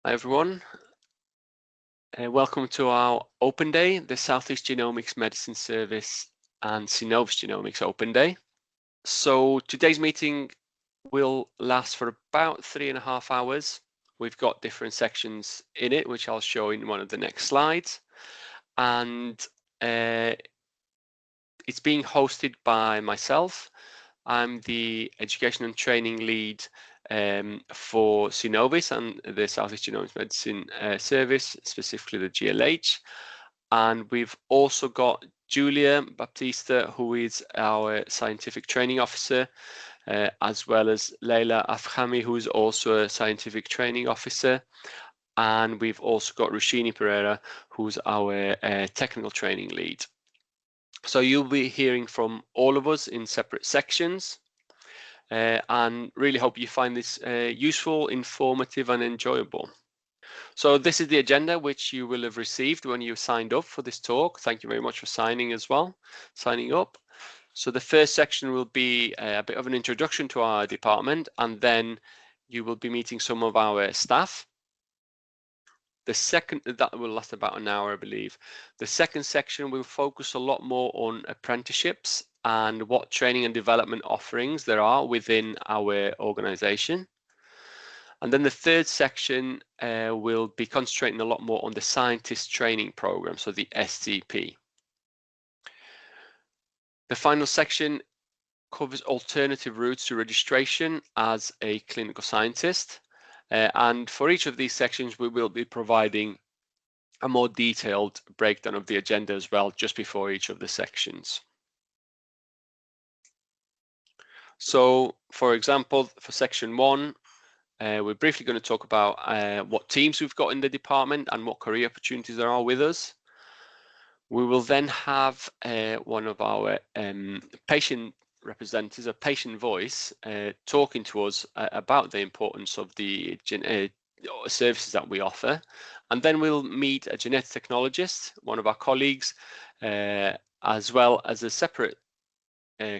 Hi everyone, welcome to our Open Day, the Southeast Genomics Medicine Service and Synnovis Genomics Open Day. So today's meeting will last for about 3.5 hours. We've got different sections in it, which I'll show in one of the next slides. And it's being hosted by myself. I'm the Education and Training Lead for Synnovis and the Southeast Genomics Medicine Service, specifically the GLH. And we've also got Julia Baptista, who is our Scientific Training Officer, as well as Leila Afhami, who is also a Scientific Training Officer. And we've also got Rushini Pereira, who's our Technical Training Lead. So you'll be hearing from all of us in separate sections. And really hope you find this useful, informative and enjoyable. So this is the agenda which you will have received when you signed up for this talk. Thank you very much for signing up. So the first section will be a bit of an introduction to our department, and then you will be meeting some of our staff. The second, that will last about an hour, I believe. The second section will focus a lot more on apprenticeships and what training and development offerings there are within our organization. And then the third section will be concentrating a lot more on the scientist training program, so the STP. The final section covers alternative routes to registration as a clinical scientist. And for each of these sections, we will be providing a more detailed breakdown of the agenda as well, just before each of the sections. So, for example, for section 1, we're briefly going to talk about what teams we've got in the department and what career opportunities there are with us. We will then have one of our patient representatives, a patient voice, talking to us about the importance of the services that we offer. And then we'll meet a genetic technologist, one of our colleagues, as well as a separate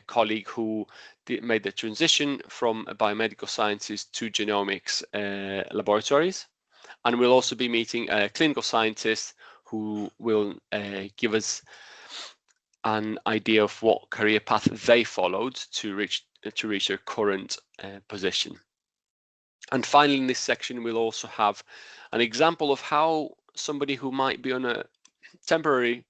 colleague who made the transition from biomedical sciences to genomics laboratories. And we'll also be meeting a clinical scientist who will give us an idea of what career path they followed to reach their current position. And finally, in this section, we'll also have an example of how somebody who might be on a temporary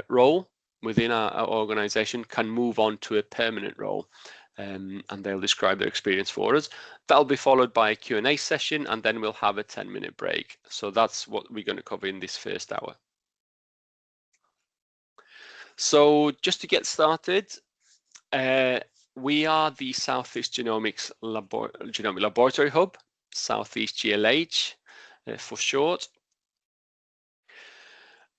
role within our organization can move on to a permanent role, and they'll describe their experience for us. That'll be followed by a Q&A session, and then we'll have a 10-minute break. So that's what we're going to cover in this first hour. So just to get started, we are the Southeast Genomics Genomic Laboratory Hub, Southeast GLH for short.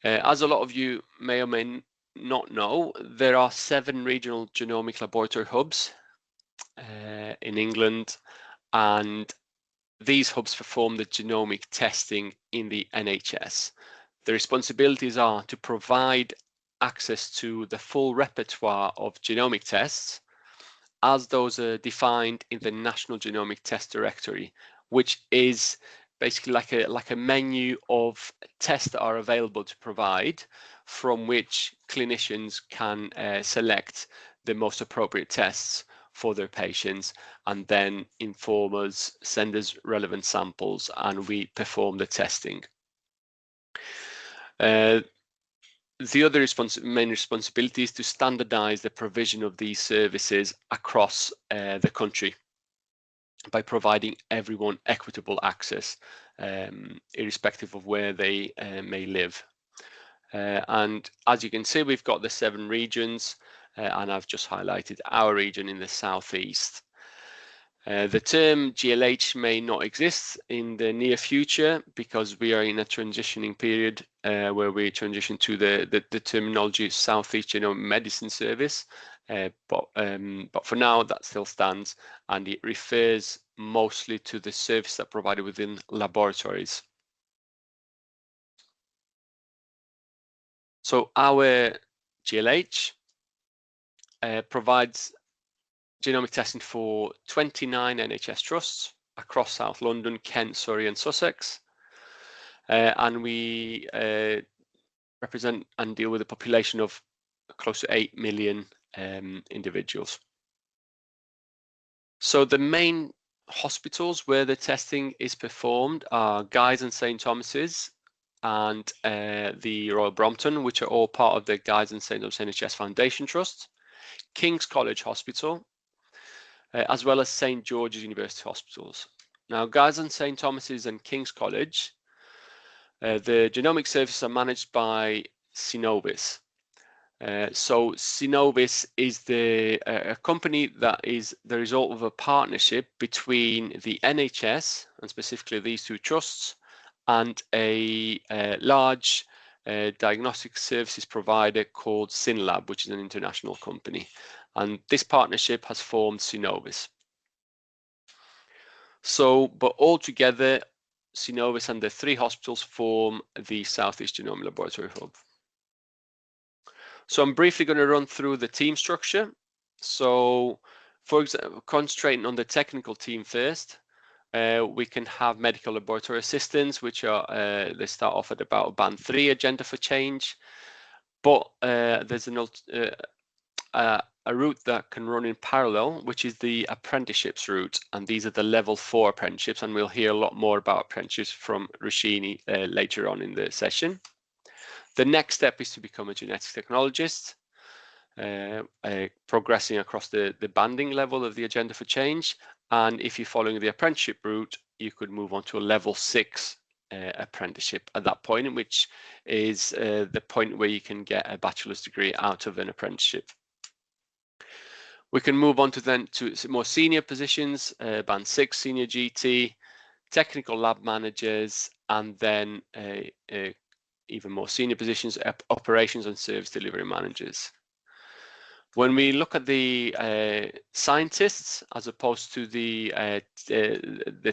As a lot of you may or may not know, there are 7 regional genomic laboratory hubs in England, and these hubs perform the genomic testing in the NHS. The responsibilities are to provide access to the full repertoire of genomic tests as those are defined in the National Genomic Test Directory, which is basically like a menu of tests that are available to provide, from which clinicians can select the most appropriate tests for their patients and then inform us, send us relevant samples, and we perform the testing. The other main responsibility is to standardize the provision of these services across the country by providing everyone equitable access, irrespective of where they may live. And as you can see, we've got the 7 regions, and I've just highlighted our region in the southeast. The term GLH may not exist in the near future because we are in a transitioning period where we transition to the terminology Southeast Genomic Medicine Service. But for now, that still stands, and it refers mostly to the service that provided within laboratories. So our GLH provides genomic testing for 29 NHS trusts across South London, Kent, Surrey and Sussex. And we represent and deal with a population of close to 8 million individuals. So the main hospitals where the testing is performed are Guy's and St Thomas's and the Royal Brompton, which are all part of the Guy's and St Thomas NHS Foundation Trust, King's College Hospital, as well as St George's University Hospitals. Now, Guy's and St Thomas's and King's College, the genomic services are managed by Synnovis. So Synnovis is a company that is the result of a partnership between the NHS, and specifically these two trusts, and a large diagnostic services provider called Synlab, which is an international company. And this partnership has formed Synnovis. So, but altogether, Synnovis and the 3 hospitals form the South East Genome Laboratory Hub. So I'm briefly going to run through the team structure. So, for example, concentrating on the technical team first, we can have medical laboratory assistants, which are they start off at about band 3 agenda for change, but there's a route that can run in parallel, which is the apprenticeships route, and these are the level 4 apprenticeships, and we'll hear a lot more about apprenticeships from Rashini later on in the session. The next step is to become a genetic technologist, progressing across the banding level of the agenda for change. And if you're following the apprenticeship route, you could move on to a level 6 apprenticeship at that point, which is the point where you can get a bachelor's degree out of an apprenticeship. We can move on to more senior positions, band 6 senior GT, technical lab managers, and then even more senior positions, operations and service delivery managers. When we look at the scientists as opposed to the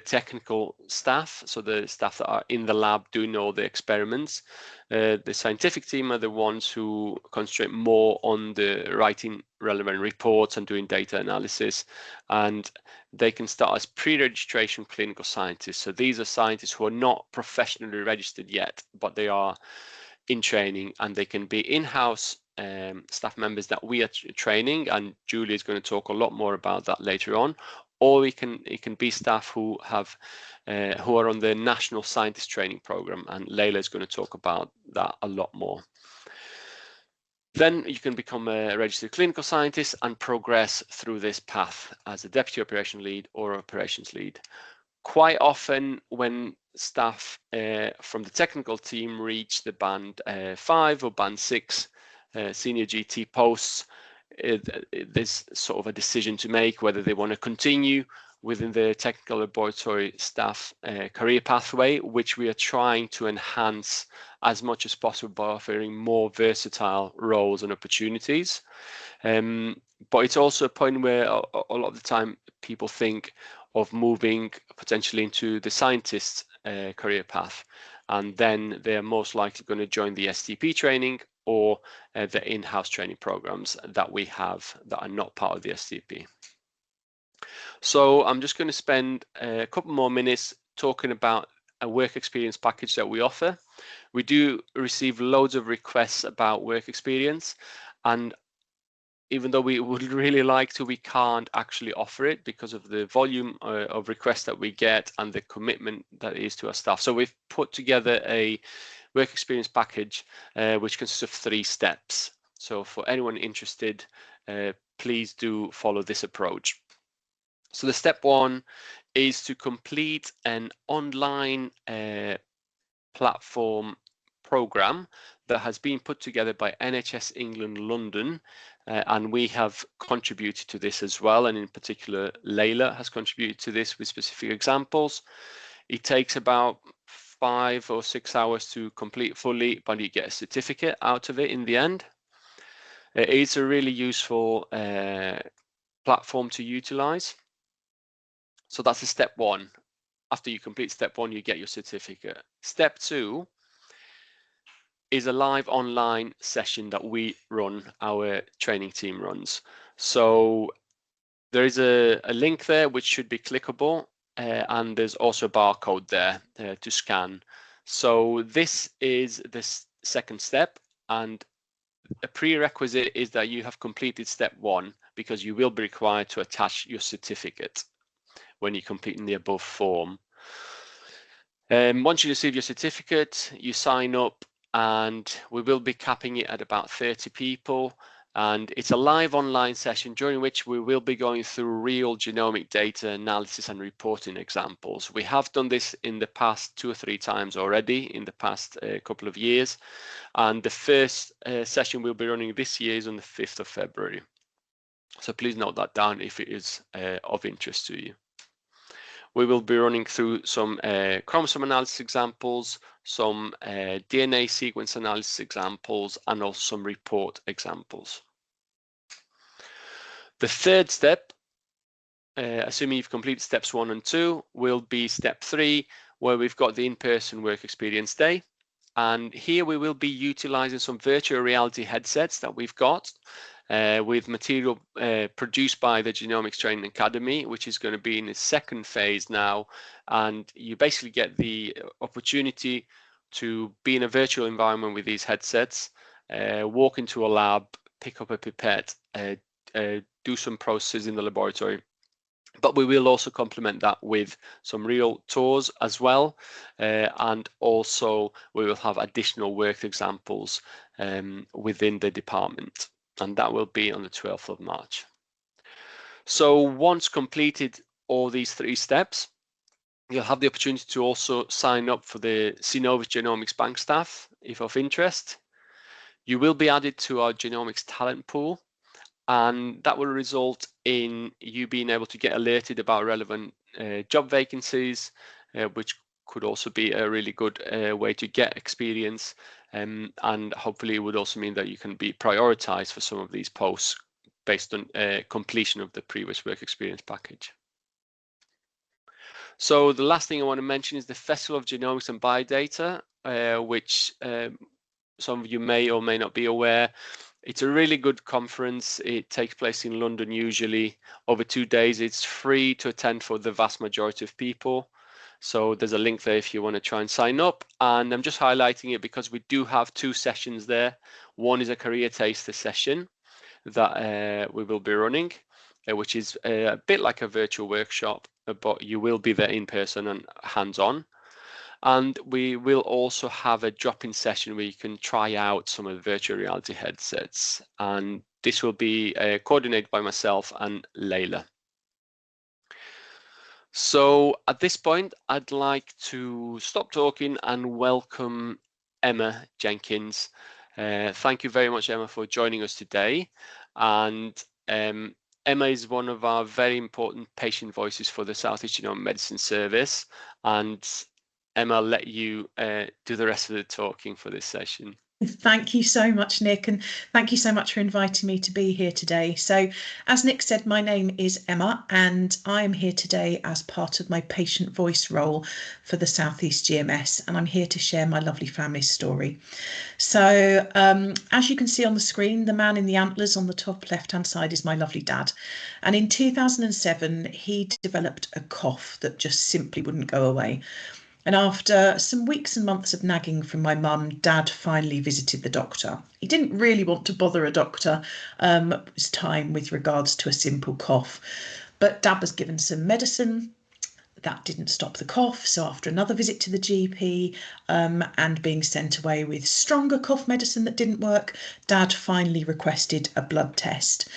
technical staff, so the staff that are in the lab doing all the experiments, the scientific team are the ones who concentrate more on the writing relevant reports and doing data analysis, and they can start as pre-registration clinical scientists. So these are scientists who are not professionally registered yet, but they are in training, and they can be in-house staff members that we are training, and Julie is going to talk a lot more about that later on, or it can be staff who have who are on the National Scientist Training Program, and Leila is going to talk about that a lot more. Then you can become a registered clinical scientist and progress through this path as a deputy operation lead or operations lead. Quite often when staff from the technical team reach the band 5 or band 6 senior GT posts, there's sort of a decision to make whether they want to continue within the technical laboratory staff career pathway, which we are trying to enhance as much as possible by offering more versatile roles and opportunities. But it's also a point where a lot of the time people think of moving potentially into the scientist career path, and then they're most likely going to join the STP training or the in-house training programs that we have that are not part of the STP. So I'm just going to spend a couple more minutes talking about a work experience package that we offer. We do receive loads of requests about work experience, and even though we would really like to, we can't actually offer it because of the volume of requests that we get and the commitment that it is to our staff. So we've put together a work experience package which consists of 3 steps. So for anyone interested, please do follow this approach. So the step 1 is to complete an online platform program that has been put together by NHS England London, and we have contributed to this as well, and in particular Leila has contributed to this with specific examples. It takes about 5 or 6 hours to complete fully, but you get a certificate out of it in the end. It's a really useful platform to utilize. So that's the step 1. After you complete step 1, you get your certificate. Step 2 is a live online session that we run, our training team runs. So there is a link there which should be clickable. and there's also a barcode there to scan. So this is the second step, and a prerequisite is that you have completed step 1, because you will be required to attach your certificate when you're completing the above form. Once you receive your certificate, you sign up, and we will be capping it at about 30 people. And it's a live online session during which we will be going through real genomic data analysis and reporting examples. We have done this in the past 2 or 3 times already in the past couple of years. And the first session we'll be running this year is on the 5th of February. So please note that down if it is of interest to you. We will be running through some chromosome analysis examples, some DNA sequence analysis examples, and also some report examples. The third step, assuming you've completed steps 1 and 2, will be step 3, where we've got the in-person work experience day. And here we will be utilizing some virtual reality headsets that we've got with material produced by the Genomics Training Academy, which is going to be in its second phase now. And you basically get the opportunity to be in a virtual environment with these headsets, walk into a lab, pick up a pipette, do some processes in the laboratory. But we will also complement that with some real tours as well. And also we will have additional work examples within the department. And that will be on the 12th of March. So once completed all these 3 steps, you'll have the opportunity to also sign up for the Synnovis Genomics bank staff if of interest. You will be added to our Genomics talent pool, and that will result in you being able to get alerted about relevant job vacancies, which could also be a really good way to get experience, and hopefully it would also mean that you can be prioritized for some of these posts based on completion of the previous work experience package. So the last thing I want to mention is the Festival of Genomics and Biodata, which some of you may or may not be aware. It's a really good conference. It takes place in London usually over 2 days. It's free to attend for the vast majority of people. So there's a link there if you want to try and sign up. And I'm just highlighting it because we do have 2 sessions there. One is a career taster session that we will be running, which is a bit like a virtual workshop, but you will be there in person and hands-on. And we will also have a drop-in session where you can try out some of the virtual reality headsets. And this will be coordinated by myself and Layla. So at this point, I'd like to stop talking and welcome Emma Jenkins. Thank you very much, Emma, for joining us today. And Emma is one of our very important patient voices for the South East Genomic Medicine Service. And Emma, I'll let you do the rest of the talking for this session. Thank you so much, Nick, and thank you so much for inviting me to be here today. So, as Nick said, my name is Emma, and I am here today as part of my patient voice role for the South East GMS, and I'm here to share my lovely family story. So, as you can see on the screen, the man in the antlers on the top left-hand side is my lovely dad. And in 2007, he developed a cough that just simply wouldn't go away. And after some weeks and months of nagging from my mum, Dad finally visited the doctor. He didn't really want to bother a doctor at this time with regards to a simple cough, but Dad was given some medicine. That didn't stop the cough, so after another visit to the GP and being sent away with stronger cough medicine that didn't work, Dad finally requested a blood test.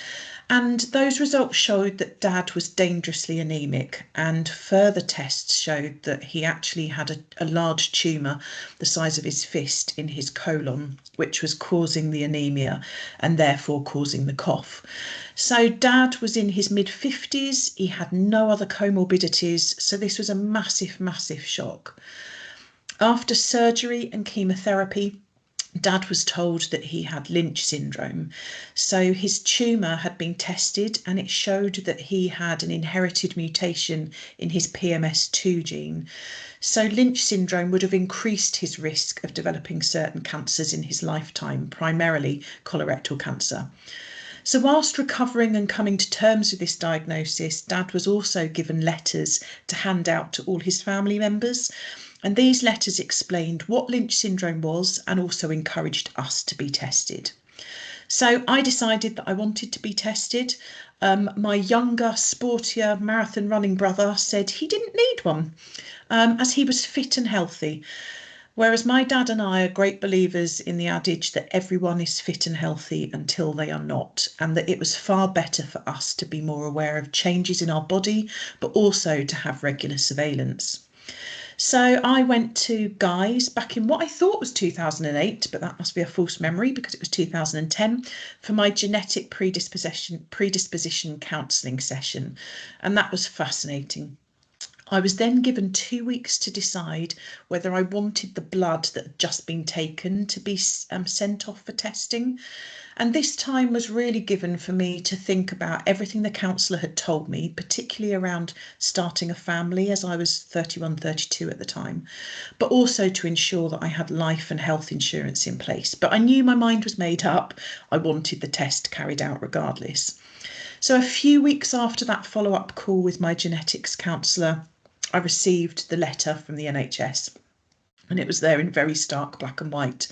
And those results showed that Dad was dangerously anaemic, and further tests showed that he actually had a large tumour the size of his fist in his colon, which was causing the anaemia and therefore causing the cough. So Dad was in his mid-50s, he had no other comorbidities, so this was a massive, massive shock. After surgery and chemotherapy, Dad was told that he had Lynch syndrome. So his tumour had been tested and it showed that he had an inherited mutation in his PMS2 gene. So Lynch syndrome would have increased his risk of developing certain cancers in his lifetime, primarily colorectal cancer. So whilst recovering and coming to terms with this diagnosis, Dad was also given letters to hand out to all his family members. And these letters explained what Lynch syndrome was and also encouraged us to be tested. So I decided that I wanted to be tested. My younger, sportier marathon running brother said he didn't need one, as he was fit and healthy. Whereas my dad and I are great believers in the adage that everyone is fit and healthy until they are not, and that it was far better for us to be more aware of changes in our body, but also to have regular surveillance. So I went to Guy's back in what I thought was 2008, but that must be a false memory because it was 2010, for my genetic predisposition counselling session, and that was fascinating. I was then given 2 weeks to decide whether I wanted the blood that had just been taken to be sent off for testing. And this time was really given for me to think about everything the counsellor had told me, particularly around starting a family, as I was 31, 32 at the time, but also to ensure that I had life and health insurance in place. But I knew my mind was made up. I wanted the test carried out regardless. So a few weeks after that follow-up call with my genetics counsellor, I received the letter from the NHS, and it was there in very stark black and white.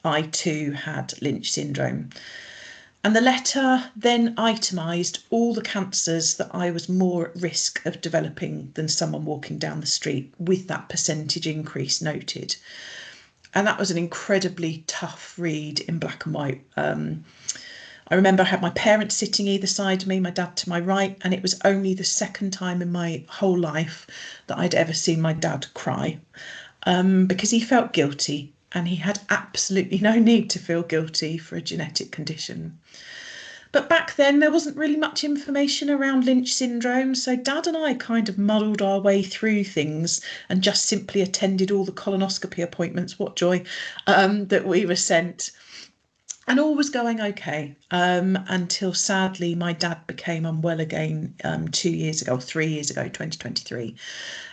I too had Lynch syndrome. And the letter then itemised all the cancers that I was more at risk of developing than someone walking down the street, with that percentage increase noted. And that was an incredibly tough read in black and white. I remember I had my parents sitting either side of me, my dad to my right, and it was only the second time in my whole life that I'd ever seen my dad cry, because he felt guilty, and he had absolutely no need to feel guilty for a genetic condition. But back then there wasn't really much information around Lynch syndrome, so Dad and I kind of muddled our way through things and just simply attended all the colonoscopy appointments, what joy, that we were sent. And all was going okay, until sadly my dad became unwell again 3 years ago, 2023,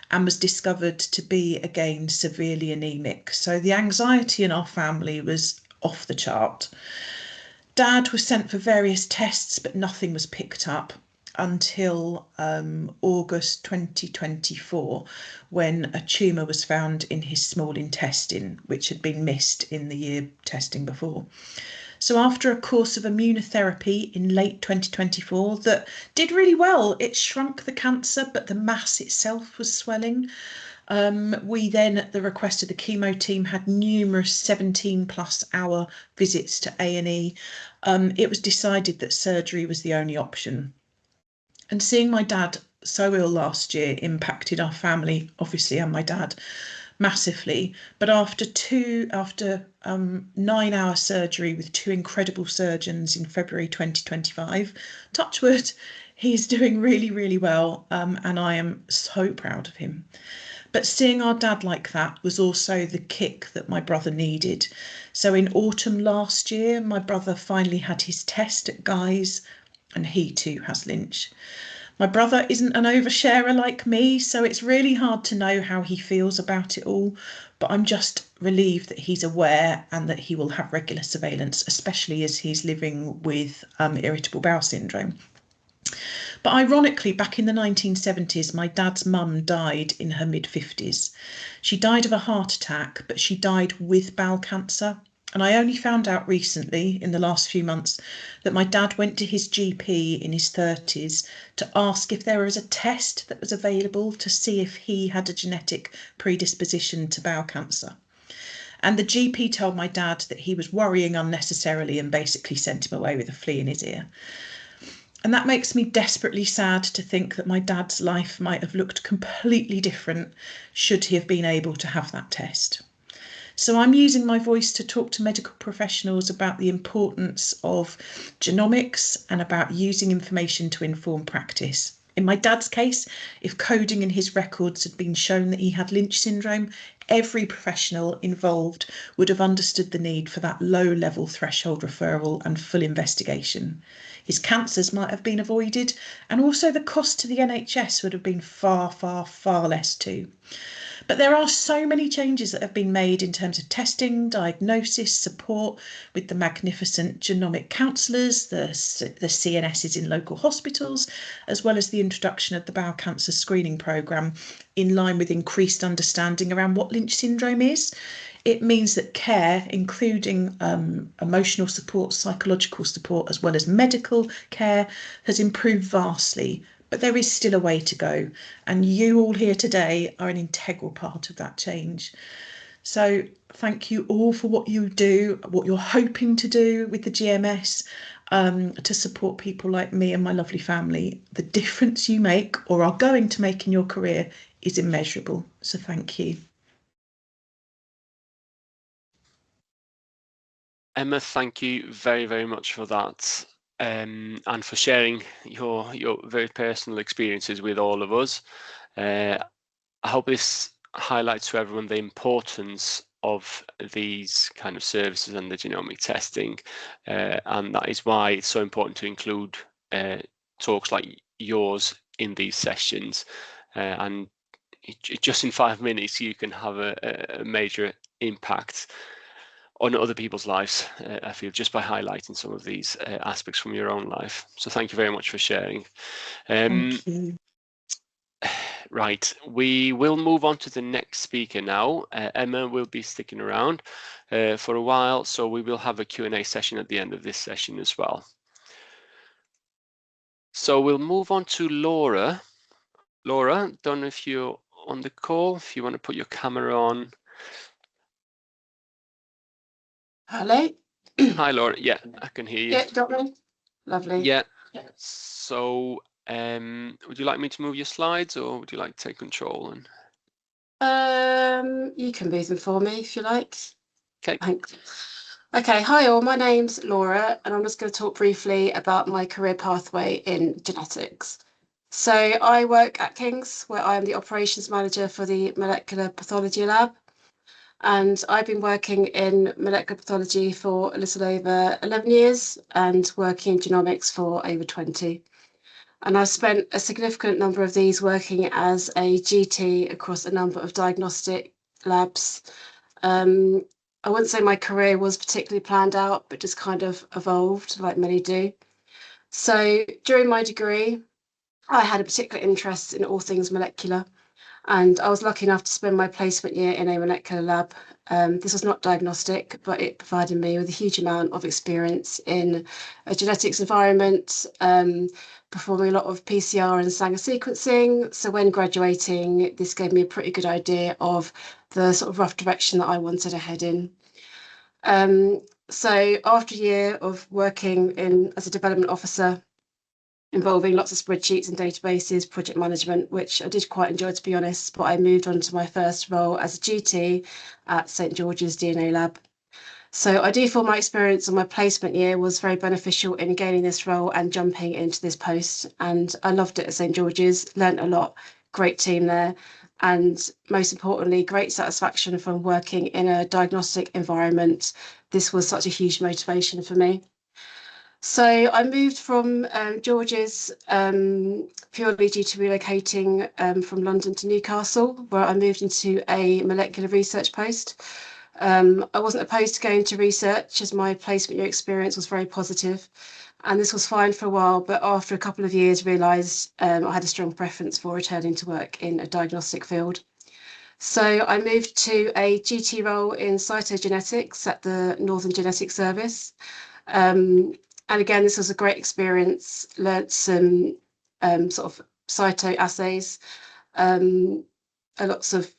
and was discovered to be again severely anemic. So the anxiety in our family was off the chart. Dad was sent for various tests, but nothing was picked up until August 2024, when a tumour was found in his small intestine, which had been missed in the year testing before. So after a course of immunotherapy in late 2024 that did really well, it shrunk the cancer, but the mass itself was swelling. We then, at the request of the chemo team, had numerous 17+ hour visits to A&E. It was decided that surgery was the only option. And seeing my dad so ill last year impacted our family, obviously, and my dad massively. But after 9-hour surgery with 2 incredible surgeons in February 2025, touch wood, he's doing really, really well, and I am so proud of him. But seeing our dad like that was also the kick that my brother needed. So in autumn last year, my brother finally had his test at Guy's, and he too has Lynch. My brother isn't an oversharer like me, so it's really hard to know how he feels about it all, but I'm just relieved that he's aware and that he will have regular surveillance, especially as he's living with irritable bowel syndrome. But ironically, back in the 1970s, my dad's mum died in her mid-50s. She died of a heart attack, but she died with bowel cancer. And I only found out recently, in the last few months, that my dad went to his GP in his 30s to ask if there was a test that was available to see if he had a genetic predisposition to bowel cancer. And the GP told my dad that he was worrying unnecessarily and basically sent him away with a flea in his ear. And that makes me desperately sad to think that my dad's life might have looked completely different should he have been able to have that test. So I'm using my voice to talk to medical professionals about the importance of genomics and about using information to inform practice. In my dad's case, if coding in his records had been shown that he had Lynch syndrome, every professional involved would have understood the need for that low-level threshold referral and full investigation. His cancers might have been avoided, and also the cost to the NHS would have been far, far, far less too. But there are so many changes that have been made in terms of testing, diagnosis, support with the magnificent genomic counsellors, the CNSs in local hospitals, as well as the introduction of the bowel cancer screening programme in line with increased understanding around what Lynch syndrome is. It means that care, including emotional support, psychological support, as well as medical care, has improved vastly. But there is still a way to go. And you all here today are an integral part of that change. So thank you all for what you do, what you're hoping to do with the GMS to support people like me and my lovely family. The difference you make or are going to make in your career is immeasurable. So thank you. Emma, thank you very, very much for that, and for sharing your very personal experiences with all of us. I hope this highlights to everyone the importance of these kind of services and the genomic testing, and that is why it's so important to include talks like yours in these sessions. And just in 5 minutes, you can have a major impact on other people's lives, I feel, just by highlighting some of these aspects from your own life. So thank you very much for sharing. Thank you. Right, we will move on to the next speaker now. Emma will be sticking around for a while, so we will have a Q&A session at the end of this session as well. So we'll move on to Laura. Laura, don't know if you're on the call, if you want to put your camera on. Hello. Hi, Laura. Yeah, I can hear you. Yeah, got me. Lovely. Yeah. So, would you like me to move your slides, or would you like to take control? And you can move them for me if you like. okay. Thanks. Okay. Hi all. My name's Laura, and I'm just going to talk briefly about my career pathway in genetics. So I work at King's, where I am the operations manager for the molecular pathology lab. And I've been working in molecular pathology for a little over 11 years and working in genomics for over 20. And I've spent a significant number of these working as a GT across a number of diagnostic labs. I wouldn't say my career was particularly planned out, but just kind of evolved like many do. So during my degree, I had a particular interest in all things molecular. And I was lucky enough to spend my placement year in a molecular lab. This was not diagnostic, but it provided me with a huge amount of experience in a genetics environment, performing a lot of PCR and Sanger sequencing. So when graduating, this gave me a pretty good idea of the sort of rough direction that I wanted to head in. So after a year of working as a development officer, involving lots of spreadsheets and databases, project management, which I did quite enjoy, to be honest, but I moved on to my first role as a GT at St George's DNA Lab. So I do feel my experience on my placement year was very beneficial in gaining this role and jumping into this post. And I loved it at St George's, learnt a lot, great team there. And most importantly, great satisfaction from working in a diagnostic environment. This was such a huge motivation for me. So I moved from George's purely due to relocating from London to Newcastle, where I moved into a molecular research post. I wasn't opposed to going to research, as my placement year experience was very positive, and this was fine for a while, but after a couple of years realised I had a strong preference for returning to work in a diagnostic field. So I moved to a GT role in cytogenetics at the Northern Genetics Service. And again, this was a great experience, learnt some sort of cyto assays, lots of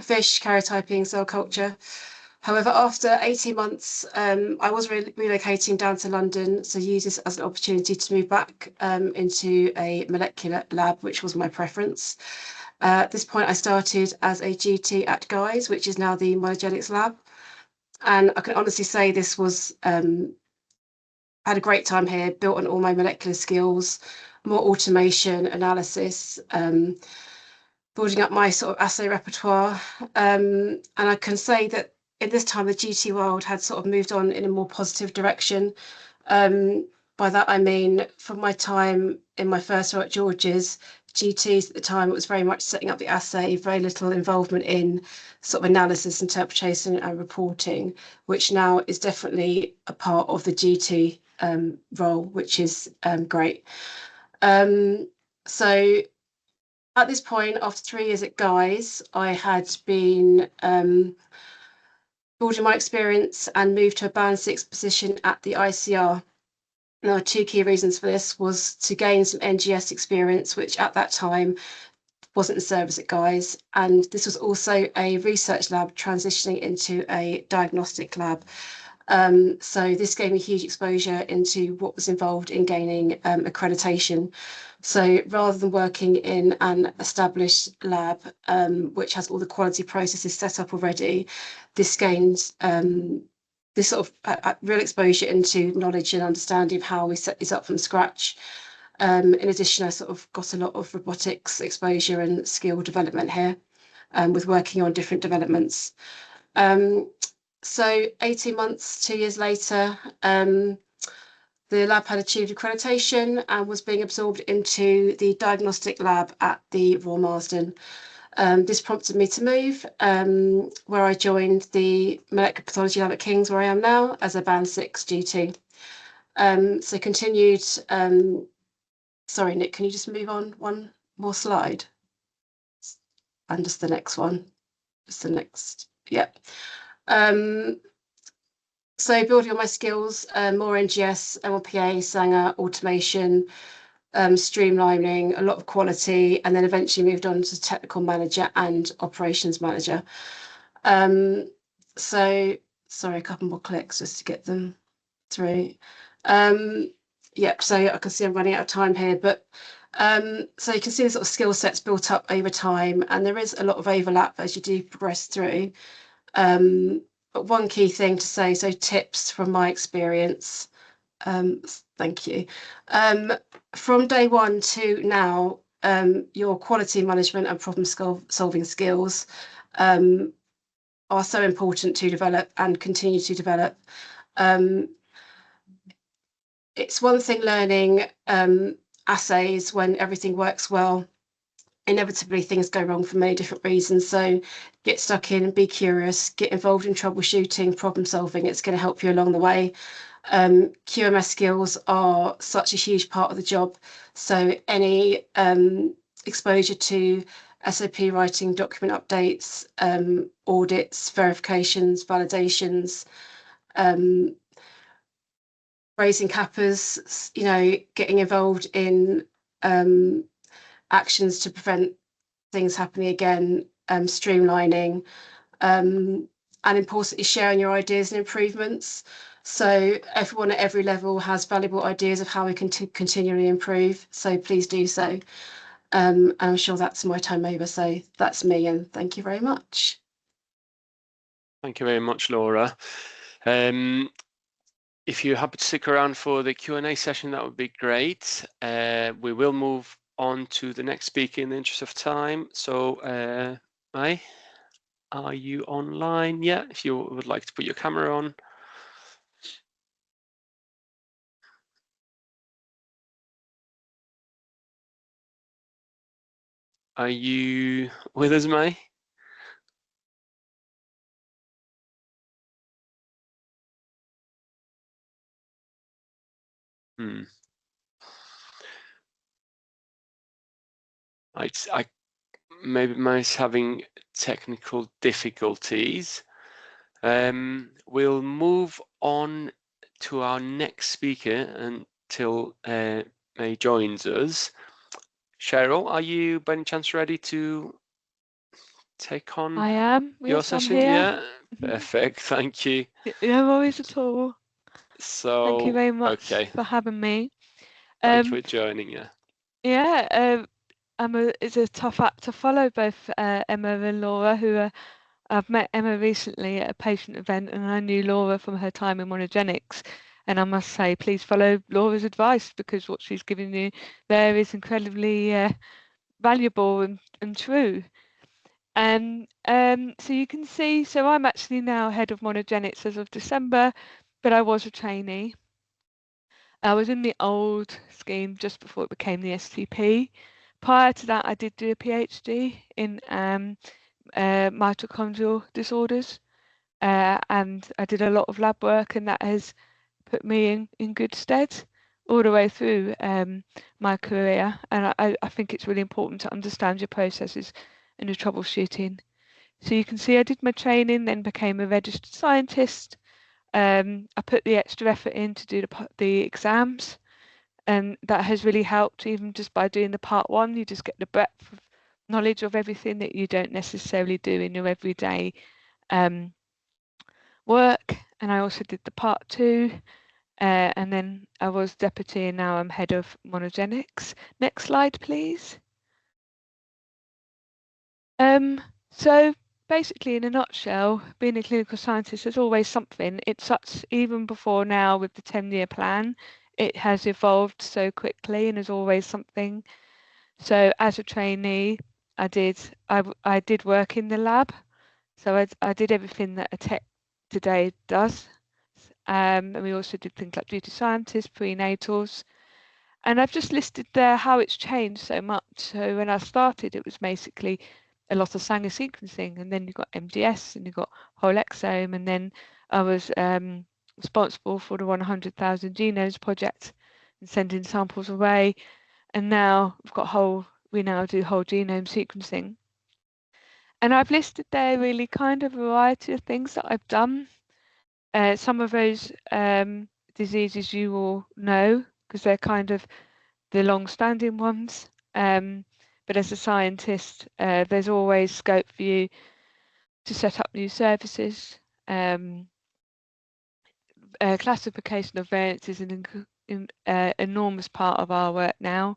fish, karyotyping, cell culture. However, after 18 months, I was relocating down to London, so used this as an opportunity to move back into a molecular lab, which was my preference. At this point, I started as a GT at Guy's, which is now the Monogenics lab. And I can honestly say this was had a great time here, built on all my molecular skills, more automation, analysis, building up my sort of assay repertoire. And I can say that in this time, the GT world had sort of moved on in a more positive direction. By that, I mean, from my time in my first role at George's, GTs at the time, it was very much setting up the assay, very little involvement in sort of analysis, interpretation and reporting, which now is definitely a part of the GT role, which is great. So at this point, after 3 years at Guy's, I had been building my experience and moved to a band 6 position at the ICR. Now, 2 key reasons for this was to gain some NGS experience, which at that time wasn't in service at Guy's, and this was also a research lab transitioning into a diagnostic lab. So this gave me huge exposure into what was involved in gaining accreditation. So rather than working in an established lab, which has all the quality processes set up already, this gained this sort of real exposure into knowledge and understanding of how we set this up from scratch. In addition, I sort of got a lot of robotics exposure and skill development here, with working on different developments. So 18 months, 2 years later, the lab had achieved accreditation and was being absorbed into the diagnostic lab at the Royal Marsden. This prompted me to move, where I joined the molecular pathology lab at King's, where I am now, as a band 6 GT. So continued, sorry, Nick, can you just move on one more slide? And just the next one, just the next, yep. So building on my skills, more NGS, MLPA, Sanger, automation, streamlining, a lot of quality, and then eventually moved on to technical manager and operations manager. So, sorry, a couple more clicks just to get them through. Yep, so I can see I'm running out of time here, but so you can see the sort of skill sets built up over time, and there is a lot of overlap as you do progress through. But one key thing to say, so tips from my experience, thank you. From day one to now, your quality management and problem solving skills are so important to develop and continue to develop. It's one thing learning assays when everything works well. Inevitably, things go wrong for many different reasons. So get stuck in and be curious, get involved in troubleshooting, problem solving. It's going to help you along the way. QMS skills are such a huge part of the job. So any exposure to SOP writing, document updates, audits, verifications, validations, raising CAPAs, you know, getting involved in actions to prevent things happening again, streamlining, and importantly sharing your ideas and improvements. So everyone at every level has valuable ideas of how we can continually improve, so please do so. And I'm sure that's my time over, so that's me, and thank you very much. Thank you very much, Laura. If you're happy to stick around for the Q&A session, that would be great. We will move on to the next speaker in the interest of time. So, Mai, are you online? Yeah, if you would like to put your camera on. Are you with us, Mai? I maybe Mai's having technical difficulties. We'll move on to our next speaker until Mai joins us. Cheryl, are you by any chance ready to take on I am. your Yes, session? I'm here. Yeah, perfect. Thank you. No worries at all. So, thank you very much okay. for having me. Thank you for joining. Yeah. Yeah, it's a tough act to follow, both Emma and Laura, who I've met Emma recently at a patient event, and I knew Laura from her time in Monogenics. And I must say, please follow Laura's advice, because what she's given you there is incredibly valuable and true. So you can see, so I'm actually now head of Monogenics as of December, but I was a trainee. I was in the old scheme just before it became the STP, Prior to that, I did do a PhD in mitochondrial disorders, and I did a lot of lab work, and that has put me in good stead all the way through my career. And I think it's really important to understand your processes and your troubleshooting. So you can see I did my training, then became a registered scientist. I put the extra effort in to do the exams, and that has really helped. Even just by doing the part 1, you just get the breadth of knowledge of everything that you don't necessarily do in your everyday work. And I also did the part 2, and then I was deputy, and now I'm head of monogenics. Next slide, please. So basically, in a nutshell, being a clinical scientist is always something. It's such, even before now with the 10-year plan, it has evolved so quickly and is always something. So as a trainee, I did work in the lab. So I did everything that a tech today does. And we also did things like duty scientists, prenatals. And I've just listed there how it's changed so much. So when I started, it was basically a lot of Sanger sequencing, and then you've got MDS, and you've got whole exome, and then I was responsible for the 100,000 genomes project and sending samples away. And now we now do whole genome sequencing. And I've listed there really kind of a variety of things that I've done. Some of those diseases you will know because they're kind of the long-standing ones. But as a scientist, there's always scope for you to set up new services. Classification of variants is an enormous part of our work now.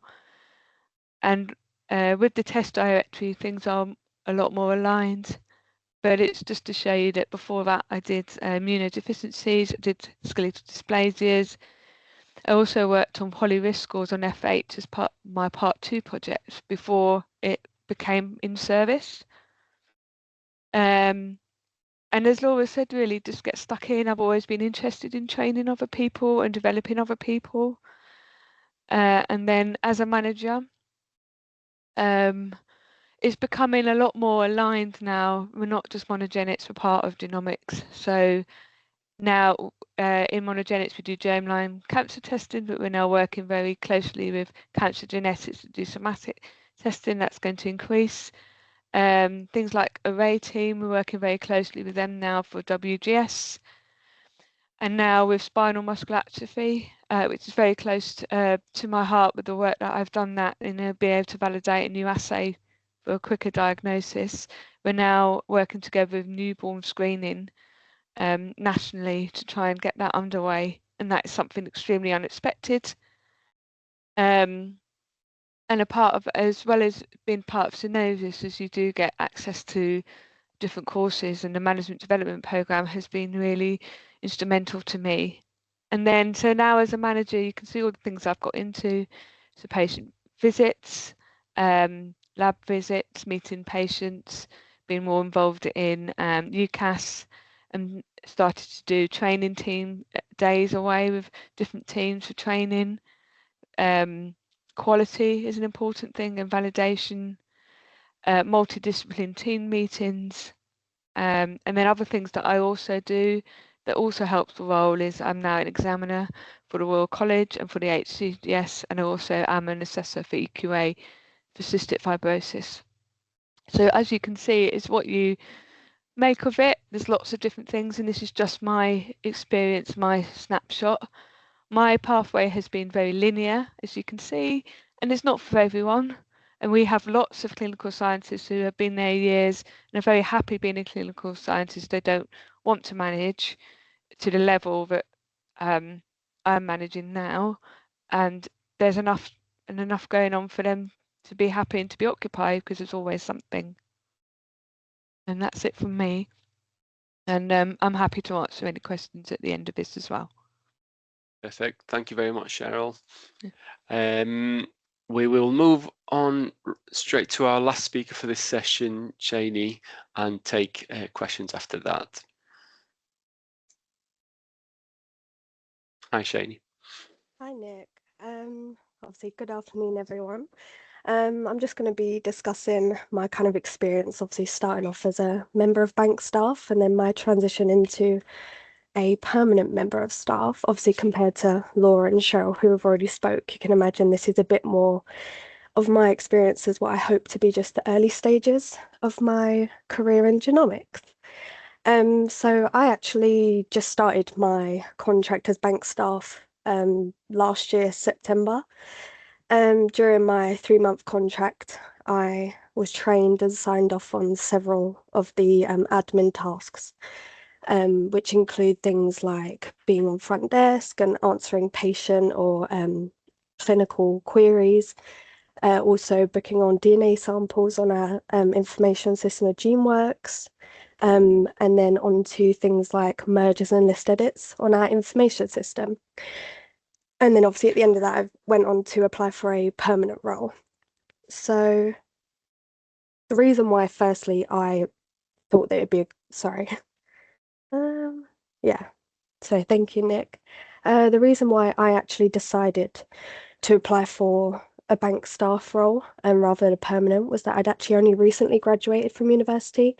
And with the test directory, things are a lot more aligned. But it's just to show you that before that, I did immunodeficiencies, I did skeletal dysplasias. I also worked on poly-risk scores on F8 as my part 2 project before it became in service. And as Laura said, really just get stuck in. I've always been interested in training other people and developing other people. And then as a manager, it's becoming a lot more aligned now. We're not just monogenics, we're part of genomics. So now in monogenics, we do germline cancer testing, but we're now working very closely with cancer genetics to do somatic testing. That's going to increase. Things like array team, we're working very closely with them now for WGS. And now with spinal muscular atrophy, which is very close to my heart with the work that I've done that and be able to validate a new assay for a quicker diagnosis. We're now working together with newborn screening nationally to try and get that underway, and that is something extremely unexpected. And a part of, as well as being part of Synnovis, as you do get access to different courses, and the management development program has been really instrumental to me. And then so now as a manager, you can see all the things I've got into. So patient visits, lab visits, meeting patients, being more involved in UCAS, and started to do training team days away with different teams for training. Quality is an important thing, and validation, multidiscipline team meetings, and then other things that I also do that also helps the role is I'm now an examiner for the Royal College and for the HCDS, and also I'm an assessor for EQA for cystic fibrosis. So as you can see, it's what you make of it. There's lots of different things, and this is just my experience, my snapshot. My pathway has been very linear, as you can see, and it's not for everyone. And we have lots of clinical scientists who have been there years and are very happy being a clinical scientist. They don't want to manage to the level that I'm managing now. And there's enough going on for them to be happy and to be occupied, because there's always something. And that's it from me. And I'm happy to answer any questions at the end of this as well. Perfect. Thank you very much, Cheryl. We will move on straight to our last speaker for this session, Shani, and take questions after that. Hi, Shani. Hi, Nick. Obviously, good afternoon, everyone. I'm just going to be discussing my kind of experience, obviously starting off as a member of bank staff and then my transition into a permanent member of staff. Obviously, compared to Laura and Cheryl, who have already spoke, you can imagine this is a bit more of my experience as what I hope to be just the early stages of my career in genomics. So I actually just started my contract as bank staff last year, September. During my 3-month contract, I was trained and signed off on several of the admin tasks, which include things like being on front desk and answering patient or clinical queries, also booking on DNA samples on our information system of Geneworks, and then on to things like mergers and list edits on our information system. And then obviously at the end of that, I went on to apply for a permanent role. So the reason why, firstly, I thought that it'd be sorry. Yeah. So thank you, Nick. The reason why I actually decided to apply for a bank staff role rather than a permanent was that I'd actually only recently graduated from university.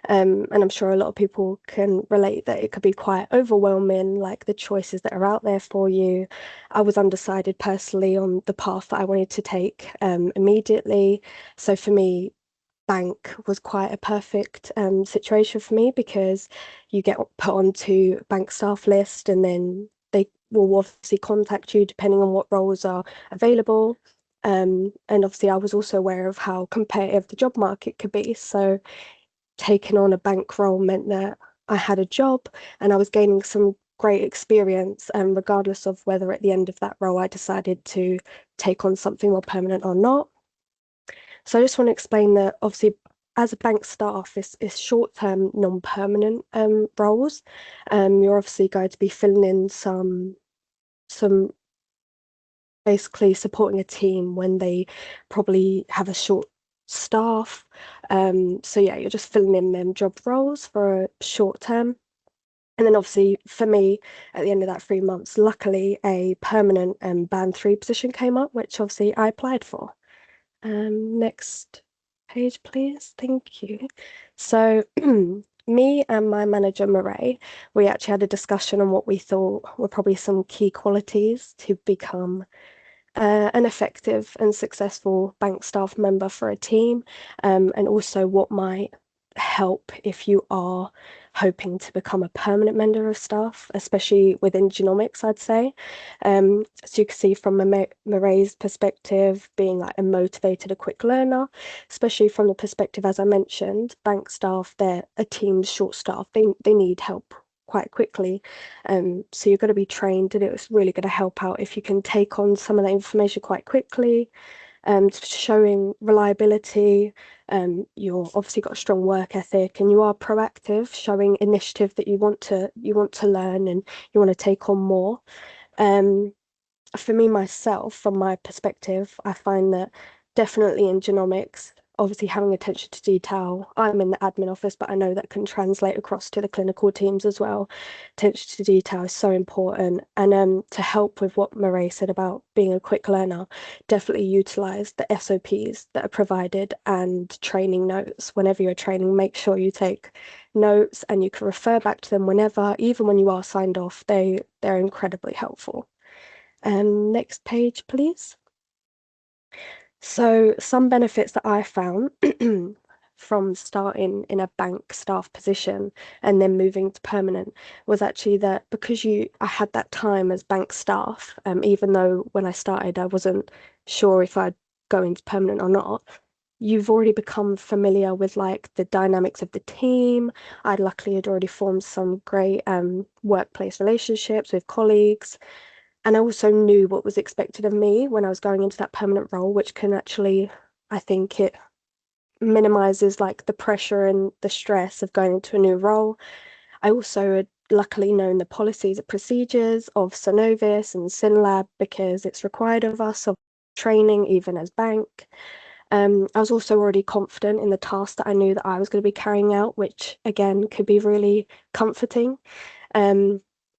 And I'm sure a lot of people can relate that it could be quite overwhelming, like the choices that are out there for you. I was undecided personally on the path that I wanted to take immediately. So for me, bank was quite a perfect situation for me because you get put onto bank staff list and then they will obviously contact you depending on what roles are available. And obviously I was also aware of how competitive the job market could be. So taking on a bank role meant that I had a job and I was gaining some great experience, regardless of whether at the end of that role I decided to take on something more permanent or not. So I just want to explain that obviously as a bank staff, it's short-term, non-permanent roles. You're obviously going to be filling in some basically supporting a team when they probably have a short staff. So yeah, you're just filling in them job roles for a short term. And then obviously for me, at the end of that 3 months, luckily a permanent band 3 position came up, which obviously I applied for. Next page, please. Thank you. So me and my manager, Murray, we actually had a discussion on what we thought were probably some key qualities to become an effective and successful bank staff member for a team, and also what might help if you are hoping to become a permanent member of staff, especially within genomics, I'd say. So you can see from Murray's perspective, being like a motivated, a quick learner, especially from the perspective, as I mentioned, bank staff, they're a team's short staff. They need help quite quickly. So you're going to be trained and it's really going to help out if you can take on some of that information quite quickly, showing reliability. You're obviously got a strong work ethic and you are proactive, showing initiative that you want to learn and you want to take on more. For me, myself, from my perspective, I find that definitely in genomics, obviously having attention to detail, I'm in the admin office, but I know that can translate across to the clinical teams as well. Attention to detail is so important. And to help with what Murray said about being a quick learner, definitely utilize the SOPs that are provided and training notes. Whenever you're training, make sure you take notes and you can refer back to them whenever, even when you are signed off, they're incredibly helpful. Next page, please. So some benefits that I found from starting in a bank staff position and then moving to permanent was actually that because I had that time as bank staff, even though when I started I wasn't sure if I'd go into permanent or not, you've already become familiar with like the dynamics of the team. I luckily had already formed some great workplace relationships with colleagues. And I also knew what was expected of me when I was going into that permanent role, which can actually, I think it minimizes like the pressure and the stress of going into a new role. I also had luckily known the policies and procedures of Synnovis and SynLab because it's required of us, of training even as bank. I was also already confident in the task that I knew that I was going to be carrying out, which again could be really comforting.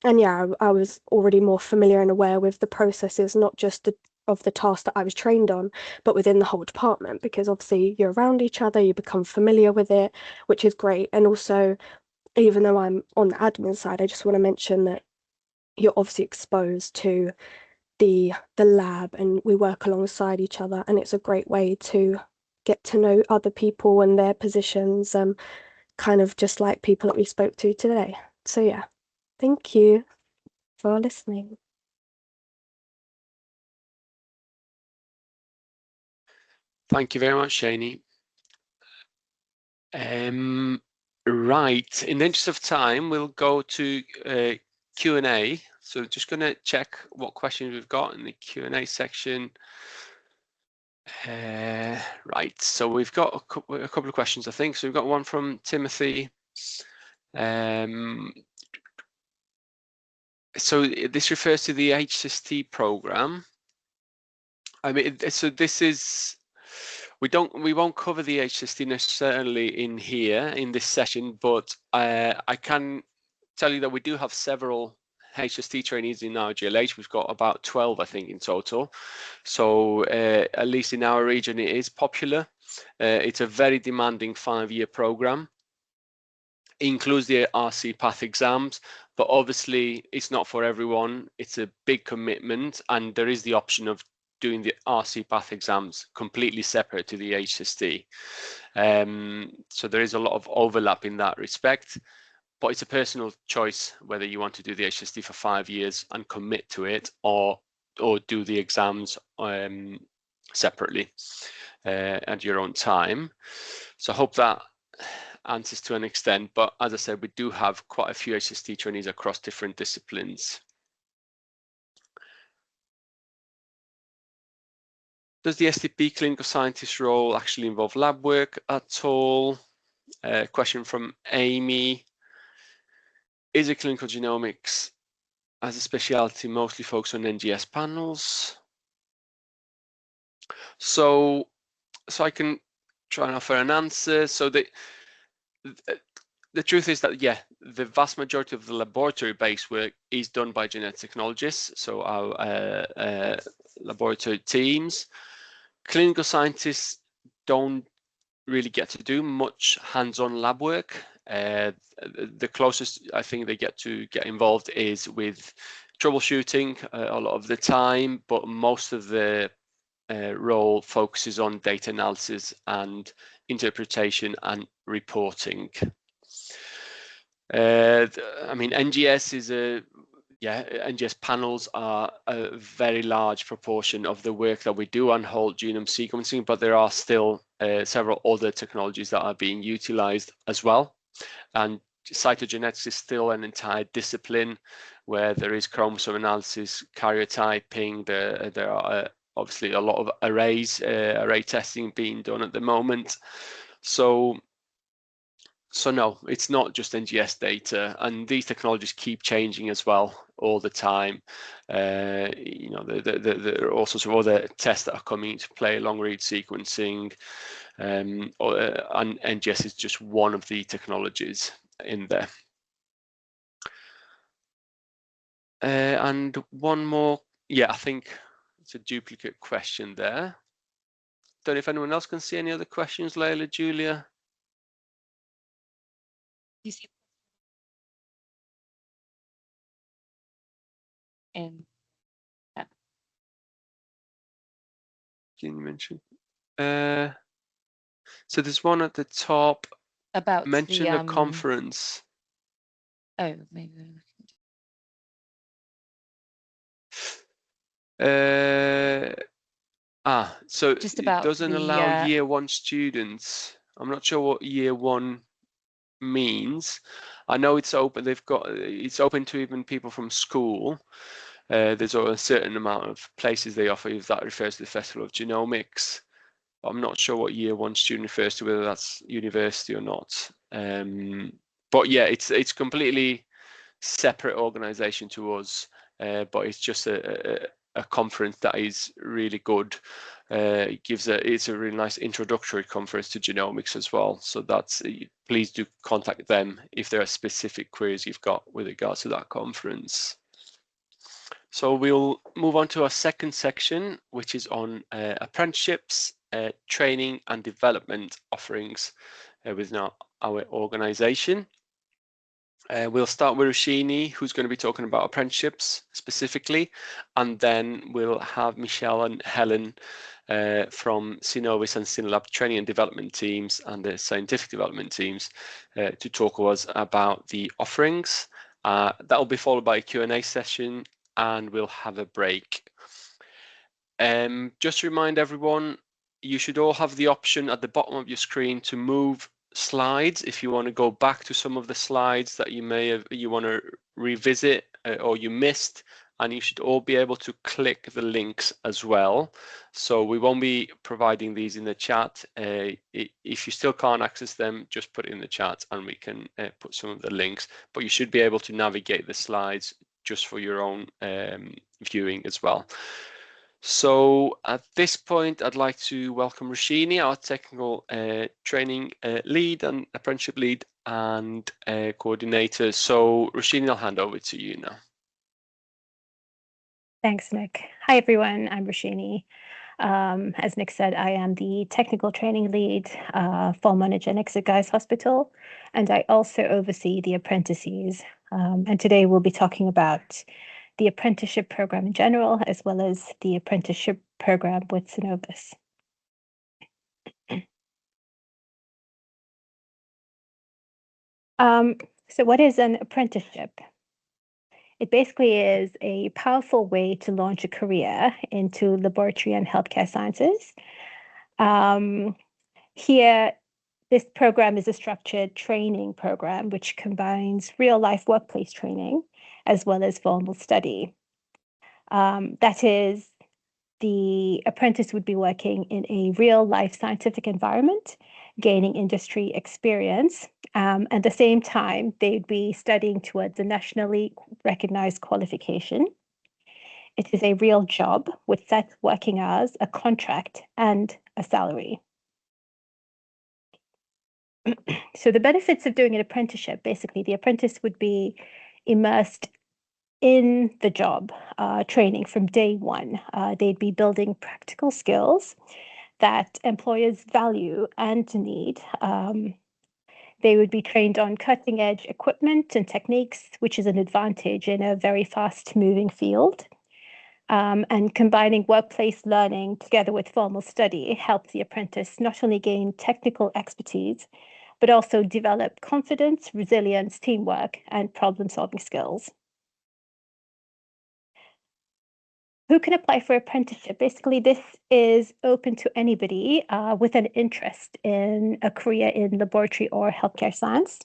And yeah, I was already more familiar and aware with the processes, not just the of the task that I was trained on, but within the whole department, because obviously you're around each other, you become familiar with it, which is great. And also, even though I'm on the admin side, I just want to mention that you're obviously exposed to the lab, and we work alongside each other, and it's a great way to get to know other people and their positions, kind of just like people that we spoke to today. So yeah, thank you for listening. Thank you very much, Shani. Right, in the interest of time, we'll go to Q&A. So just going to check what questions we've got in the Q&A section. Right, so we've got a couple of questions, I think. So we've got one from Timothy. So this refers to the HST program. I mean, so this is, we won't cover the HST necessarily in here in this session, but I can tell you that we do have several HST trainees in our GLH. We've got about 12, I think, in total. So at least in our region, it is popular. It's a very demanding 5-year program. It includes the RC path exams, but obviously it's not for everyone. It's a big commitment, and there is the option of doing the RC path exams completely separate to the HST. So there is a lot of overlap in that respect, but it's a personal choice whether you want to do the HST for 5 years and commit to it, or do the exams separately at your own time. So I hope that answers to an extent, but as I said, we do have quite a few HST trainees across different disciplines. Does the STP clinical scientist role actually involve lab work at all? Question from Amy. Is it clinical genomics as a specialty mostly focused on NGS panels? So I can try and offer an answer. So the truth is that, yeah, the vast majority of the laboratory-based work is done by genetic technologists, so our laboratory teams. Clinical scientists don't really get to do much hands-on lab work. The closest I think they get involved is with troubleshooting a lot of the time, but most of the role focuses on data analysis and interpretation and reporting. I mean, NGS is NGS panels are a very large proportion of the work that we do on whole genome sequencing, but there are still several other technologies that are being utilized as well. And cytogenetics is still an entire discipline where there is chromosome analysis, karyotyping. There are obviously a lot of array testing being done at the moment. So no, it's not just NGS data, and these technologies keep changing as well all the time. You know, there are all sorts of other tests that are coming into play, long read sequencing, and NGS is just one of the technologies in there. And one more, yeah, I think it's a duplicate question there. Don't know if anyone else can see any other questions, Layla, Julia. And Can you mention? So there's one at the top. about Mention the a conference. Oh, maybe. So Just it about doesn't the, allow year 1 students. I'm not sure what year 1 means. I know it's open. It's open to even people from school. There's a certain amount of places they offer if that refers to the Festival of Genomics. I'm not sure what year 1 student refers to, whether that's university or not. But yeah, it's completely separate organization to us, but it's just a conference that is really good. It's a really nice introductory conference to genomics as well. So please do contact them if there are specific queries you've got with regards to that conference. So we'll move on to our second section, which is on apprenticeships, training and development offerings within our organisation. We'll start with Roshini, who's going to be talking about apprenticeships specifically, and then we'll have Michelle and Helen from Synnovis and Synlab training and development teams and the scientific development teams to talk to us about the offerings. That will be followed by a Q&A session, and we'll have a break. Just to remind everyone, you should all have the option at the bottom of your screen to move slides if you want to go back to some of the slides that you want to revisit or you missed, and you should all be able to click the links as well. So we won't be providing these in the chat. If you still can't access them, just put it in the chat and we can put some of the links, but you should be able to navigate the slides just for your own viewing as well. So at this point, I'd like to welcome Roshini, our technical training lead and apprenticeship lead and coordinator. So Roshini, I'll hand over to you now. Thanks, Nick. Hi, everyone. I'm Roshini. As Nick said, I am the technical training lead for Monogenics at Guy's Hospital, and I also oversee the apprentices. And today we'll be talking about the apprenticeship program in general, as well as the apprenticeship program with Synnovis. So what is an apprenticeship? It basically is a powerful way to launch a career into laboratory and healthcare sciences. Here, this program is a structured training program which combines real-life workplace training as well as formal study. That is, the apprentice would be working in a real-life scientific environment, gaining industry experience. At the same time, they'd be studying towards a nationally recognized qualification. It is a real job with set working hours, a contract, and a salary. So the benefits of doing an apprenticeship, basically, the apprentice would be immersed in the job training from day one. They'd be building practical skills that employers value and need. They would be trained on cutting edge equipment and techniques, which is an advantage in a very fast moving field. And combining workplace learning together with formal study helps the apprentice not only gain technical expertise, but also develop confidence, resilience, teamwork, and problem-solving skills. Who can apply for apprenticeship? Basically, this is open to anybody with an interest in a career in laboratory or healthcare science.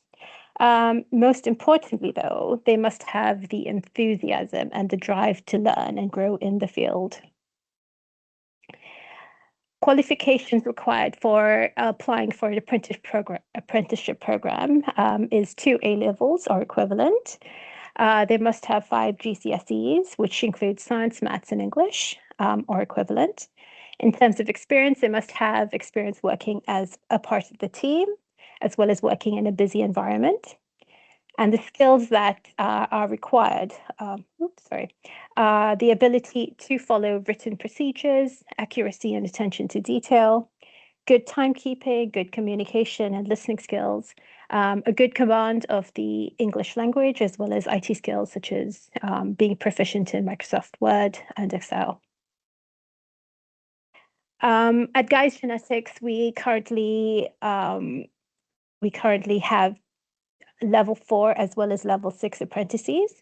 Most importantly, though, they must have the enthusiasm and the drive to learn and grow in the field. Qualifications required for applying for an apprenticeship program is 2 A-levels or equivalent. They must have 5 GCSEs, which include science, maths, and English, or equivalent. In terms of experience, they must have experience working as a part of the team, as well as working in a busy environment. And the skills that are required, the ability to follow written procedures, accuracy and attention to detail, good timekeeping, good communication and listening skills, a good command of the English language, as well as IT skills such as being proficient in Microsoft Word and Excel. At Guy's Genetics, we currently have level 4 as well as level 6 apprentices.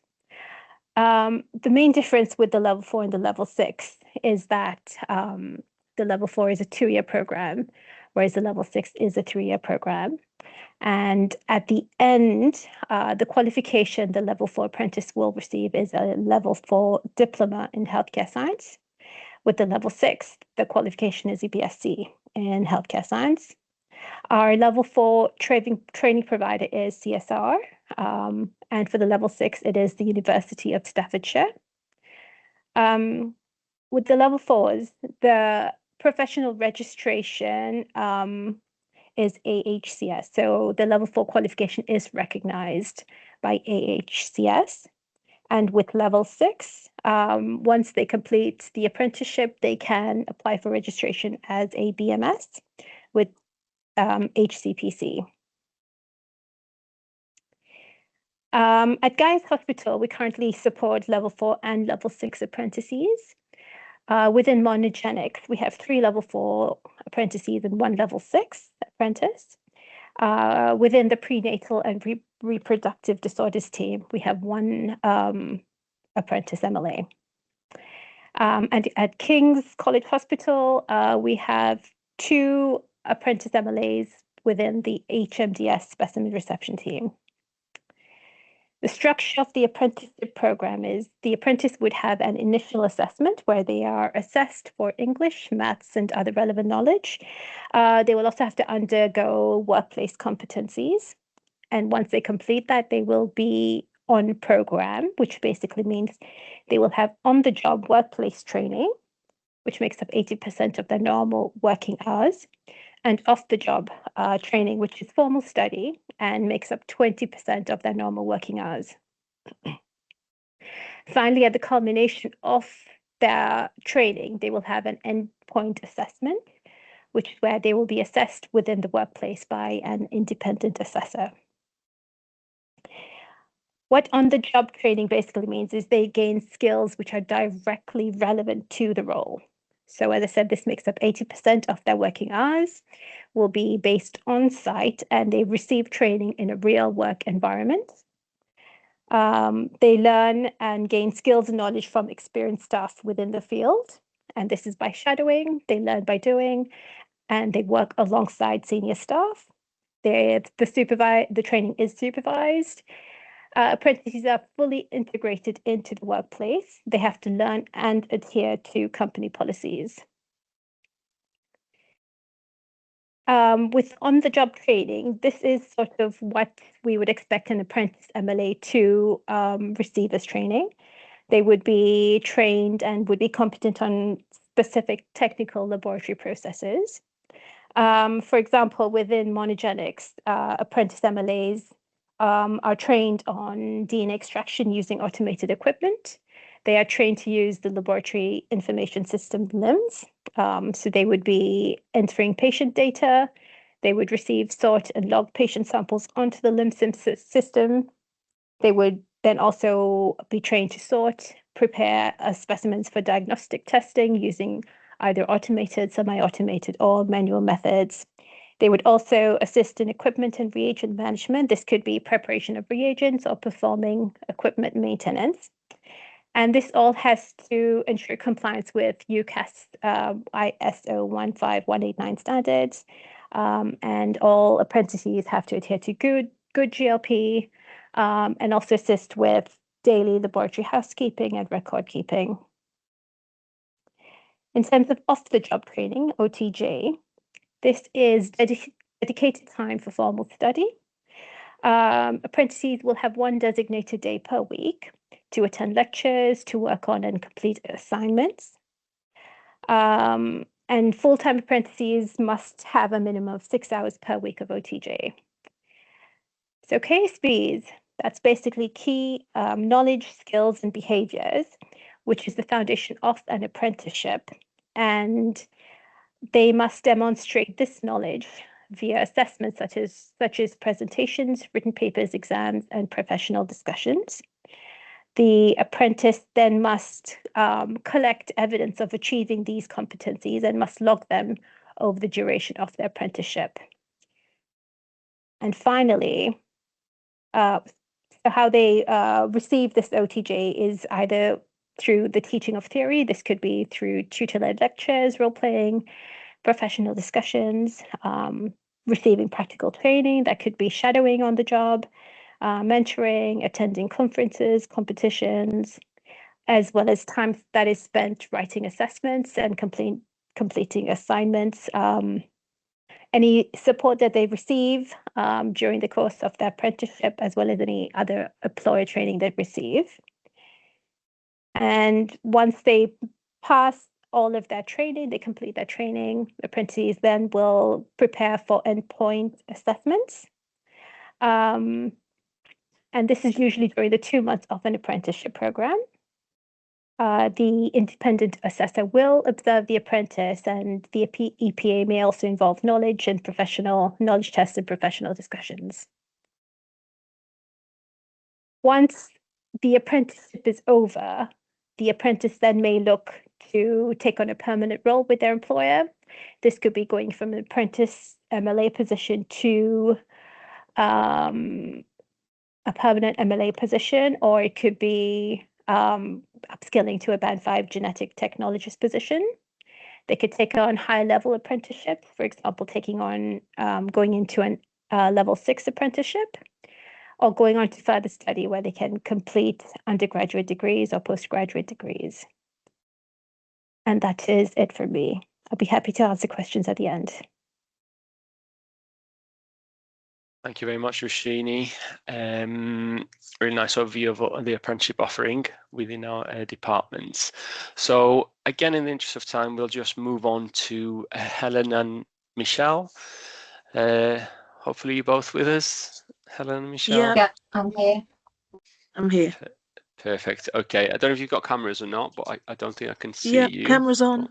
The main difference with the level 4 and the level 6 is that the level 4 is a 2-year program, whereas the level 6 is a 3-year program. And at the end, the qualification the level 4 apprentice will receive is a level 4 diploma in healthcare science. With the level 6, the qualification is a BSc in healthcare science. Our level 4 training provider is CSR, and for the level 6, it is the University of Staffordshire. With the level 4s, the professional registration is AHCS. So the level 4 qualification is recognized by AHCS. And with level 6, Once they complete the apprenticeship, they can apply for registration as a BMS with HCPC. At Guy's Hospital, we currently support level 4 and level 6 apprentices. Within monogenics, we have 3 level 4 apprentices and 1 level 6 apprentice. Within the prenatal and reproductive disorders team, we have 1 apprentice MLA. And at King's College Hospital, we have 2 apprentice MLAs within the HMDS specimen reception team. The structure of the apprenticeship program is the apprentice would have an initial assessment where they are assessed for English, maths, and other relevant knowledge. They will also have to undergo workplace competencies. And once they complete that, they will be on program, which basically means they will have on-the-job workplace training, which makes up 80% of their normal working hours, and off-the-job training, which is formal study and makes up 20% of their normal working hours. Finally, at the culmination of their training, they will have an endpoint assessment, which is where they will be assessed within the workplace by an independent assessor. What on-the-job training basically means is they gain skills which are directly relevant to the role. So as I said, this makes up 80% of their working hours, will be based on site, and they receive training in a real work environment. They learn and gain skills and knowledge from experienced staff within the field. And this is by shadowing, they learn by doing, and they work alongside senior staff. The training is supervised. Apprentices are fully integrated into the workplace. They have to learn and adhere to company policies. With on-the-job training, this is sort of what we would expect an apprentice MLA to receive as training. They would be trained and would be competent on specific technical laboratory processes. For example, within monogenics, apprentice MLAs are trained on DNA extraction using automated equipment. They are trained to use the laboratory information system LIMS. So they would be entering patient data. They would receive, sort, and log patient samples onto the LIMS system. They would then also be trained to sort, prepare specimens for diagnostic testing using either automated, semi-automated, or manual methods. They would also assist in equipment and reagent management. This could be preparation of reagents or performing equipment maintenance. And this all has to ensure compliance with UCAS ISO 15189 standards. And all apprentices have to adhere to good GLP and also assist with daily laboratory housekeeping and record keeping. In terms of off-the-job training, OTJ, this is dedicated time for formal study. Apprentices will have 1 designated day per week to attend lectures, to work on and complete assignments. And full-time apprentices must have a minimum of 6 hours per week of OTJ. So KSBs, that's basically key knowledge, skills, and behaviors, which is the foundation of an apprenticeship. And they must demonstrate this knowledge via assessments such as presentations, written papers, exams, and professional discussions. The apprentice then must collect evidence of achieving these competencies and must log them over the duration of their apprenticeship. And finally, so how they receive this OTJ is either through the teaching of theory. This could be through tutor-led lectures, role-playing, professional discussions, receiving practical training. That could be shadowing on the job, mentoring, attending conferences, competitions, as well as time that is spent writing assessments and completing assignments. Any support that they receive during the course of their apprenticeship, as well as any other employer training they receive. And once they pass all of their training, they complete their training, apprentices then will prepare for endpoint assessments. And this is usually during the 2 months of an apprenticeship program. The independent assessor will observe the apprentice, and the EPA may also involve knowledge tests and professional discussions. Once the apprenticeship is over, the apprentice then may look to take on a permanent role with their employer. This could be going from an apprentice MLA position to a permanent MLA position, or it could be upskilling to a Band 5 genetic technologist position. They could take on higher level apprenticeship, for example, taking on going into a level 6 apprenticeship, or going on to further study where they can complete undergraduate degrees or postgraduate degrees. And that is it for me. I'll be happy to answer questions at the end. Thank you very much, Roshini. Really nice overview of the apprenticeship offering within our departments. So again, in the interest of time, we'll just move on to Helen and Michelle. Hopefully you're both with us, Helen and Michelle. Yeah, I'm here. I'm here. Perfect. Okay. I don't know if you've got cameras or not, but I don't think I can see Yeah, you. camera's on.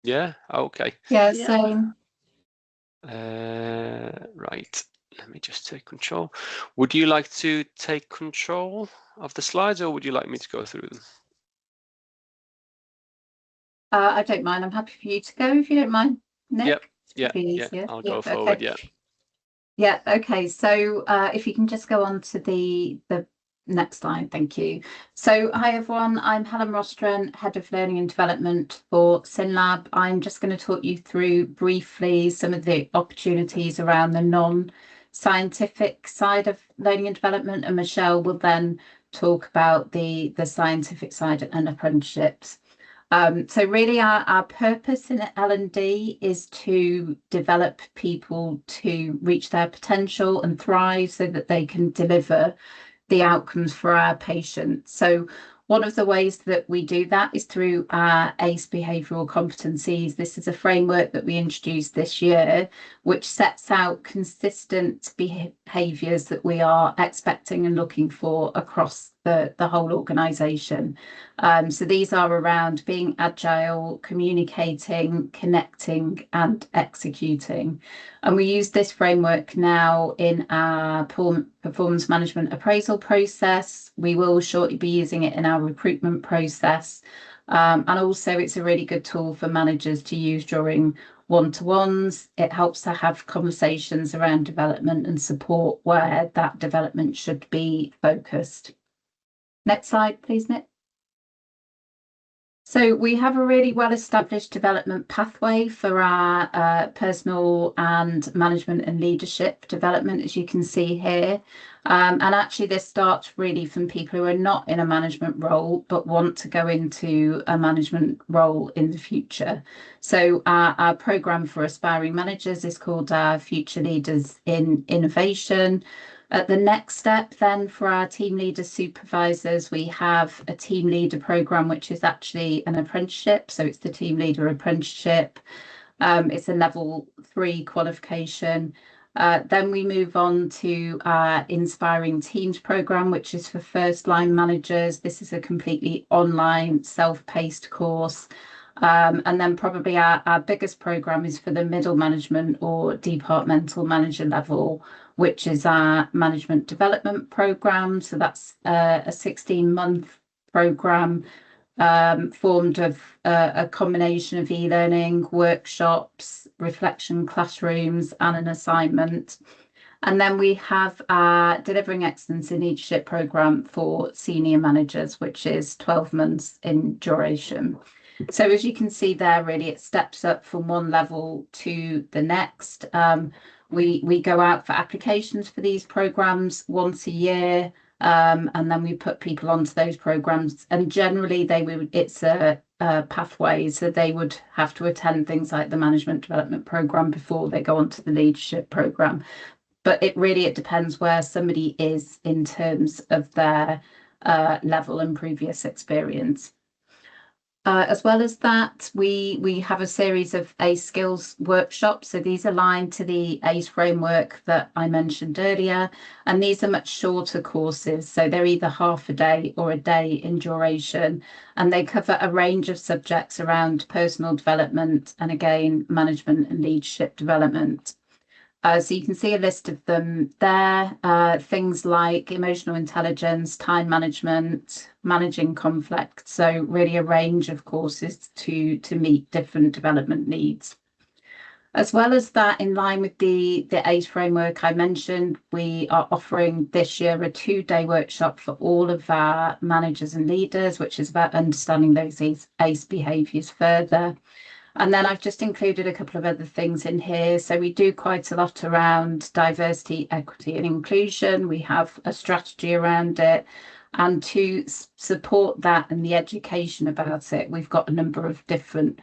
Yeah. Okay. Yeah, Yeah. same. Right. Let me just take control. Would you like to take control of the slides, or would you like me to go through them? I don't mind. I'm happy for you to go if you don't mind, Nick. Yep. Yeah. Yeah. I'll go forward. Okay. Yeah. Yeah. Okay. So if you can just go on to the next slide, thank you. So hi everyone, I'm Helen Rostron, Head of Learning and Development for SynLab. I'm just going to talk you through briefly some of the opportunities around the non-scientific side of learning and development, and Michelle will then talk about the scientific side and apprenticeships. So really our purpose in L&D is to develop people to reach their potential and thrive so that they can deliver the outcomes for our patients. So one of the ways that we do that is through our ACE behavioural competencies. This is a framework that we introduced this year, which sets out consistent behaviours that we are expecting and looking for across the whole organisation. So these are around being agile, communicating, connecting and executing. And we use this framework now in our performance management appraisal process. We will shortly be using it in our recruitment process. And also it's a really good tool for managers to use during one-to-ones. It helps to have conversations around development and support where that development should be focused. Next slide, please, Nick. So we have a really well-established development pathway for our personal and management and leadership development, as you can see here. And actually this starts really from people who are not in a management role, but want to go into a management role in the future. So our programme for aspiring managers is called our Future Leaders in Innovation. At the next step then for our team leaders supervisors, we have a team leader programme, which is actually an apprenticeship. So it's the team leader apprenticeship. It's a level 3 qualification. Then we move on to our Inspiring Teams programme, which is for first line managers. This is a completely online self-paced course. And then probably our biggest programme is for the middle management or departmental manager level, which is our management development programme. So that's a 16-month programme formed of a combination of e-learning, workshops, reflection classrooms and an assignment. And then we have our Delivering Excellence in Leadership programme for senior managers, which is 12 months in duration. So as you can see there, really it steps up from one level to the next. We go out for applications for these programmes once a year, and then we put people onto those programmes. And generally, it's a pathway, so they would have to attend things like the management development programme before they go onto the leadership programme. But it depends where somebody is in terms of their level and previous experience. As well as that, we have a series of ACE skills workshops. So these align to the ACE framework that I mentioned earlier, and these are much shorter courses. So they're either half a day or a day in duration, and they cover a range of subjects around personal development and, again, management and leadership development. So you can see a list of them there, things like emotional intelligence, time management, managing conflict. So really a range of courses to meet different development needs. As well as that, in line with the ACE framework I mentioned, we are offering this year a 2-day workshop for all of our managers and leaders, which is about understanding those ACE behaviours further. And then I've just included a couple of other things in here. So we do quite a lot around diversity, equity and inclusion. We have a strategy around it. And to support that and the education about it, we've got a number of different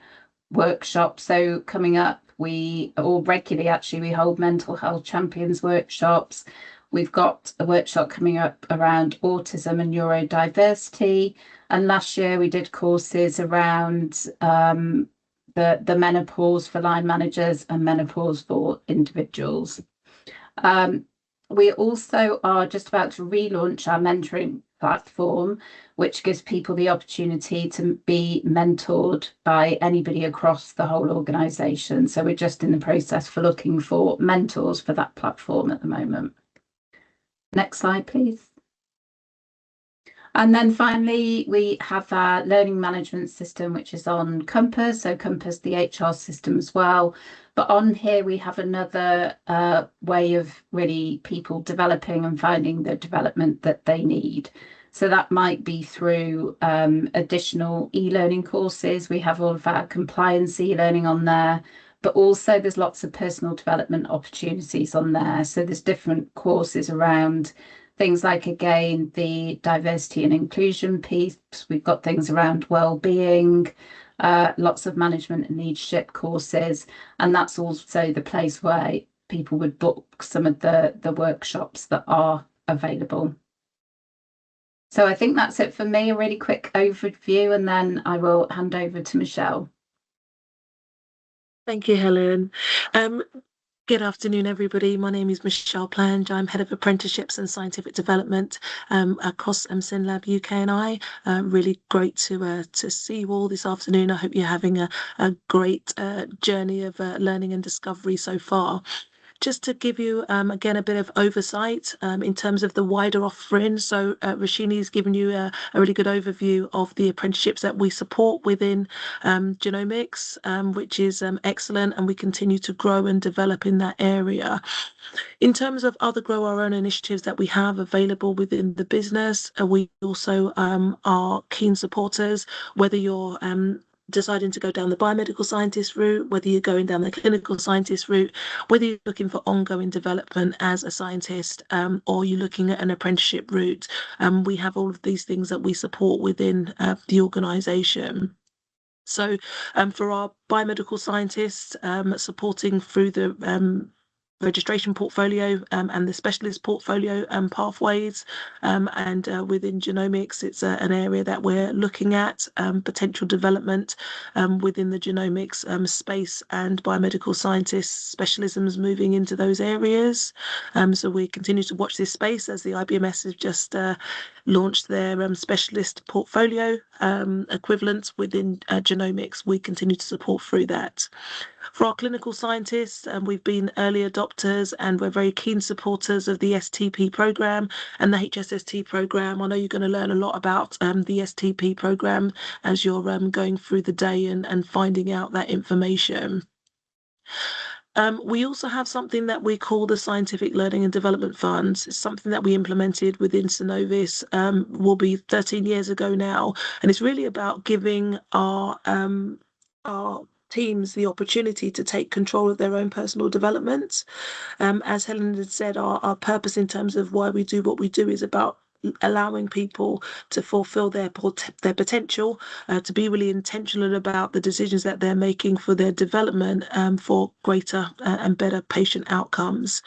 workshops. So coming up, we regularly actually hold mental health champions workshops. We've got a workshop coming up around autism and neurodiversity. And last year we did courses around the menopause for line managers and menopause for individuals. We also are just about to relaunch our mentoring platform, which gives people the opportunity to be mentored by anybody across the whole organisation. So we're just in the process for looking for mentors for that platform at the moment. Next slide, please. And then finally, we have our learning management system, which is on Compass. So Compass, the HR system as well. But on here, we have another way of really people developing and finding the development that they need. So that might be through additional e-learning courses. We have all of our compliance e-learning on there, but also there's lots of personal development opportunities on there. So there's different courses around things like, again, the diversity and inclusion piece. We've got things around well-being, lots of management and leadership courses, and that's also the place where people would book some of the workshops that are available. So I think that's it for me, a really quick overview, and then I will hand over to Michelle. Thank you, Helen. Good afternoon, everybody. My name is Michelle Plange. I'm Head of Apprenticeships and Scientific Development across SynLab UK and I. Really great to see you all this afternoon. I hope you're having a great journey of learning and discovery so far. Just to give you, again, a bit of oversight in terms of the wider offering. So Rashini has given you a really good overview of the apprenticeships that we support within Genomics, which is excellent, and we continue to grow and develop in that area. In terms of other grow our own initiatives that we have available within the business, we also are keen supporters, whether you're deciding to go down the biomedical scientist route, whether you're going down the clinical scientist route, whether you're looking for ongoing development as a scientist, or you're looking at an apprenticeship route. We have all of these things that we support within the organisation. So for our biomedical scientists, supporting through the registration portfolio and the specialist portfolio pathways, and within genomics, it's an area that we're looking at potential development within the genomics space, and biomedical scientists specialisms moving into those areas. So we continue to watch this space as the IBMS has just launched their specialist portfolio equivalent within genomics. We continue to support through that. For our clinical scientists, we've been early adopters and we're very keen supporters of the STP programme and the HSST programme. I know you're going to learn a lot about the STP programme as you're going through the day and finding out that information. We also have something that we call the Scientific Learning and Development Funds. It's something that we implemented within Synnovis, will be 13 years ago now, and it's really about giving our teams the opportunity to take control of their own personal development. As Helen had said, our purpose in terms of why we do what we do is about allowing people to fulfill their potential, to be really intentional about the decisions that they're making for their development, for greater and better patient outcomes.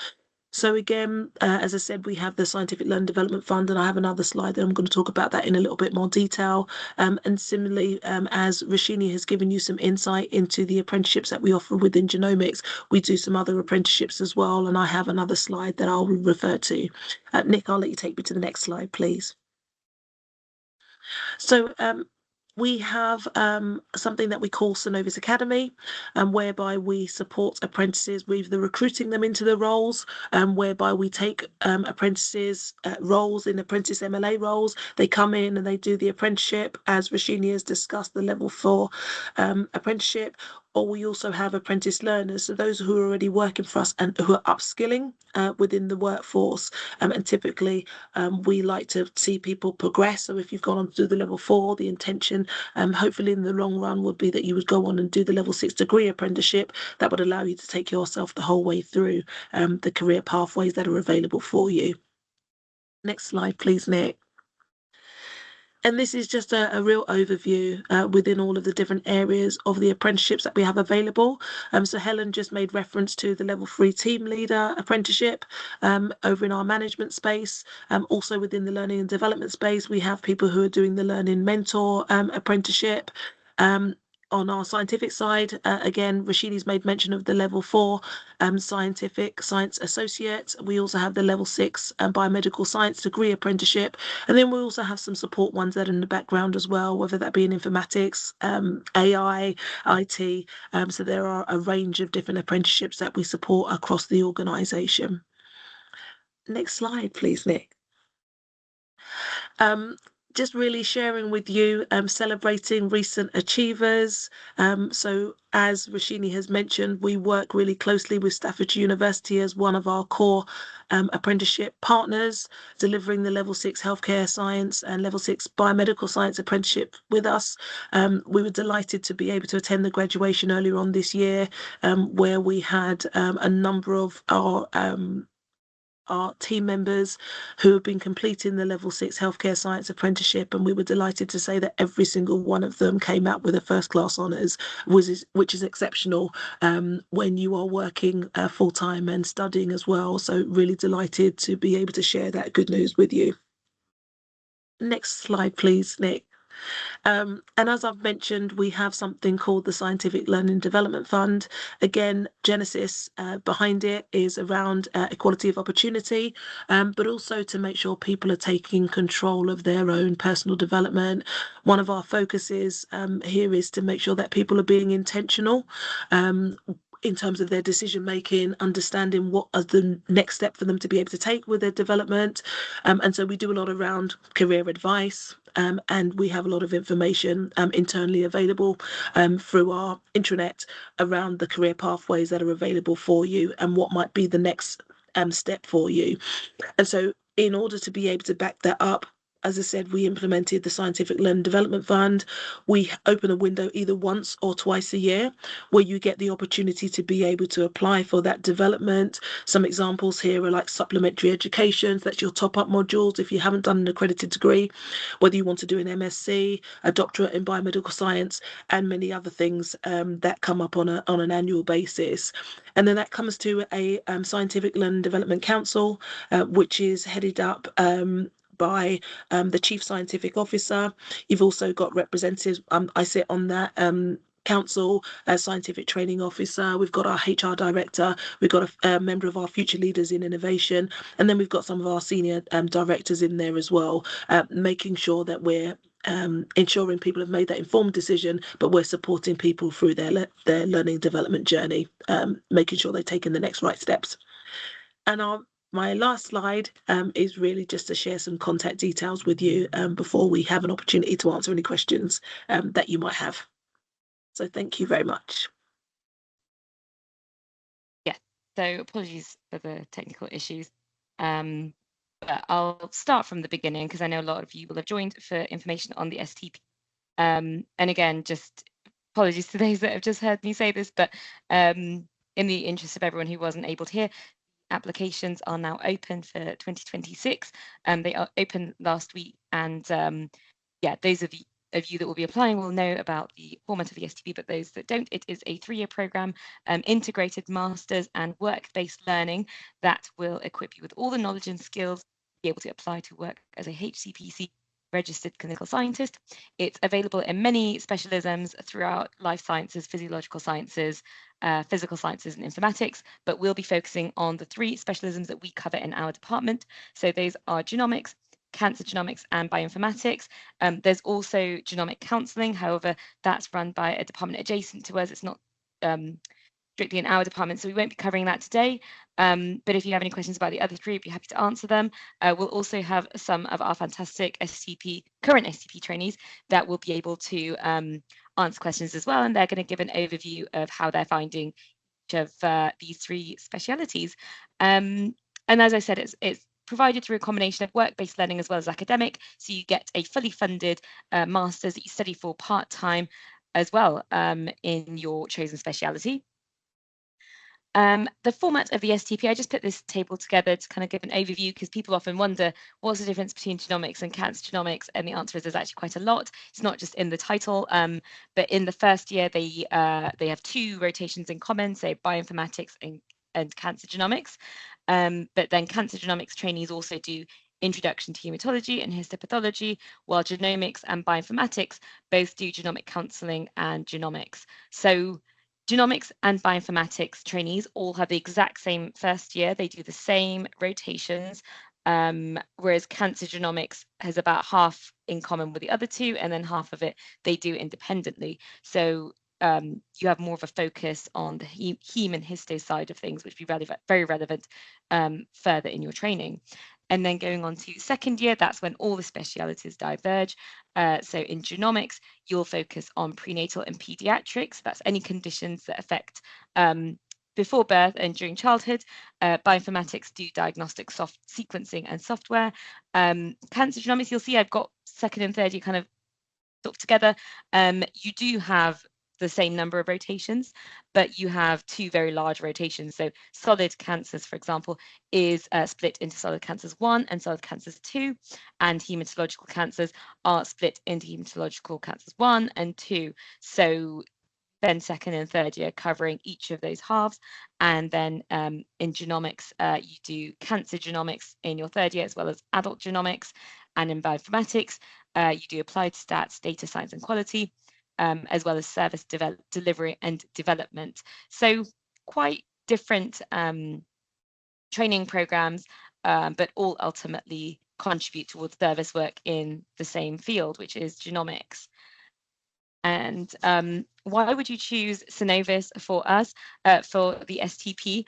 So again, as I said, we have the Scientific Learning Development Fund, and I have another slide that I'm going to talk about that in a little bit more detail. And similarly, as Rashini has given you some insight into the apprenticeships that we offer within Genomics, we do some other apprenticeships as well, and I have another slide that I'll refer to. Nick, I'll let you take me to the next slide, please. So we have something that we call Synnovis Academy, whereby we support apprentices with the recruiting them into the roles, whereby we take apprentices roles in apprentice MLA roles. They come in and they do the apprenticeship, as Rashini has discussed, the level 4 apprenticeship. Or we also have apprentice learners, so those who are already working for us and who are upskilling within the workforce. And typically, we like to see people progress. So if you've gone on to do the level 4, the intention, hopefully in the long run, would be that you would go on and do the level 6 degree apprenticeship. That would allow you to take yourself the whole way through the career pathways that are available for you. Next slide, please, Nick. And this is just a real overview within all of the different areas of the apprenticeships that we have available. So Helen just made reference to the level 3 team leader apprenticeship over in our management space. Also within the learning and development space, we have people who are doing the learning mentor apprenticeship. On our scientific side, again, Rashini's made mention of the level 4 scientific science associate. We also have the level 6 biomedical science degree apprenticeship. And then we also have some support ones that are in the background as well, whether that be in informatics, AI, IT. So there are a range of different apprenticeships that we support across the organisation. Next slide, please, Nick. Just really sharing with you, celebrating recent achievers. So as Rashini has mentioned, we work really closely with Staffordshire University as one of our core apprenticeship partners, delivering the level 6 healthcare science and level 6 biomedical science apprenticeship with us. We were delighted to be able to attend the graduation earlier on this year, where we had a number of our team members who have been completing the level 6 healthcare science apprenticeship, and we were delighted to say that every single one of them came out with a first class honours, which is exceptional when you are working full-time and studying as well. So really delighted to be able to share that good news with you. Next slide, please, Nick. And as I've mentioned, we have something called the Scientific Learning Development Fund. Again, genesis behind it is around equality of opportunity, but also to make sure people are taking control of their own personal development. One of our focuses here is to make sure that people are being intentional in terms of their decision making, understanding what are the next step for them to be able to take with their development. And so we do a lot around career advice, and we have a lot of information internally available through our intranet around the career pathways that are available for you and what might be the next step for you. And so in order to be able to back that up, as I said, we implemented the Scientific Learning Development Fund. We open a window either once or twice a year where you get the opportunity to be able to apply for that development. Some examples here are like supplementary education, that's your top-up modules if you haven't done an accredited degree, whether you want to do an MSc, a doctorate in biomedical science, and many other things that come up on an annual basis. And then that comes to a Scientific Learning Development Council, which is headed up by the Chief Scientific Officer. You've also got representatives. I sit on that council as Scientific Training Officer. We've got our HR Director. We've got a member of our Future Leaders in Innovation. And then we've got some of our senior directors in there as well, making sure that we're ensuring people have made that informed decision, but we're supporting people through their learning development journey, making sure they're taking the next right steps. And my last slide is really just to share some contact details with you before we have an opportunity to answer any questions that you might have. So thank you very much. Yeah, so apologies for the technical issues. But I'll start from the beginning because I know a lot of you will have joined for information on the STP. And again, just apologies to those that have just heard me say this, but in the interest of everyone who wasn't able to hear, applications are now open for 2026. They are open last week, and yeah, those of of you that will be applying will know about the format of the STP, but those that don't, it is a 3-year program, integrated masters and work-based learning that will equip you with all the knowledge and skills to be able to apply to work as a HCPC registered clinical scientist. It's available in many specialisms throughout life sciences, physiological sciences, physical sciences and informatics, but we'll be focusing on the 3 specialisms that we cover in our department. So those are genomics, cancer genomics and bioinformatics. There's also genomic counselling, however, that's run by a department adjacent to us. It's not strictly in our department, so we won't be covering that today. But if you have any questions about the other 3, I'd be happy to answer them. We'll also have some of our fantastic current STP trainees that will be able to answer questions as well, and they're going to give an overview of how they're finding each of these 3 specialities. And as I said, it's provided through a combination of work-based learning as well as academic, so you get a fully funded master's that you study for part-time as well in your chosen speciality. The format of the STP, I just put this table together to kind of give an overview, because people often wonder what's the difference between genomics and cancer genomics, and the answer is there's actually quite a lot. It's not just in the title, but in the first year they have 2 rotations in common, so bioinformatics and cancer genomics. But then cancer genomics trainees also do introduction to hematology and histopathology, while genomics and bioinformatics both do genomic counselling and genomics. So genomics and bioinformatics trainees all have the exact same first year. They do the same rotations, whereas cancer genomics has about half in common with the other 2, and then half of it they do independently. So you have more of a focus on the heme and histo side of things, which would be very relevant further in your training. And then going on to second year, that's when all the specialities diverge. So in genomics, you'll focus on prenatal and pediatrics. That's any conditions that affect before birth and during childhood. Bioinformatics do diagnostic sequencing and software. Cancer genomics, you'll see I've got second and third year kind of sort of together. You do have the same number of rotations, but you have 2 very large rotations. So solid cancers, for example, is split into solid cancers 1 and solid cancers 2, and hematological cancers are split into hematological cancers 1 and 2. So then second and third year covering each of those halves. And then in genomics, you do cancer genomics in your third year, as well as adult genomics. And in bioinformatics, you do applied stats, data science and quality, as well as service delivery and development. So quite different training programs, but all ultimately contribute towards service work in the same field, which is genomics. And why would you choose Synnovis for us, for the STP?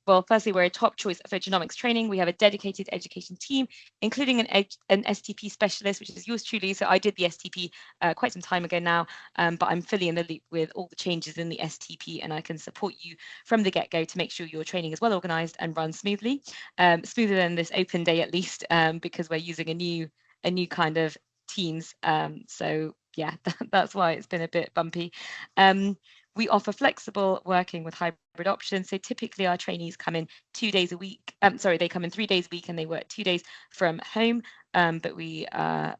Well, firstly, we're a top choice for genomics training. We have a dedicated education team, including an STP specialist, which is yours truly. So I did the STP quite some time ago now, but I'm fully in the loop with all the changes in the STP, and I can support you from the get-go to make sure your training is well organized and runs smoothly, smoother than this open day at least, because we're using a new kind of Teams. So yeah, that's why it's been a bit bumpy. We offer flexible working with hybrid options. So typically our trainees come in 2 days a week. They come in 3 days a week and they work 2 days from home. But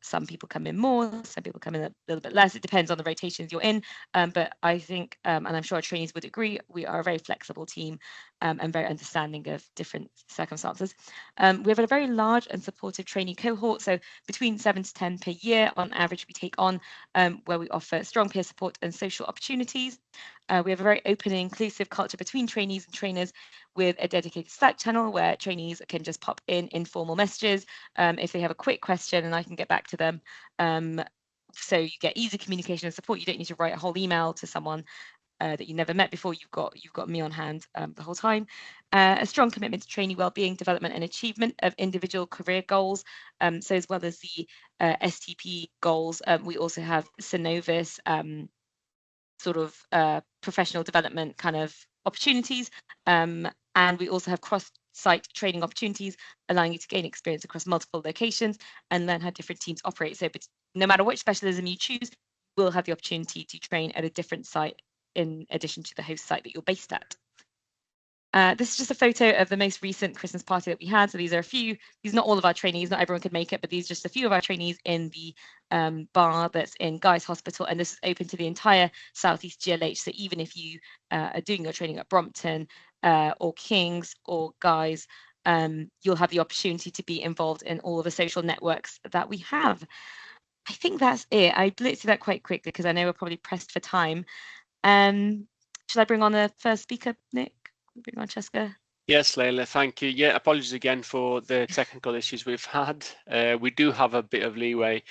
some people come in more, some people come in a little bit less. It depends on the rotations you're in. But I think, and I'm sure our trainees would agree, we are a very flexible team and very understanding of different circumstances. We have a very large and supportive trainee cohort. So between 7 to 10 per year on average we take on, where we offer strong peer support and social opportunities. We have a very open and inclusive culture between trainees and trainers, with a dedicated Slack channel where trainees can just pop in informal messages if they have a quick question, and I can get back to them. So you get easy communication and support. You don't need to write a whole email to someone that you never met before. You've got me on hand the whole time. A strong commitment to trainee wellbeing, development and achievement of individual career goals. So as well as the STP goals, we also have Synnovis sort of professional development kind of opportunities. And we also have cross-site training opportunities, allowing you to gain experience across multiple locations and learn how different teams operate. So no matter which specialism you choose, you will have the opportunity to train at a different site in addition to the host site that you're based at. This is just a photo of the most recent Christmas party that we had. So these are these are not all of our trainees, not everyone could make it, but these are just a few of our trainees in the bar that's in Guy's Hospital, and this is open to the entire Southeast GLH. So even if you are doing your training at Brompton or King's or Guy's, you'll have the opportunity to be involved in all of the social networks that we have. I think that's it. I blitzed through that quite quickly because I know we're probably pressed for time. Should I bring on the first speaker, Nick? Bring on Cheska. Yes, Leila, thank you. Yeah, apologies again for the technical issues we've had. We do have a bit of leeway,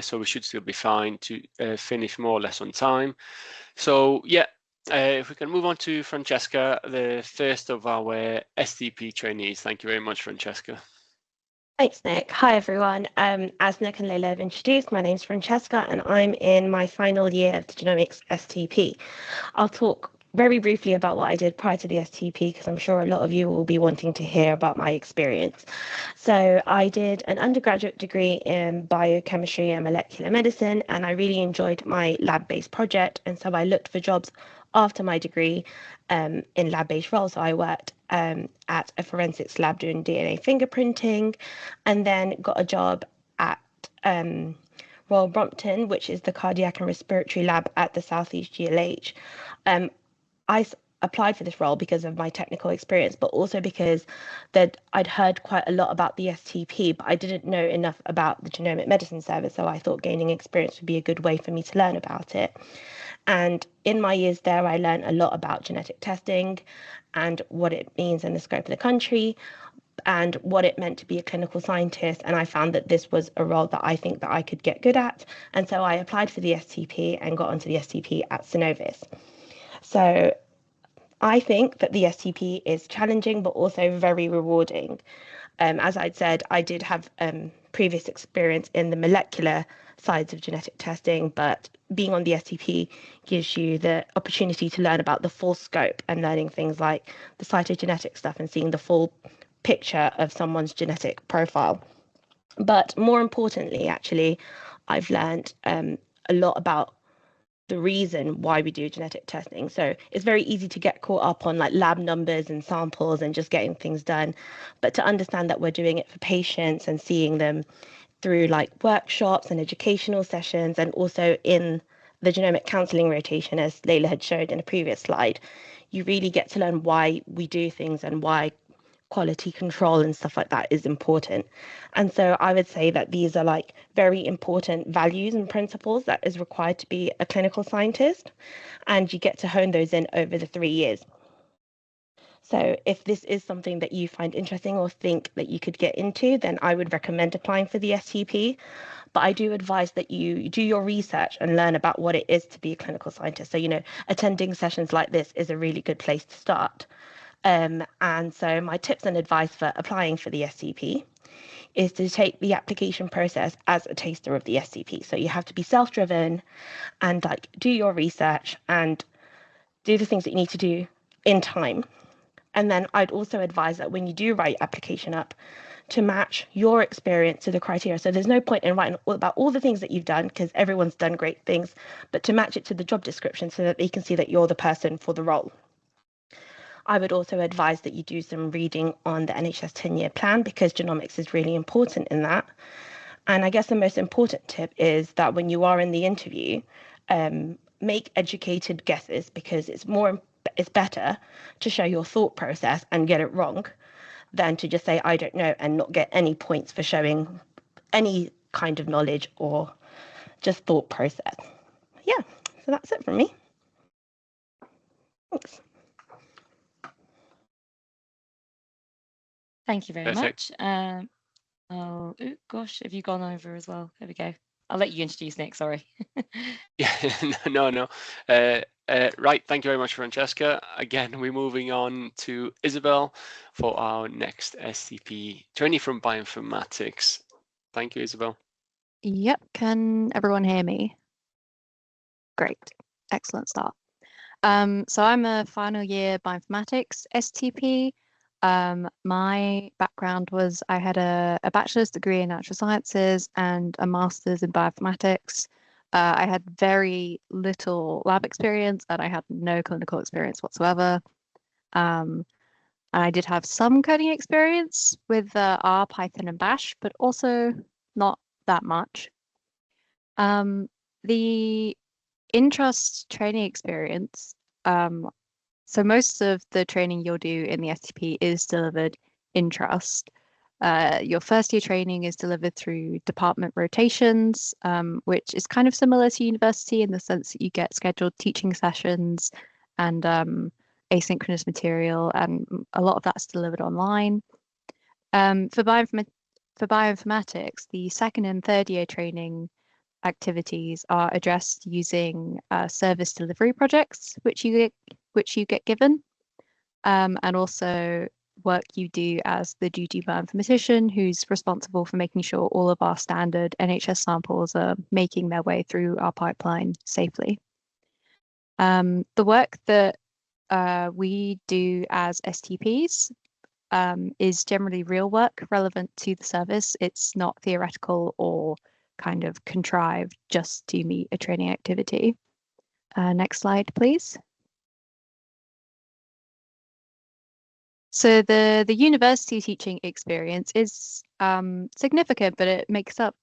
so we should still be fine to finish more or less on time. So yeah, if we can move on to Francesca, the first of our STP trainees. Thank you very much, Francesca. Thanks, Nick. Hi, everyone. As Nick and Leila have introduced, my name's Francesca, and I'm in my final year of the Genomics STP. I'll talk very briefly about what I did prior to the STP, because I'm sure a lot of you will be wanting to hear about my experience. So I did an undergraduate degree in biochemistry and molecular medicine, and I really enjoyed my lab-based project. And so I looked for jobs after my degree in lab-based roles. So I worked at a forensics lab doing DNA fingerprinting, and then got a job at Royal Brompton, which is the cardiac and respiratory lab at the Southeast GLH. I applied for this role because of my technical experience, but also because I'd heard quite a lot about the STP, but I didn't know enough about the genomic medicine service. So I thought gaining experience would be a good way for me to learn about it. And in my years there, I learned a lot about genetic testing and what it means in the scope of the country and what it meant to be a clinical scientist. And I found that this was a role that I think that I could get good at. And so I applied for the STP and got onto the STP at Synnovis. So I think that the STP is challenging, but also very rewarding. As I'd said, I did have previous experience in the molecular sides of genetic testing, but being on the STP gives you the opportunity to learn about the full scope and learning things like the cytogenetic stuff and seeing the full picture of someone's genetic profile. But more importantly, actually, I've learned a lot about the reason why we do genetic testing. So it's very easy to get caught up on like lab numbers and samples and just getting things done, but to understand that we're doing it for patients and seeing them through like workshops and educational sessions, and also in the genomic counselling rotation, as Leila had showed in a previous slide, you really get to learn why we do things and why quality control and stuff like that is important. And so I would say that these are like very important values and principles that is required to be a clinical scientist, and you get to hone those in over the 3 years. So if this is something that you find interesting or think that you could get into, then I would recommend applying for the STP. But I do advise that you do your research and learn about what it is to be a clinical scientist. So, you know, attending sessions like this is a really good place to start. And so my tips and advice for applying for the STP is to take the application process as a taster of the STP. So you have to be self-driven and like do your research and do the things that you need to do in time. And then I'd also advise that when you do write your application up, to match your experience to the criteria. So there's no point in writing about all the things that you've done, because everyone's done great things, but to match it to the job description so that they can see that you're the person for the role. I would also advise that you do some reading on the NHS 10-year plan, because genomics is really important in that. And I guess the most important tip is that when you are in the interview, make educated guesses, because it's better to show your thought process and get it wrong than to just say, I don't know, and not get any points for showing any kind of knowledge or just thought process. Yeah, so that's it from me. Thanks. Thank you very much. Oh gosh, have you gone over as well? There we go. I'll let you introduce Nick, sorry. Yeah, no. Right, thank you very much, Francesca. Again, we're moving on to Isabel for our next STP trainee from bioinformatics. Thank you, Isabel. Yep, can everyone hear me? Great, excellent start. So I'm a final year bioinformatics STP. My background was I had a bachelor's degree in natural sciences and a master's in bioinformatics. I had very little lab experience and I had no clinical experience whatsoever. And I did have some coding experience with R, Python, and Bash, but also not that much. The in-trust training experience, so most of the training you'll do in the STP is delivered in trust. Your first year training is delivered through department rotations, which is kind of similar to university in the sense that you get scheduled teaching sessions and asynchronous material, and a lot of that's delivered online. For bioinformatics, the second and third year training activities are addressed using service delivery projects, which you get given, and also work you do as the duty bioinformatician who's responsible for making sure all of our standard NHS samples are making their way through our pipeline safely. The work that we do as STPs is generally real work relevant to the service. It's not theoretical or kind of contrived just to meet a training activity. Next slide, please. So the university teaching experience is significant, but it makes up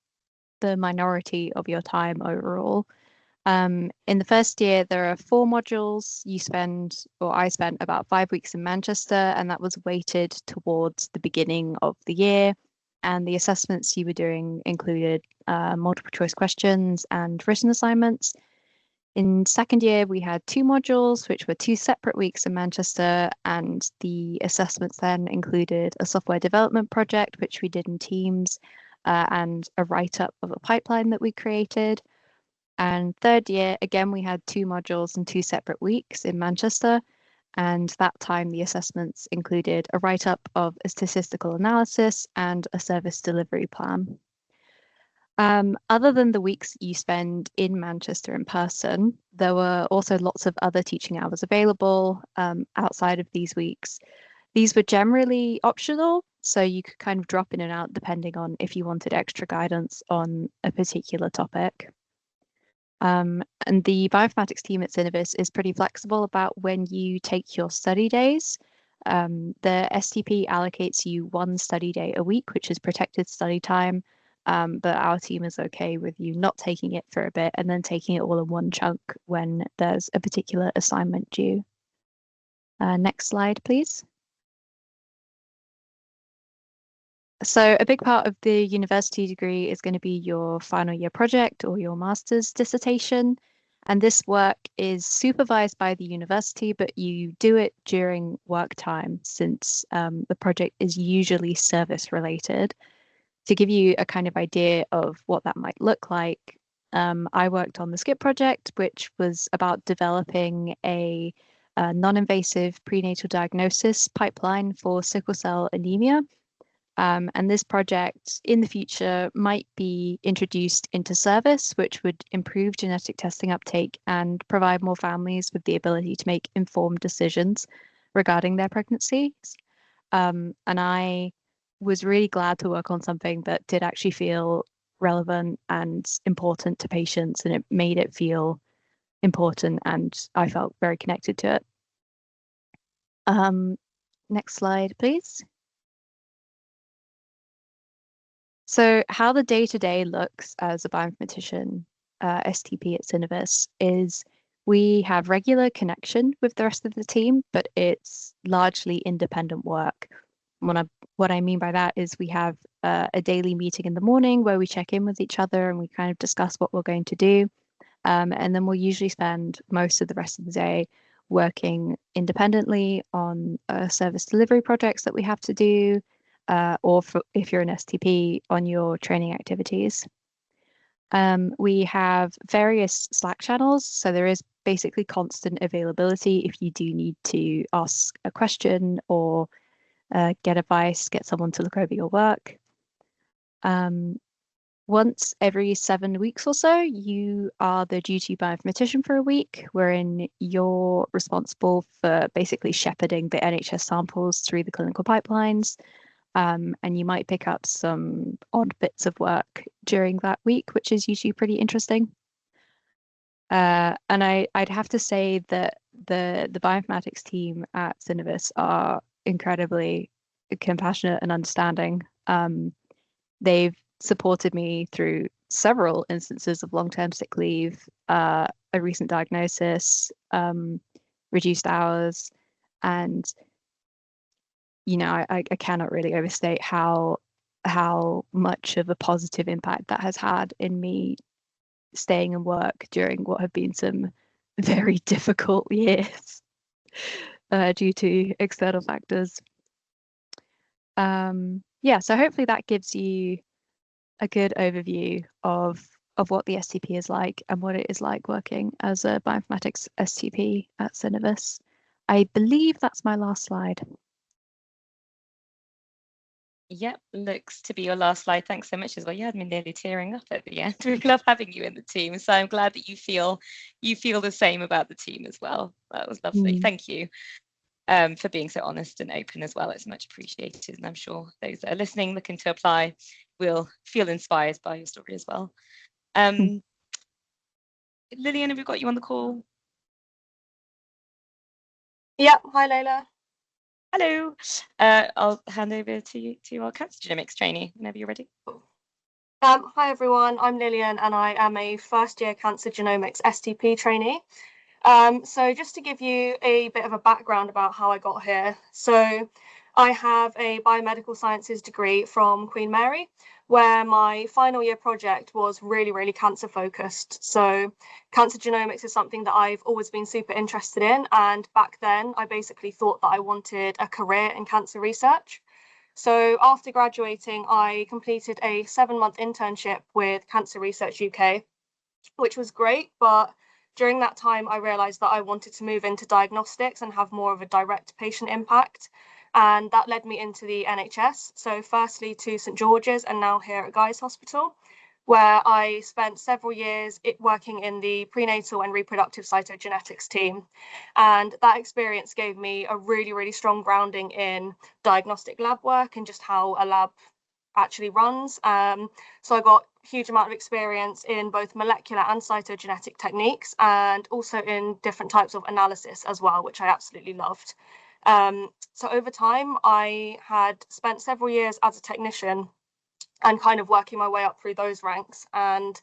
the minority of your time overall. In the first year, there are 4 modules. I spent about 5 weeks in Manchester, and that was weighted towards the beginning of the year. And the assessments you were doing included multiple choice questions and written assignments. In second year, we had 2 modules, which were 2 separate weeks in Manchester, and the assessments then included a software development project, which we did in teams, and a write-up of a pipeline that we created. And third year, again, we had 2 modules and 2 separate weeks in Manchester. And that time, the assessments included a write-up of a statistical analysis and a service delivery plan. Other than the weeks you spend in Manchester in person, there were also lots of other teaching hours available outside of these weeks. These were generally optional, so you could kind of drop in and out depending on if you wanted extra guidance on a particular topic. And the bioinformatics team at Synnovis is pretty flexible about when you take your study days. The STP allocates you 1 study day a week, which is protected study time, but our team is okay with you not taking it for a bit and then taking it all in one chunk when there's a particular assignment due. Next slide, please. So a big part of the university degree is going to be your final year project or your master's dissertation. And this work is supervised by the university, but you do it during work time since the project is usually service related. To give you a kind of idea of what that might look like, I worked on the SKIP project, which was about developing a non-invasive prenatal diagnosis pipeline for sickle cell anemia. And this project in the future might be introduced into service, which would improve genetic testing uptake and provide more families with the ability to make informed decisions regarding their pregnancies. And I was really glad to work on something that did actually feel relevant and important to patients, and it made it feel important, and I felt very connected to it. Next slide, please. So how the day-to-day looks as a bioinformatician STP at Synnovis is we have regular connection with the rest of the team, but it's largely independent work. What I mean by that is we have a daily meeting in the morning where we check in with each other and we kind of discuss what we're going to do. And then we'll usually spend most of the rest of the day working independently on service delivery projects that we have to do, or if you're an STP, on your training activities. We have various Slack channels, so there is basically constant availability if you do need to ask a question or get advice, get someone to look over your work. Once every 7 weeks or so, you are the duty bioinformatician for a week, wherein you're responsible for basically shepherding the NHS samples through the clinical pipelines. And you might pick up some odd bits of work during that week, which is usually pretty interesting. And I'd have to say that the bioinformatics team at Synnovis are incredibly compassionate and understanding. They've supported me through several instances of long-term sick leave, a recent diagnosis, reduced hours, and I cannot really overstate how much of a positive impact that has had in me staying in work during what have been some very difficult years due to external factors. Yeah, so hopefully that gives you a good overview of what the STP is like and what it is like working as a bioinformatics STP at Synnovis. I believe that's my last slide. Yep, looks to be your last slide. Thanks so much as well. You had me nearly tearing up at the end. We love having you in the team. So I'm glad that you feel the same about the team as well. That was lovely. Thank you for being so honest and open as well. It's much appreciated. And I'm sure those that are listening, looking to apply, will feel inspired by your story as well. Lillian, have we got you on the call? Yep. Hi, Layla. Hello. I'll hand over to our cancer genomics trainee whenever you're ready. Hi, everyone. I'm Lillian, and I am a first-year cancer genomics STP trainee. So just to give you a bit of a background about how I got here. So I have a biomedical sciences degree from Queen Mary, where my final year project was really, really cancer focused. So cancer genomics is something that I've always been super interested in. And back then, I basically thought that I wanted a career in cancer research. So after graduating, I completed a 7-month internship with Cancer Research UK, which was great. But during that time, I realized that I wanted to move into diagnostics and have more of a direct patient impact. And that led me into the NHS. So firstly to St George's and now here at Guy's Hospital, where I spent several years working in the prenatal and reproductive cytogenetics team. And that experience gave me a really, really strong grounding in diagnostic lab work and just how a lab actually runs. So I got a huge amount of experience in both molecular and cytogenetic techniques, and also in different types of analysis as well, which I absolutely loved. So over time, I had spent several years as a technician and kind of working my way up through those ranks. And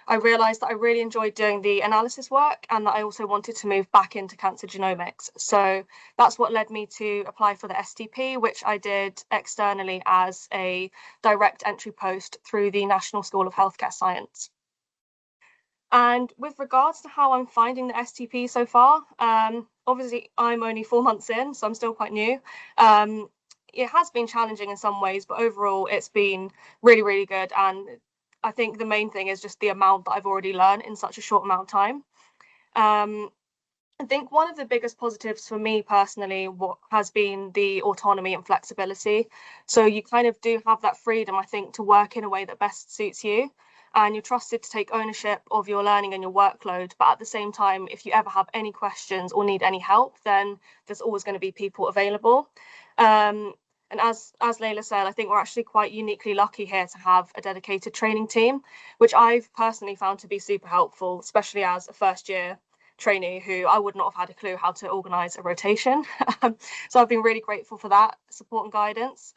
I realized that I really enjoyed doing the analysis work and that I also wanted to move back into cancer genomics. So that's what led me to apply for the STP, which I did externally as a direct entry post through the National School of Healthcare Science. And with regards to how I'm finding the STP so far, obviously I'm only 4 months in, so I'm still quite new. It has been challenging in some ways, but overall it's been really, really good. And I think the main thing is just the amount that I've already learned in such a short amount of time. I think one of the biggest positives for me personally has been the autonomy and flexibility. So you kind of do have that freedom, I think, to work in a way that best suits you. And you're trusted to take ownership of your learning and your workload. But at the same time, if you ever have any questions or need any help, then there's always going to be people available. And as Layla said, I think we're actually quite uniquely lucky here to have a dedicated training team, which I've personally found to be super helpful, especially as a first year trainee who I would not have had a clue how to organise a rotation. So I've been really grateful for that support and guidance.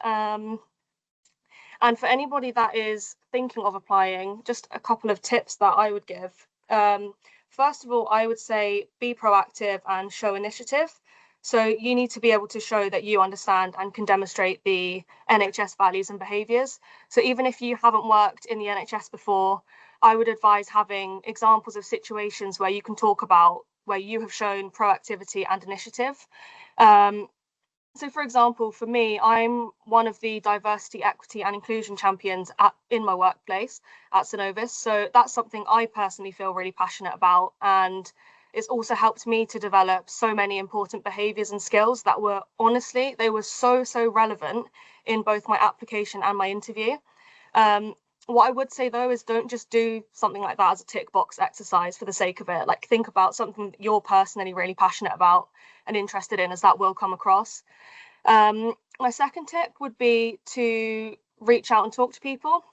And for anybody that is thinking of applying, just a couple of tips that I would give. First of all, I would say be proactive and show initiative. So you need to be able to show that you understand and can demonstrate the NHS values and behaviours. So even if you haven't worked in the NHS before, I would advise having examples of situations where you can talk about where you have shown proactivity and initiative. So, for example, for me, I'm one of the diversity, equity and inclusion champions in my workplace at Synnovis. So that's something I personally feel really passionate about. And it's also helped me to develop so many important behaviours and skills that were, honestly, they were so relevant in both my application and my interview. What I would say, though, is don't just do something like that as a tick box exercise for the sake of it. Like, think about something that you're personally really passionate about and interested in, as that will come across. My second tip would be to reach out and talk to people.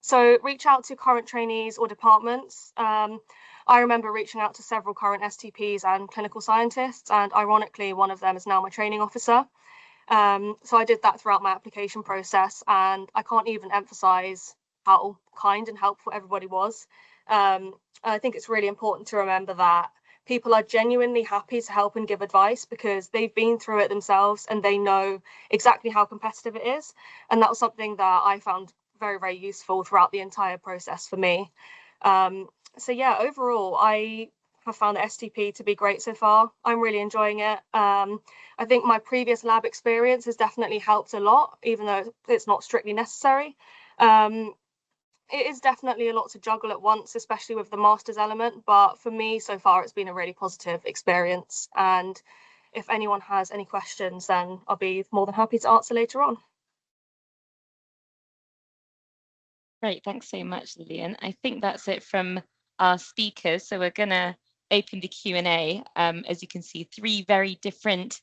So reach out to current trainees or departments. I remember reaching out to several current STPs and clinical scientists, and ironically, one of them is now my training officer. So I did that throughout my application process, and I can't even emphasize how kind and helpful everybody was. I think it's really important to remember that people are genuinely happy to help and give advice because they've been through it themselves and they know exactly how competitive it is. And that was something that I found very, very useful throughout the entire process for me. So yeah, overall, I have found the STP to be great so far. I'm really enjoying it. I think my previous lab experience has definitely helped a lot, even though it's not strictly necessary. It is definitely a lot to juggle at once, especially with the master's element. But for me, so far, it's been a really positive experience. And if anyone has any questions, then I'll be more than happy to answer later on. Great, thanks so much, Lillian. I think that's it from our speakers. So we're going to open the Q&A. As you can see, three very different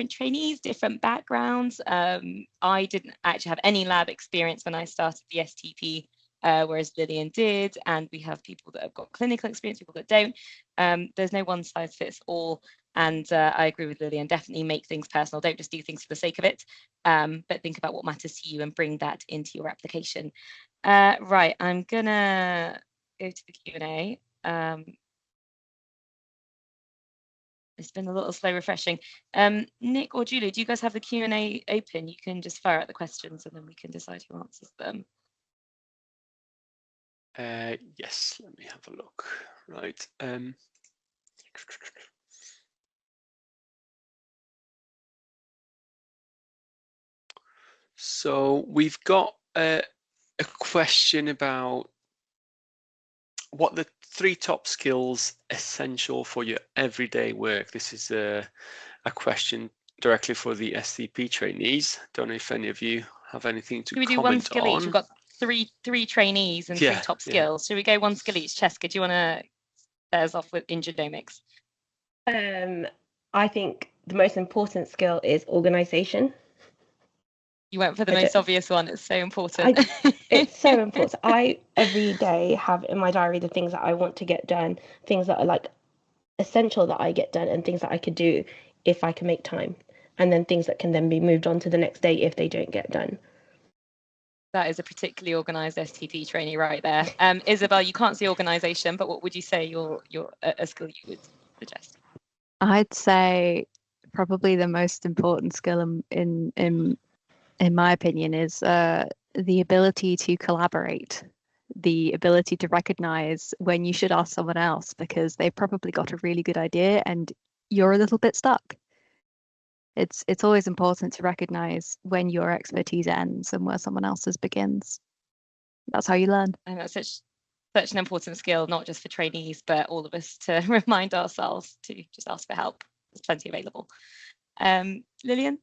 trainees, different backgrounds. I didn't actually have any lab experience when I started the STP, whereas Lillian did, and we have people that have got clinical experience, people that don't. There's no one size fits all, and I agree with Lillian, definitely make things personal. Don't just do things for the sake of it, but think about what matters to you and bring that into your application. Right, I'm gonna go to the Q&A. It's been a little slow refreshing. Nick or Julie, do you guys have the Q&A open? You can just fire out the questions and then we can decide who answers them. Yes, let me have a look. Right. So we've got a question about what the 3 top skills essential for your everyday work. This is a question directly for the STP trainees. Don't know if any of you have anything to comment on. Should we do one skill each? We've got three trainees and 3 top skills. Should we go one skill each? Cheska, do you want to start us off with in genomics? I think the most important skill is organisation. You went for the most obvious one. It's so important. It's so important. I every day have in my diary the things that I want to get done, things that are like essential that I get done, and things that I could do if I can make time, and then things that can then be moved on to the next day if they don't get done. That is a particularly organised STP trainee right there. Isabel, you can't see organisation, but what would you say your a skill you would suggest? I'd say probably the most important skill in my opinion is the ability to collaborate, the ability to recognize when you should ask someone else because they've probably got a really good idea and you're a little bit stuck. It's always important to recognize when your expertise ends and where someone else's begins. That's how you learn. And that's such an important skill, not just for trainees, but all of us to remind ourselves to just ask for help. There's plenty available. Lillian?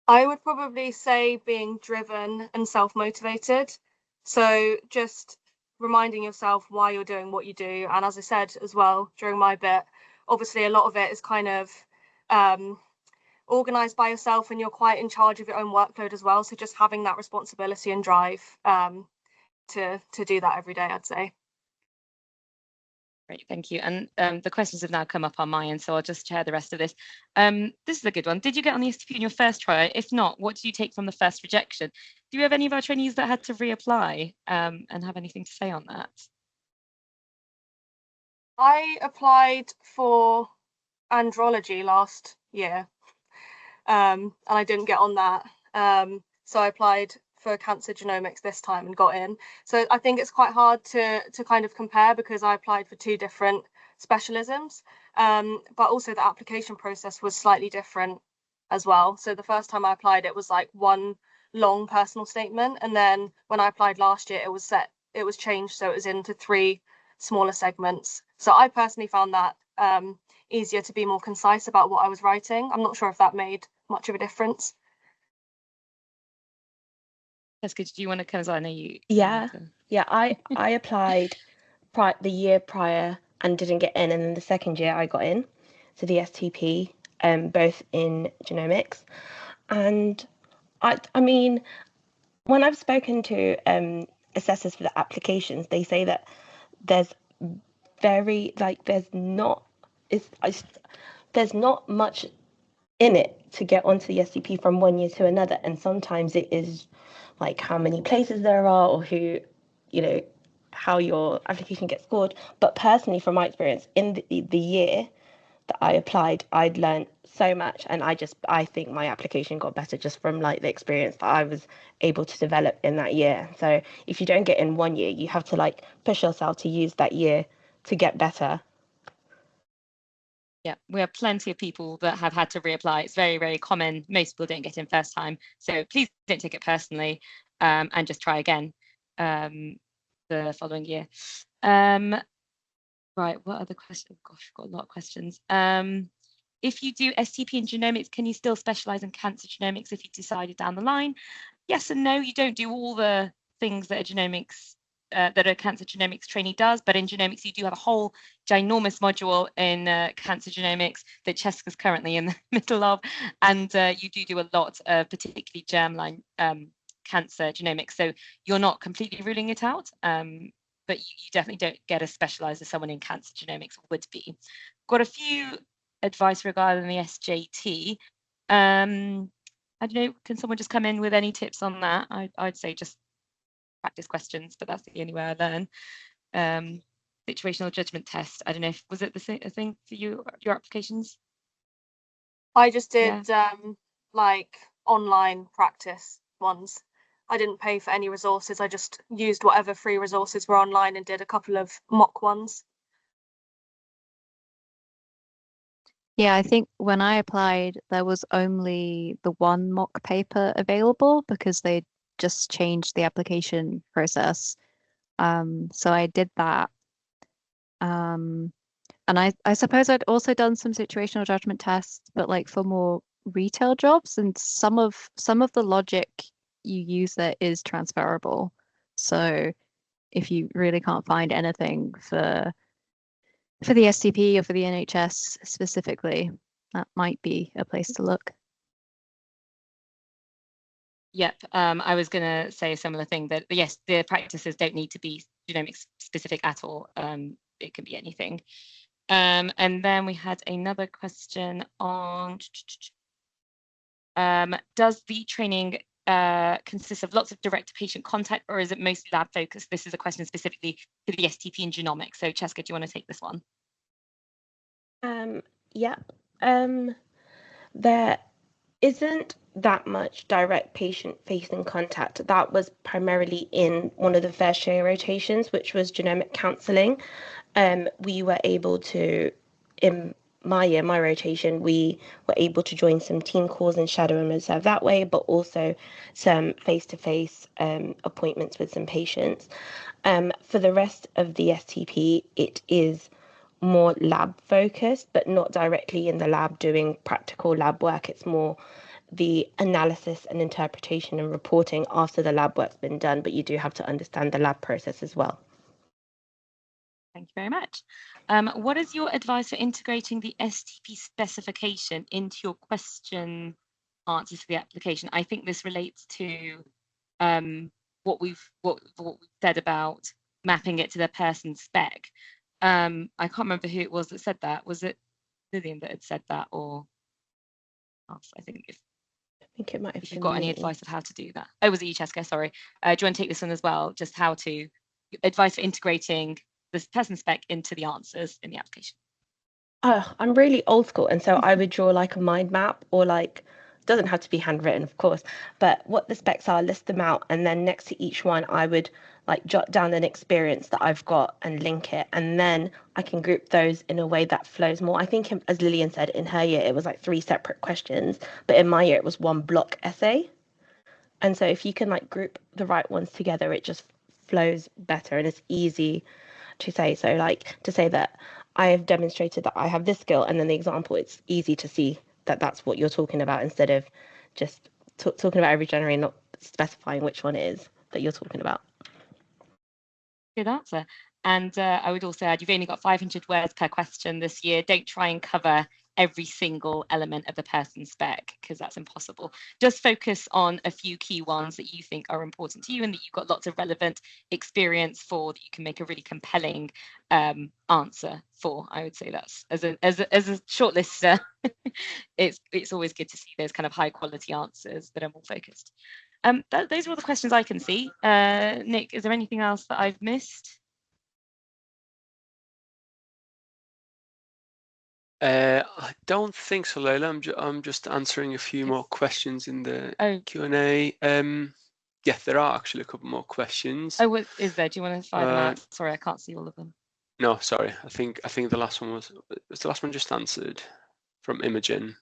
I would probably say being driven and self-motivated. So just reminding yourself why you're doing what you do. And as I said as well during my bit, obviously a lot of it is kind of organized by yourself and you're quite in charge of your own workload as well. So just having that responsibility and drive to do that every day, I'd say. Great, thank you. And the questions have now come up on my end, so I'll just share the rest of this. This is a good one. Did you get on the STP in your first try? If not, what did you take from the first rejection? Do you have any of our trainees that had to reapply and have anything to say on that? I applied for andrology last year and I didn't get on that. So I applied for cancer genomics this time and got in. So I think it's quite hard to kind of compare because I applied for 2 different specialisms, but also the application process was slightly different as well. So the first time I applied, it was like one long personal statement, and then when I applied last year, it was changed, so it was into 3 smaller segments. So I personally found that easier to be more concise about what I was writing. I'm not sure if that made much of a difference. Jessica, do you want to come? I know you. Yeah. I applied the year prior and didn't get in, and then the second year I got in, so the STP, both in genomics, and I mean, when I've spoken to assessors for the applications, they say that there's not much in it to get onto the STP from one year to another. And sometimes it is like how many places there are or who, you know, how your application gets scored. But personally, from my experience, in the year that I applied, I'd learned so much, and I think my application got better just from like the experience that I was able to develop in that year. So if you don't get in one year, you have to like push yourself to use that year to get better. Yeah, we have plenty of people that have had to reapply. It's very, very common. Most people don't get in first time. So please don't take it personally, and just try again the following year. Right, what other questions? Gosh, I've got a lot of questions. If you do STP in genomics, can you still specialize in cancer genomics if you decided down the line? Yes and no, you don't do all the things that a genomics that a cancer genomics trainee does, but in genomics you do have a whole ginormous module in cancer genomics that Cheska's currently in the middle of, and you do a lot of particularly germline cancer genomics, so you're not completely ruling it out, but you definitely don't get as specialized as someone in cancer genomics would be. Got a few advice regarding the SJT. I don't know, can someone just come in with any tips on that? I'd say just practice questions, but that's the only way I learn. Situational judgment test. I don't know if was it the thing for you, your applications? I just did like online practice ones. I didn't pay for any resources. I just used whatever free resources were online and did a couple of mock ones. Yeah, I think when I applied, there was only the one mock paper available because they just changed the application process. So I did that. And I suppose I'd also done some situational judgment tests, but like for more retail jobs, and some of the logic you use there is transferable. So if you really can't find anything for the STP or for the NHS specifically, that might be a place to look. Yep, I was going to say a similar thing, that yes, the practices don't need to be genomics specific at all. It can be anything. And then we had another question on, does the training consist of lots of direct patient contact, or is it mostly lab focused? This is a question specifically for the STP in genomics. So Cheska, do you want to take this one? Yeah. There isn't that much direct patient-facing contact. That was primarily in one of the first year rotations, which was genomic counselling. We were able to, in my year, my rotation, we were able to join some team calls and shadow and observe that way, but also some face-to-face appointments with some patients. For the rest of the STP, it is more lab focused, but not directly in the lab doing practical lab work. It's more the analysis and interpretation and reporting after the lab work's been done, but you do have to understand the lab process as well. Thank you very much. What is your advice for integrating the STP specification into your question answers for the application? I think this relates to what we've said about mapping it to the person's spec. I can't remember who it was that said that. Was it Lillian that had said that, or I think it might have if you've got any advice of how to do that. Oh, was it you, Cheska? Sorry. Do you want to take this one as well? Just how to advice for integrating this person spec into the answers in the application. I'm really old school, and so I would draw like a mind map, or like, doesn't have to be handwritten, of course, but what the specs are, list them out, and then next to each one I would like jot down an experience that I've got and link it, and then I can group those in a way that flows more. I think, as Lillian said, in her year it was like 3 separate questions, but in my year it was 1 block essay. And so if you can like group the right ones together, it just flows better and it's easy to say. So like to say that I have demonstrated that I have this skill, and then the example, it's easy to see that that's what you're talking about, instead of just talking about every genre and not specifying which one it is that you're talking about. Good answer. And I would also add, you've only got 500 words per question this year. Don't try and cover every single element of the person spec, because that's impossible. Just focus on a few key ones that you think are important to you and that you've got lots of relevant experience for, that you can make a really compelling answer for. I would say that's, as a shortlister, it's always good to see those kind of high quality answers that are more focused. Those are all the questions I can see. Nick, is there anything else that I've missed? I don't think so, Leila. I'm just answering a few more questions in the Q&A. Yeah, there are actually a couple more questions. Oh, what is there? Do you want to fire them out? Sorry, I can't see all of them. No, sorry. I think the last one was the last one just answered from Imogen.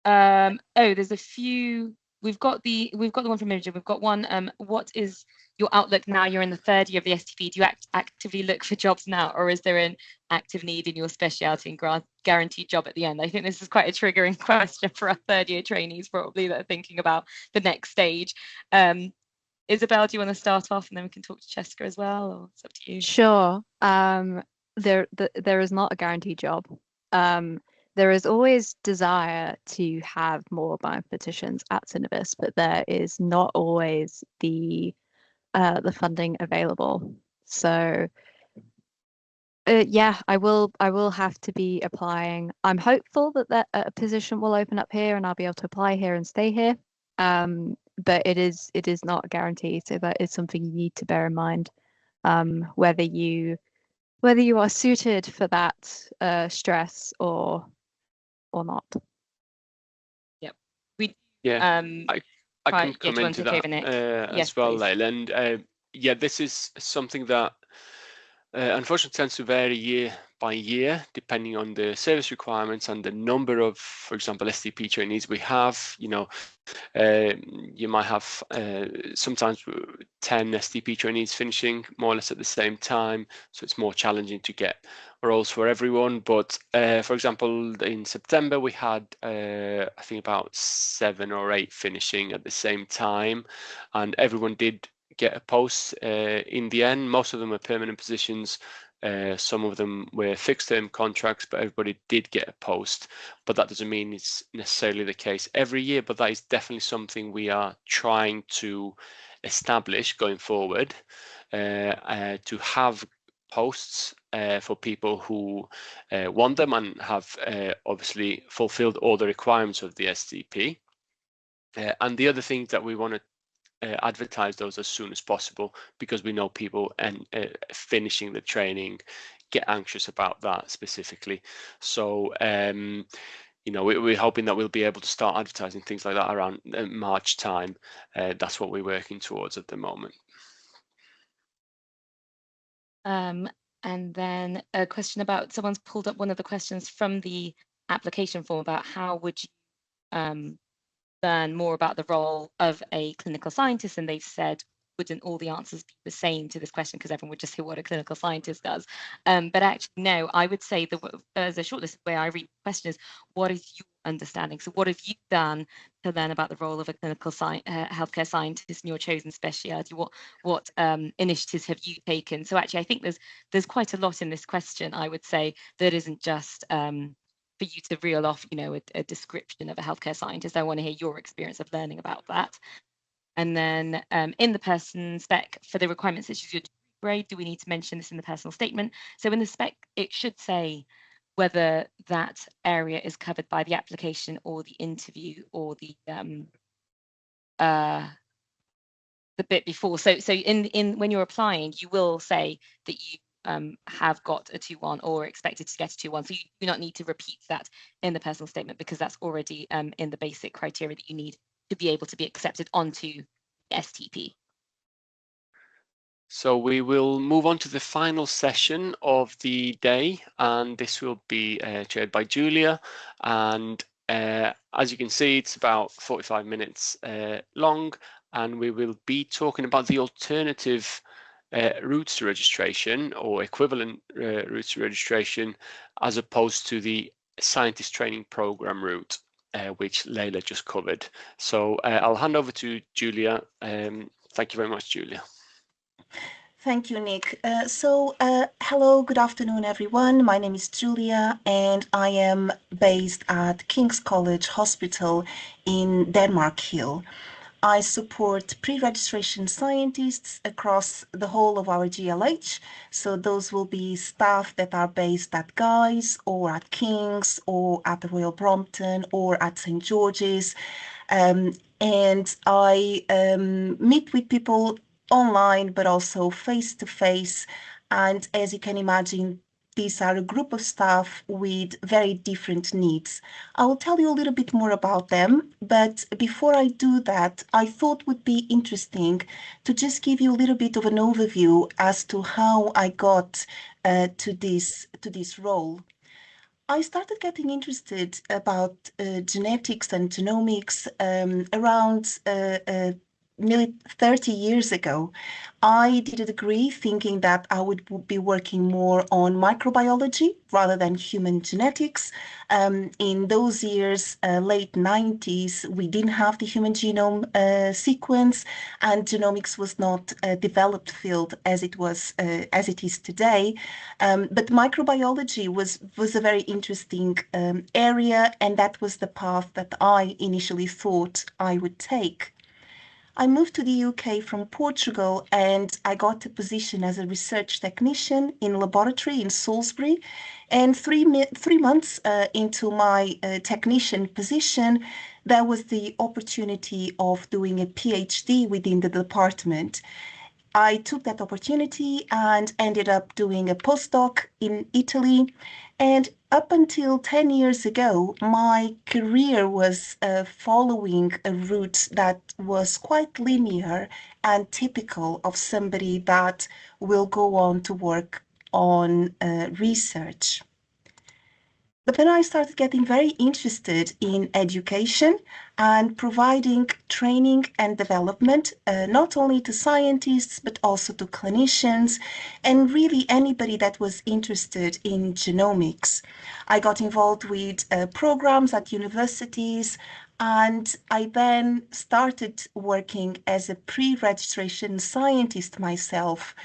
Oh, there's a few. We've got the one from Imogen. We've got one. What is your outlook now? You're in the third year of the STP. Do you actively look for jobs now, or is there an active need in your specialty and guaranteed job at the end? I think this is quite a triggering question for our third year trainees, probably, that are thinking about the next stage. Isabel, do you want to start off, and then we can talk to Cheska as well, or it's up to you? Sure. There is not a guaranteed job. There is always desire to have more bioinformaticians at Synnovis, but there is not always the funding available. So yeah, I will have to be applying. I'm hopeful that a position will open up here and I'll be able to apply here and stay here. But it is not a guarantee, so that is something you need to bear in mind, whether you are suited for that stress or not. Yep. We I can come into that as well, Leila. And yeah, this is something that unfortunately tends to vary year by year, depending on the service requirements and the number of, for example, STP trainees we have. You know, you might have sometimes 10 STP trainees finishing more or less at the same time, so it's more challenging to get roles for everyone. But for example, in September we had I think about 7 or 8 finishing at the same time, and everyone did get a post in the end. Most of them were permanent positions. Some of them were fixed-term contracts, but everybody did get a post. But that doesn't mean it's necessarily the case every year, but that is definitely something we are trying to establish going forward, to have posts for people who want them and have obviously fulfilled all the requirements of the STP. And the other thing that we want to advertise those as soon as possible, because we know people and finishing the training get anxious about that specifically. So you know, we're hoping that we'll be able to start advertising things like that around March time. That's what we're working towards at the moment. And then a question about, someone's pulled up one of the questions from the application form about how would you learn more about the role of a clinical scientist, and they've said, wouldn't all the answers be the same to this question, because everyone would just hear what a clinical scientist does? But actually, no, I would say that as a shortlist, the way I read the question is, what is your understanding? So what have you done to learn about the role of a clinical healthcare scientist in your chosen specialty? What initiatives have you taken? So actually, I think there's quite a lot in this question, I would say, that isn't just for you to reel off, you know, a description of a healthcare scientist. I want to hear your experience of learning about that. And then in the person spec, for the requirements such as your grade, do we need to mention this in the personal statement? So in the spec, it should say whether that area is covered by the application or the interview or the bit before. So in when you're applying, you will say that you have got a 2-1 or expected to get a 2-1. So you do not need to repeat that in the personal statement, because that's already in the basic criteria that you need to be able to be accepted onto STP. So we will move on to the final session of the day, and this will be chaired by Julia. And as you can see, it's about 45 minutes long, and we will be talking about the alternative routes to registration, or equivalent routes to registration, as opposed to the scientist training program route, which Leila just covered. So I'll hand over to Julia. Thank you very much, Julia. Thank you, Nick. Hello, good afternoon, everyone. My name is Julia, and I am based at King's College Hospital in Denmark Hill. I support pre-registration scientists across the whole of our GLH. So those will be staff that are based at Guy's or at King's or at the Royal Brompton or at St. George's. And I meet with people online, but also face to face. And as you can imagine, these are a group of staff with very different needs. I will tell you a little bit more about them, but before I do that, I thought would be interesting to just give you a little bit of an overview as to how I got to this role. I started getting interested about genetics and genomics around nearly 30 years ago. I did a degree thinking that I would be working more on microbiology rather than human genetics. In those years, late 90s, we didn't have the human genome sequence, and genomics was not a developed field as it is today. But microbiology was a very interesting area, and that was the path that I initially thought I would take. I moved to the UK from Portugal, and I got a position as a research technician in a laboratory in Salisbury. And 3 months into my technician position, there was the opportunity of doing a PhD within the department. I took that opportunity and ended up doing a postdoc in Italy. And up until 10 years ago, my career was following a route that was quite linear and typical of somebody that will go on to work on research. But then I started getting very interested in education and providing training and development, not only to scientists, but also to clinicians and really anybody that was interested in genomics. I got involved with programs at universities, and I then started working as a pre-registration scientist myself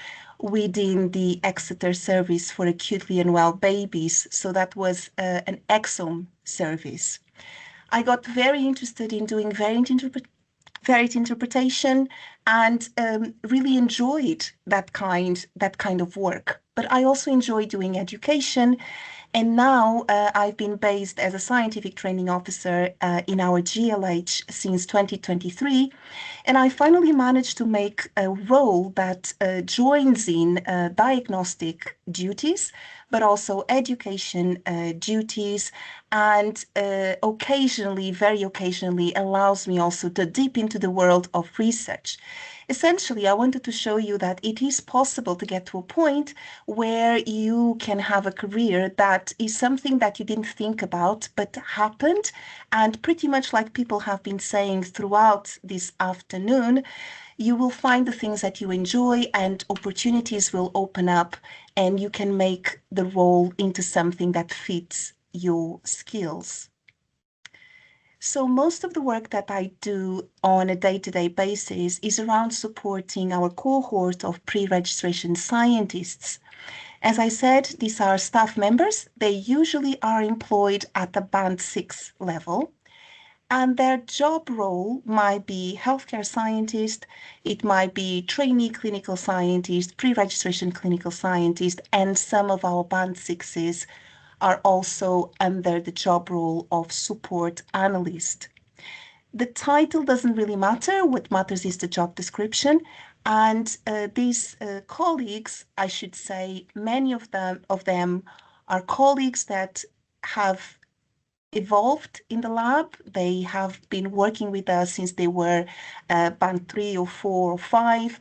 within the Exeter Service for Acutely Unwell Babies. So that was an exome service. I got very interested in doing variant interpretation and really enjoyed that kind of work. But I also enjoy doing education. And now I've been based as a scientific training officer in our GLH since 2023. And I finally managed to make a role that joins in diagnostic duties, but also education duties, and occasionally, very occasionally, allows me also to dip into the world of research. Essentially, I wanted to show you that it is possible to get to a point where you can have a career that is something that you didn't think about, but happened. And pretty much like people have been saying throughout this afternoon, you will find the things that you enjoy and opportunities will open up, and you can make the role into something that fits your skills. So most of the work that I do on a day-to-day basis is around supporting our cohort of pre-registration scientists. As I said, these are staff members. They usually are employed at the Band 6 level. And their job role might be healthcare scientist, it might be trainee clinical scientist, pre-registration clinical scientist, and some of our Band 6s are also under the job role of support analyst. The title doesn't really matter. What matters is the job description. And these colleagues, I should say, many of them are colleagues that have evolved in the lab. They have been working with us since they were Band 3 or 4 or 5.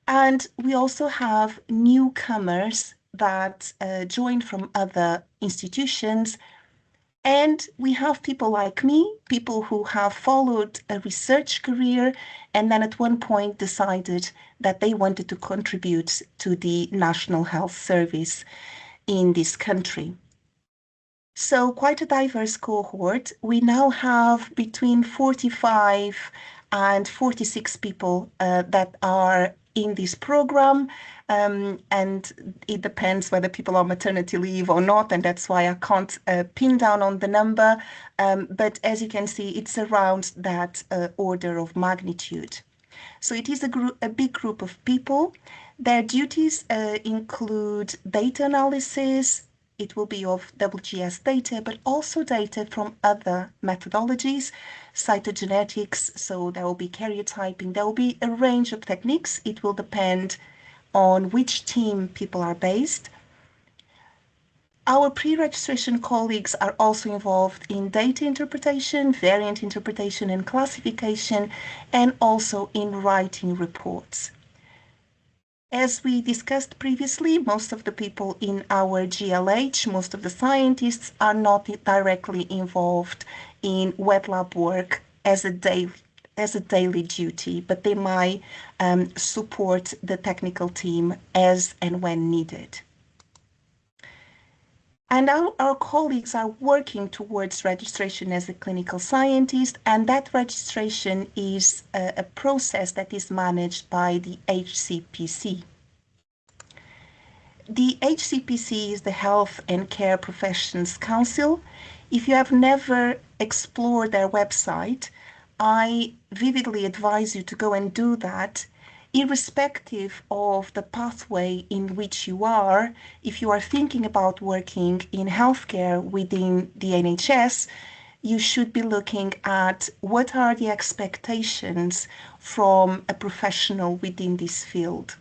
And we also have newcomers that joined from other institutions. And we have people like me, people who have followed a research career and then at one point decided that they wanted to contribute to the National Health Service in this country. So quite a diverse cohort. We now have between 45 and 46 people that are in this program, and it depends whether people are on maternity leave or not, and that's why I can't pin down on the number, but as you can see, it's around that order of magnitude. So it is a big group of people. Their duties include data analysis. It will be of WGS data, but also data from other methodologies, cytogenetics, so there will be karyotyping, there will be a range of techniques. It will depend on which team people are based. Our pre-registration colleagues are also involved in data interpretation, variant interpretation and classification, and also in writing reports. As we discussed previously, most of the people in our GLH, most of the scientists are not directly involved in wet lab work as a daily duty, but they might support the technical team as and when needed. And our colleagues are working towards registration as a clinical scientist, and that registration is a process that is managed by the HCPC. The HCPC is the Health and Care Professions Council. If you have never explored their website, I vividly advise you to go and do that, irrespective of the pathway in which you are. If you are thinking about working in healthcare within the NHS, you should be looking at what are the expectations from a professional within this field.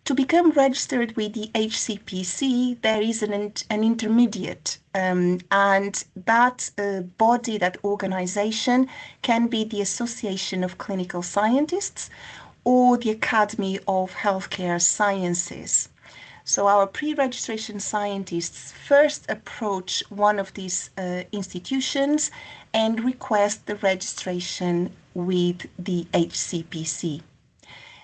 To become registered with the HCPC, there is an intermediate, and that body, that organization, can be the Association of Clinical Scientists or the Academy of Healthcare Sciences. So our pre-registration scientists first approach one of these institutions and request the registration with the HCPC.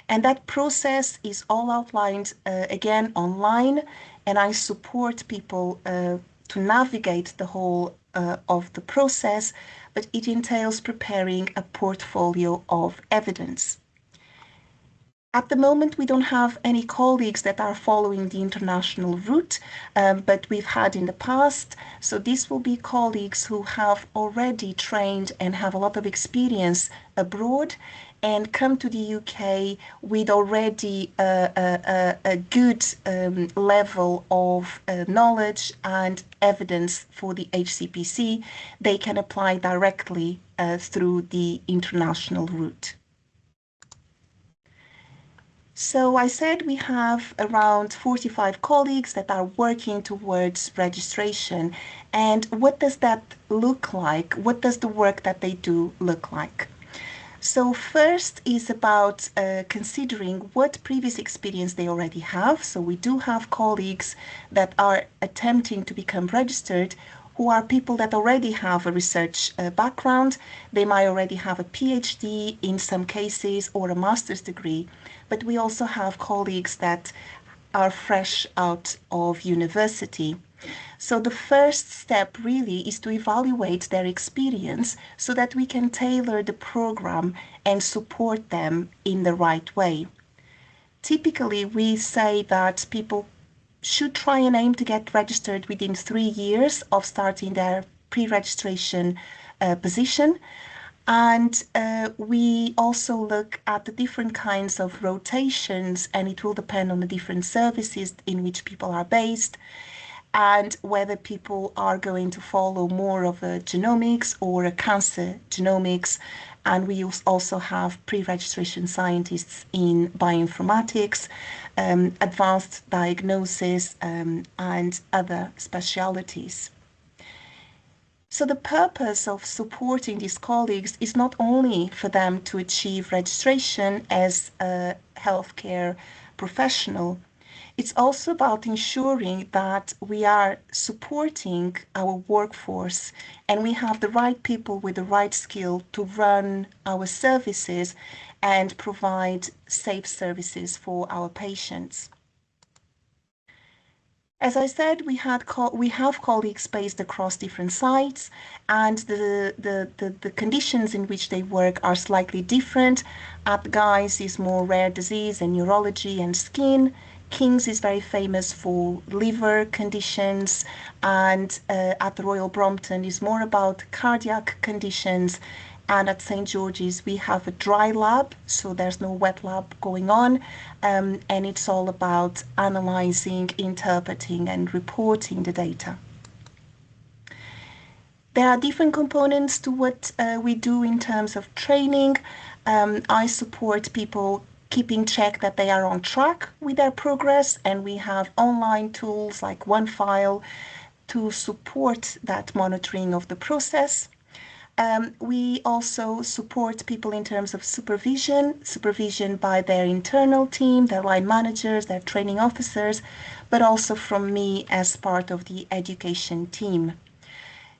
And that process is all outlined again online, and I support people to navigate the whole of the process, but it entails preparing a portfolio of evidence. At the moment, we don't have any colleagues that are following the international route, but we've had in the past. So this will be colleagues who have already trained and have a lot of experience abroad and come to the UK with already a good level of knowledge and evidence for the HCPC. They can apply directly through the international route. So I said we have around 45 colleagues that are working towards registration. And what does that look like? What does the work that they do look like? So first is about considering what previous experience they already have. So we do have colleagues that are attempting to become registered who are people that already have a research background. They might already have a PhD in some cases or a master's degree, but we also have colleagues that are fresh out of university. So the first step really is to evaluate their experience so that we can tailor the program and support them in the right way. Typically, we say that people should try and aim to get registered within 3 years of starting their pre-registration position. And we also look at the different kinds of rotations, and it will depend on the different services in which people are based, and whether people are going to follow more of a genomics or a cancer genomics. And we also have pre-registration scientists in bioinformatics, advanced diagnosis, and other specialities. So the purpose of supporting these colleagues is not only for them to achieve registration as a healthcare professional, it's also about ensuring that we are supporting our workforce and we have the right people with the right skill to run our services and provide safe services for our patients. As I said, we have colleagues based across different sites, and the conditions in which they work are slightly different. At Guy's is more rare disease and neurology and skin. King's is very famous for liver conditions, and at the Royal Brompton is more about cardiac conditions. And at St. George's, we have a dry lab, so there's no wet lab going on. And it's all about analyzing, interpreting, and reporting the data. There are different components to what we do in terms of training. I support people keeping check that they are on track with their progress, and we have online tools like OneFile to support that monitoring of the process. We also support people in terms of supervision by their internal team, their line managers, their training officers, but also from me as part of the education team.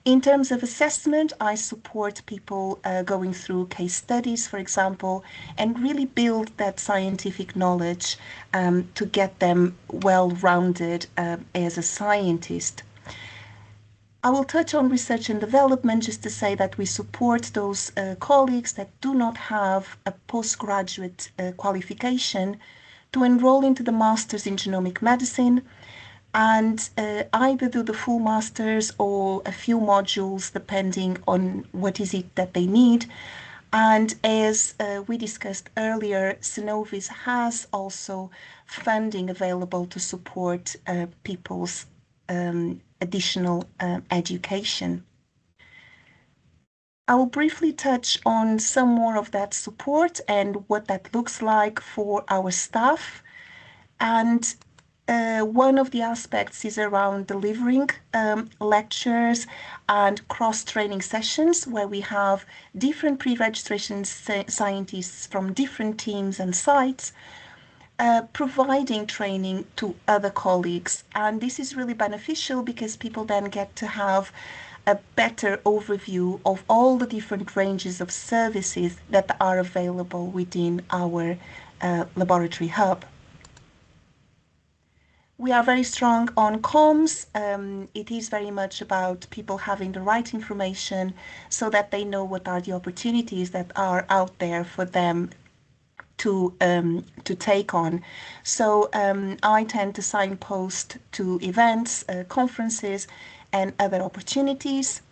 In terms of assessment, I support people going through case studies, for example, and really build that scientific knowledge to get them well-rounded as a scientist. I will touch on research and development just to say that we support those colleagues that do not have a postgraduate qualification to enroll into the Masters in Genomic Medicine and either do the full Masters or a few modules depending on what is it that they need. And as we discussed earlier, Synnovis has also funding available to support people's additional education. I will briefly touch on some more of that support and what that looks like for our staff. And one of the aspects is around delivering lectures and cross-training sessions where we have different pre-registration scientists from different teams and sites providing training to other colleagues. And this is really beneficial because people then get to have a better overview of all the different ranges of services that are available within our laboratory hub. We are very strong on comms. It is very much about people having the right information so that they know what are the opportunities that are out there for them to take on. So I tend to signpost to events, conferences, and other opportunities.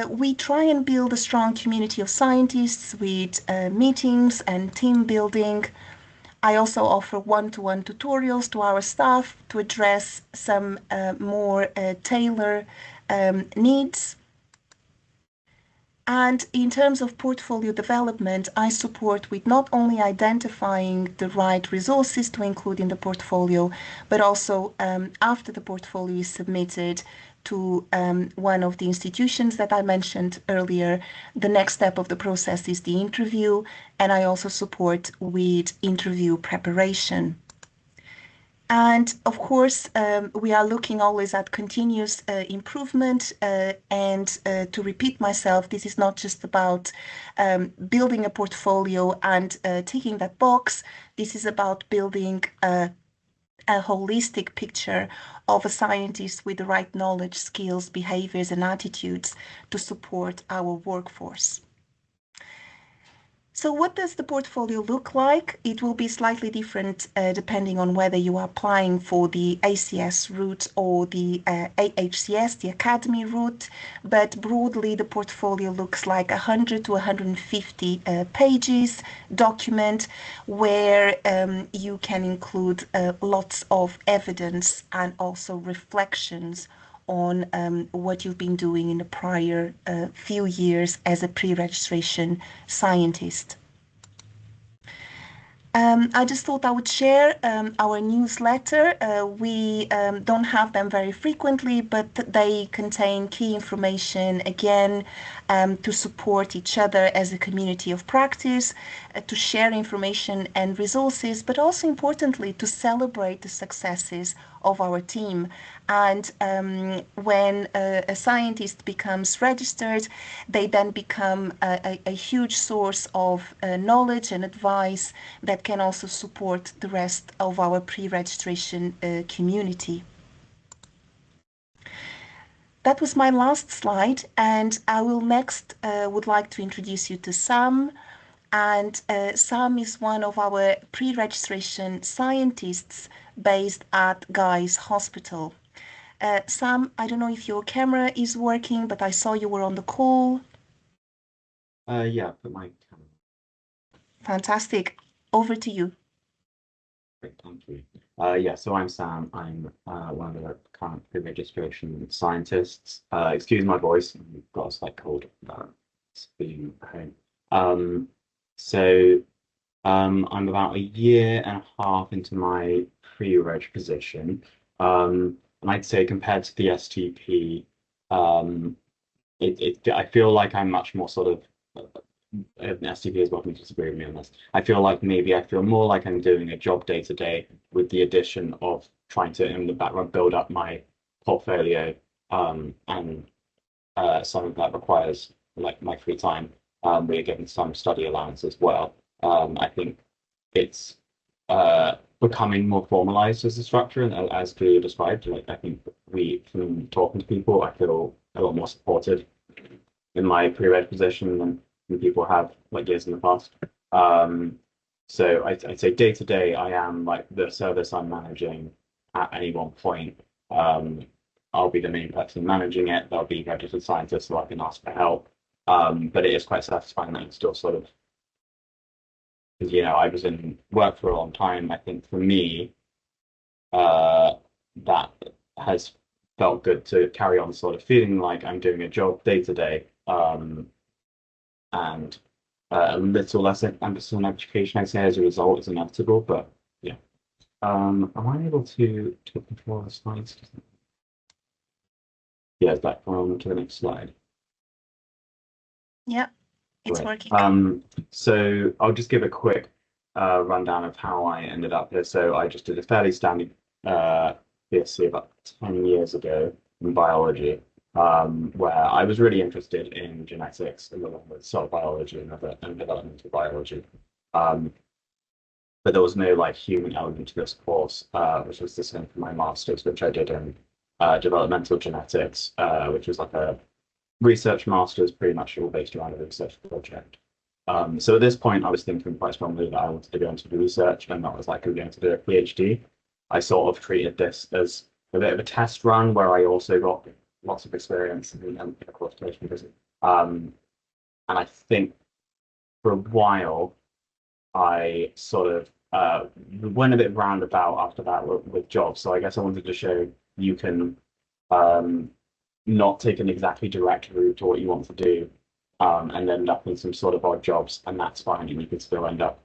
We try and build a strong community of scientists with meetings and team building. I also offer one-to-one tutorials to our staff to address some more tailored needs. And in terms of portfolio development, I support with not only identifying the right resources to include in the portfolio, but also after the portfolio is submitted to one of the institutions that I mentioned earlier, the next step of the process is the interview, and I also support with interview preparation. And of course, we are looking always at continuous improvement. And to repeat myself, this is not just about building a portfolio and ticking that box. This is about building a holistic picture of a scientist with the right knowledge, skills, behaviors, and attitudes to support our workforce. So what does the portfolio look like? It will be slightly different depending on whether you are applying for the ACS route or the AHCS, the academy route, but broadly the portfolio looks like 100 to 150 pages document where you can include lots of evidence and also reflections on what you've been doing in the prior few years as a pre-registration scientist. I just thought I would share our newsletter. We don't have them very frequently, but they contain key information, again, to support each other as a community of practice, to share information and resources, but also importantly, to celebrate the successes of our team. And when a scientist becomes registered, they then become a huge source of knowledge and advice that can also support the rest of our pre-registration community. that was my last slide, and I will next would like to introduce you to Sam. And Sam is one of our pre-registration scientists based at Guy's Hospital. Sam, I don't know if your camera is working, but I saw you were on the call. Yeah, put my camera. Fantastic. Over to you. Great, thank you. Yeah, so I'm Sam. I'm one of the current pre-registration scientists. Excuse my voice, I've got a slight cold. It's being home. I'm about a year and a half into my pre-reg position. And I'd say compared to the STP, I feel like I'm much more sort of STP is welcome to disagree with me on this. I feel more like I'm doing a job day to day with the addition of trying to, in the background, build up my portfolio, and some of that requires like my free time. We're given some study allowance as well. I think it's becoming more formalized as a structure, and as Julia described, like I think from talking to people, I feel a lot more supported in my pre-reg position than people have like years in the past. So I'd say day to day, I am like the service I'm managing at any one point. I'll be the main person managing it. There'll be registered scientists who I can ask for help. But it is quite satisfying that I'm still sort of, because I was in work for a long time. I think for me, that has felt good to carry on sort of feeling like I'm doing a job day to day, and a little less emphasis on education, I'd say, as a result is inevitable. But yeah, am I able to control the slides? Yeah, is that on to the next slide? Yeah, it's working. So I'll just give a quick rundown of how I ended up here. So I just did a fairly standard BSc about 10 years ago in biology, where I was really interested in genetics along with cell biology and developmental biology. But there was no like human element to this course, which was the same for my master's, which I did in developmental genetics, which was like a research master's, pretty much all based around a research project. So at this point, I was thinking quite strongly that I wanted to go into research, and that was like going to do a PhD. I sort of treated this as a bit of a test run where I also got lots of experience and qualification visit. And I think for a while, I sort of went a bit roundabout after that with jobs. So I guess I wanted to show you can not take an exactly direct route to what you want to do, and end up in some sort of odd jobs, and that's fine, and you can still end up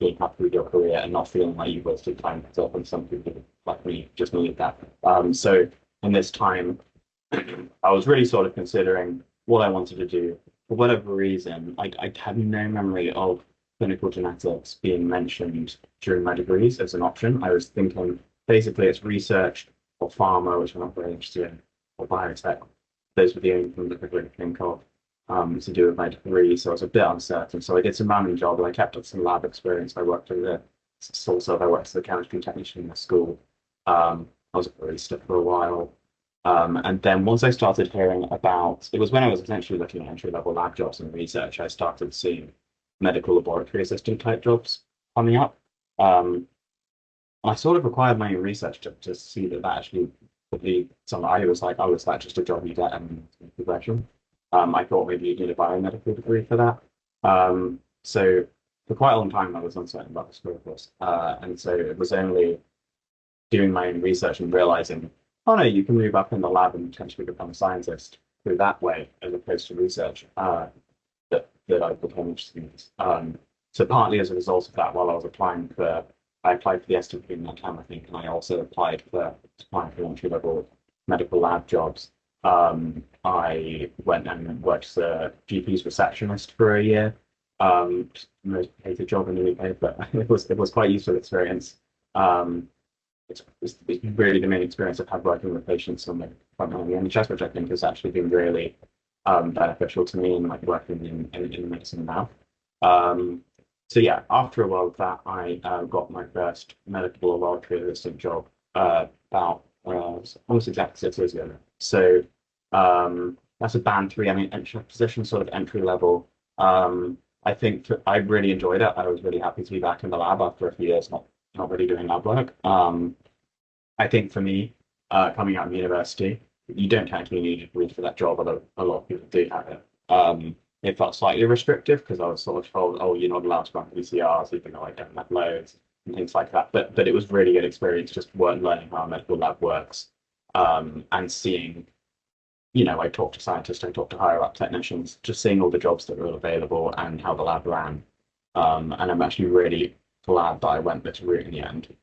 being happy with your career and not feeling like you've wasted time. Because often some people like me just need that. So in this time, I was really sort of considering what I wanted to do. For whatever reason, I had no memory of clinical genetics being mentioned during my degrees as an option. I was thinking basically it's research or pharma, which I'm not very interested in, or biotech. Those were the only things that I could really think of to do with my degree. So I was a bit uncertain. So I did some random job, and I kept up some lab experience. I worked as a chemistry technician in the school. I was a barista for a while. And then once I started hearing about, it was when I was essentially looking at entry-level lab jobs and research, I started seeing medical laboratory assistant type jobs coming up. I sort of required my own research to see that actually would be something. I was like, oh, is that just a job you get and progression? I thought maybe you'd need a biomedical degree for that. So for quite a long time, I was uncertain about this course. And so it was only doing my own research and realizing, oh no, you can move up in the lab and potentially become a scientist through that way, as opposed to research, that I became interested in. So partly as a result of that, while I was I applied for the STP in that time, I think, and I also applied for applying for entry-level medical lab jobs. I went and worked as a GP's receptionist for a year. Most hated job in the UK, but it was quite useful experience. It's really the main experience I've had working with patients on the front line of the NHS, which I think has actually been really beneficial to me in like working in medicine now. So yeah, after a while of that, I got my first medical laboratory assistant job about almost exactly 6 years ago. So That's a band 3. I mean, entry position, sort of entry level. I think I really enjoyed it. I was really happy to be back in the lab after a few years not really doing lab work. I think for me, coming out of university, you don't technically need a degree for that job, although a lot of people do have it. It felt slightly restrictive because I was sort of told, oh, you're not allowed to run VCRs, even though I don't have loads and things like that. But it was really good experience just learning how a medical lab works, and seeing, I talked to scientists, I talked to higher up technicians, just seeing all the jobs that were available and how the lab ran. And I'm actually really glad that I went this route in the end.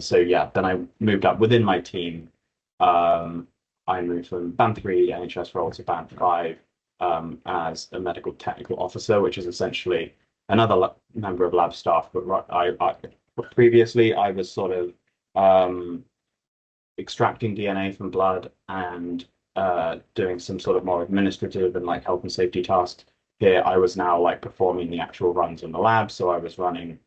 So yeah, then I moved up within my team. I moved from band 3 NHS role to band 5, as a medical technical officer, which is essentially another member of lab staff. But previously I was sort of extracting DNA from blood and doing some sort of more administrative and like health and safety tasks. Here I was now like performing the actual runs in the lab. So I was running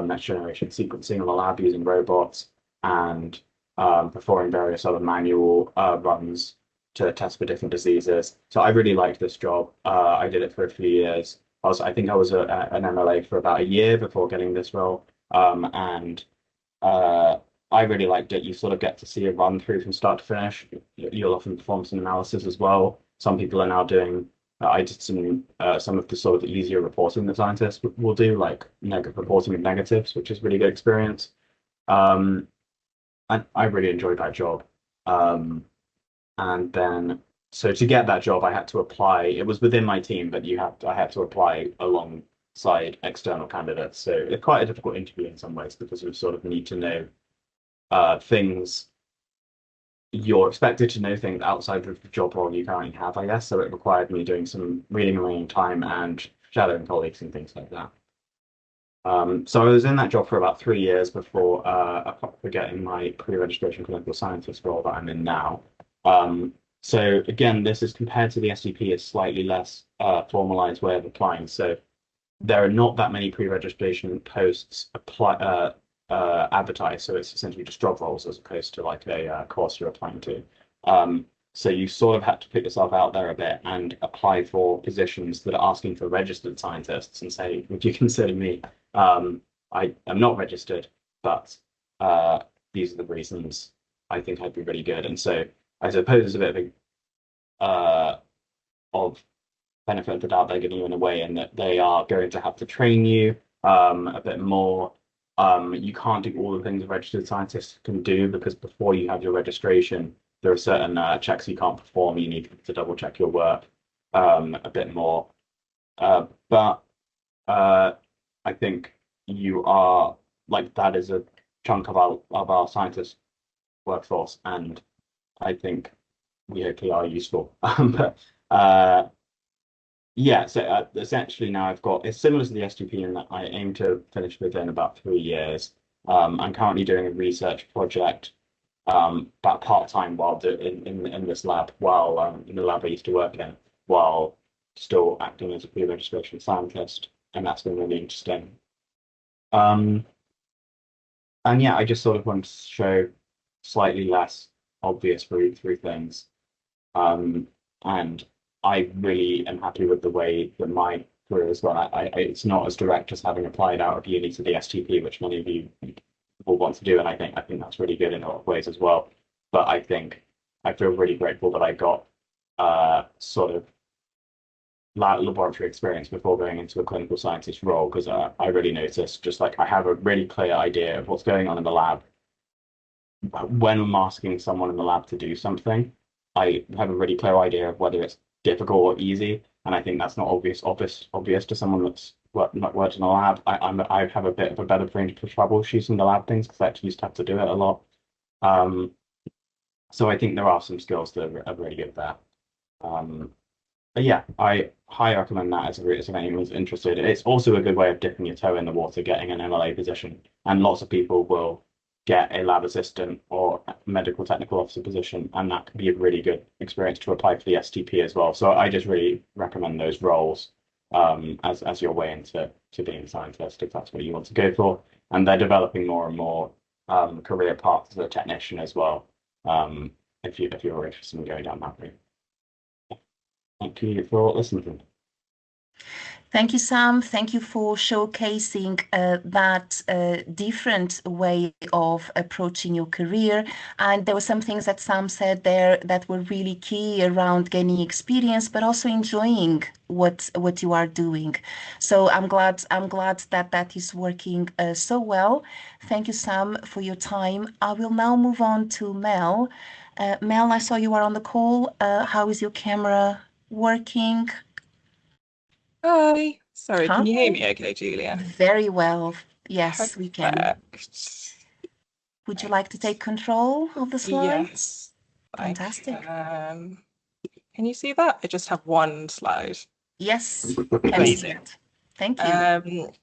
next generation sequencing in the lab using robots and performing various other manual runs to test for different diseases. So I really liked this job. I did it for a few years. I think I was an MLA for about a year before getting this role. And I really liked it. You sort of get to see a run through from start to finish. You'll often perform some analysis as well. Some people are now doing. I did some of the sort of easier reporting that scientists will do, like reporting of negatives, which is really good experience. And I really enjoyed that job. And then, so to get that job, I had to apply. It was within my team, but I had to apply alongside external candidates. So it's quite a difficult interview in some ways because you sort of need to know things. You're expected to know things outside of the job role you currently have, I guess. So it required me doing some reading in my own time and shadowing colleagues and things like that. So I was in that job for about 3 years before getting my pre-registration clinical scientist role that I'm in now. So again, this is compared to the SCP, a slightly less formalized way of applying. So there are not that many pre-registration posts advertised. So it's essentially just job roles as opposed to like a course you're applying to. So you sort of have to put yourself out there a bit and apply for positions that are asking for registered scientists and say, would you consider me? I am not registered, but these are the reasons I think I'd be really good. And so I suppose there's a bit of benefit of the doubt they're giving you in a way, in that they are going to have to train you a bit more. You can't do all the things a registered scientist can do because before you have your registration, there are certain checks you can't perform. You need to double check your work a bit more. But I think you are like, that is a chunk of our scientist workforce, and I think we hopefully are useful. But yeah, so essentially now it's similar to the STP in that I aim to finish within about 3 years. I'm currently doing a research project about part-time while in this lab, while in the lab I used to work in, while still acting as a pre-registration scientist, and that's been really interesting. And yeah, I just sort of want to show slightly less obvious route through things. And I really am happy with the way that my career has gone. It's not as direct as having applied out of uni to the STP, which many of you will want to do, and I think that's really good in a lot of ways as well. But I feel really grateful that I got sort of laboratory experience before going into a clinical scientist role, because I really noticed just like I have a really clear idea of what's going on in the lab. When I'm asking someone in the lab to do something, I have a really clear idea of whether it's difficult or easy, and I think that's not obvious to someone that's not worked in a lab. I have a bit of a better brain for troubleshooting the lab things because I actually used to have to do it a lot. So I think there are some skills that are really good there. But yeah, I highly recommend that as a route if anyone's interested. It's also a good way of dipping your toe in the water, getting an MLA position, and lots of people will get a lab assistant or medical technical officer position, and that can be a really good experience to apply for the STP as well. So I just really recommend those roles as your way into being a scientist, if that's what you want to go for. And they're developing more and more career paths as a technician as well, if you're interested in going down that route. Thank you for listening. Thank you, Sam. Thank you for showcasing that different way of approaching your career. And there were some things that Sam said there that were really key around gaining experience, but also enjoying what you are doing. So I'm glad that that is working so well. Thank you, Sam, for your time. I will now move on to Mel. Mel, I saw you are on the call. How is your camera working? Hi. Sorry, Hi. can you hear me okay, Julia? Very well. Yes, we can. Perfect. Would you like to take control of the slides? Yes. Fantastic. Can you see that? I just have one slide. Yes, Amazing. Thank you.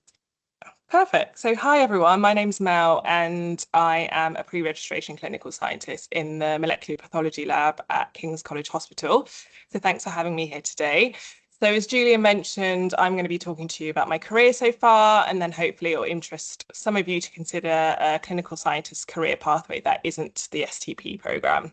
Perfect. So hi everyone, my name's Mel and I am a pre-registration clinical scientist in the molecular pathology lab at King's College Hospital. So thanks for having me here today. So as Julia mentioned, I'm going to be talking to you about my career so far, and then hopefully it'll interest some of you to consider a clinical scientist career pathway that isn't the STP programme.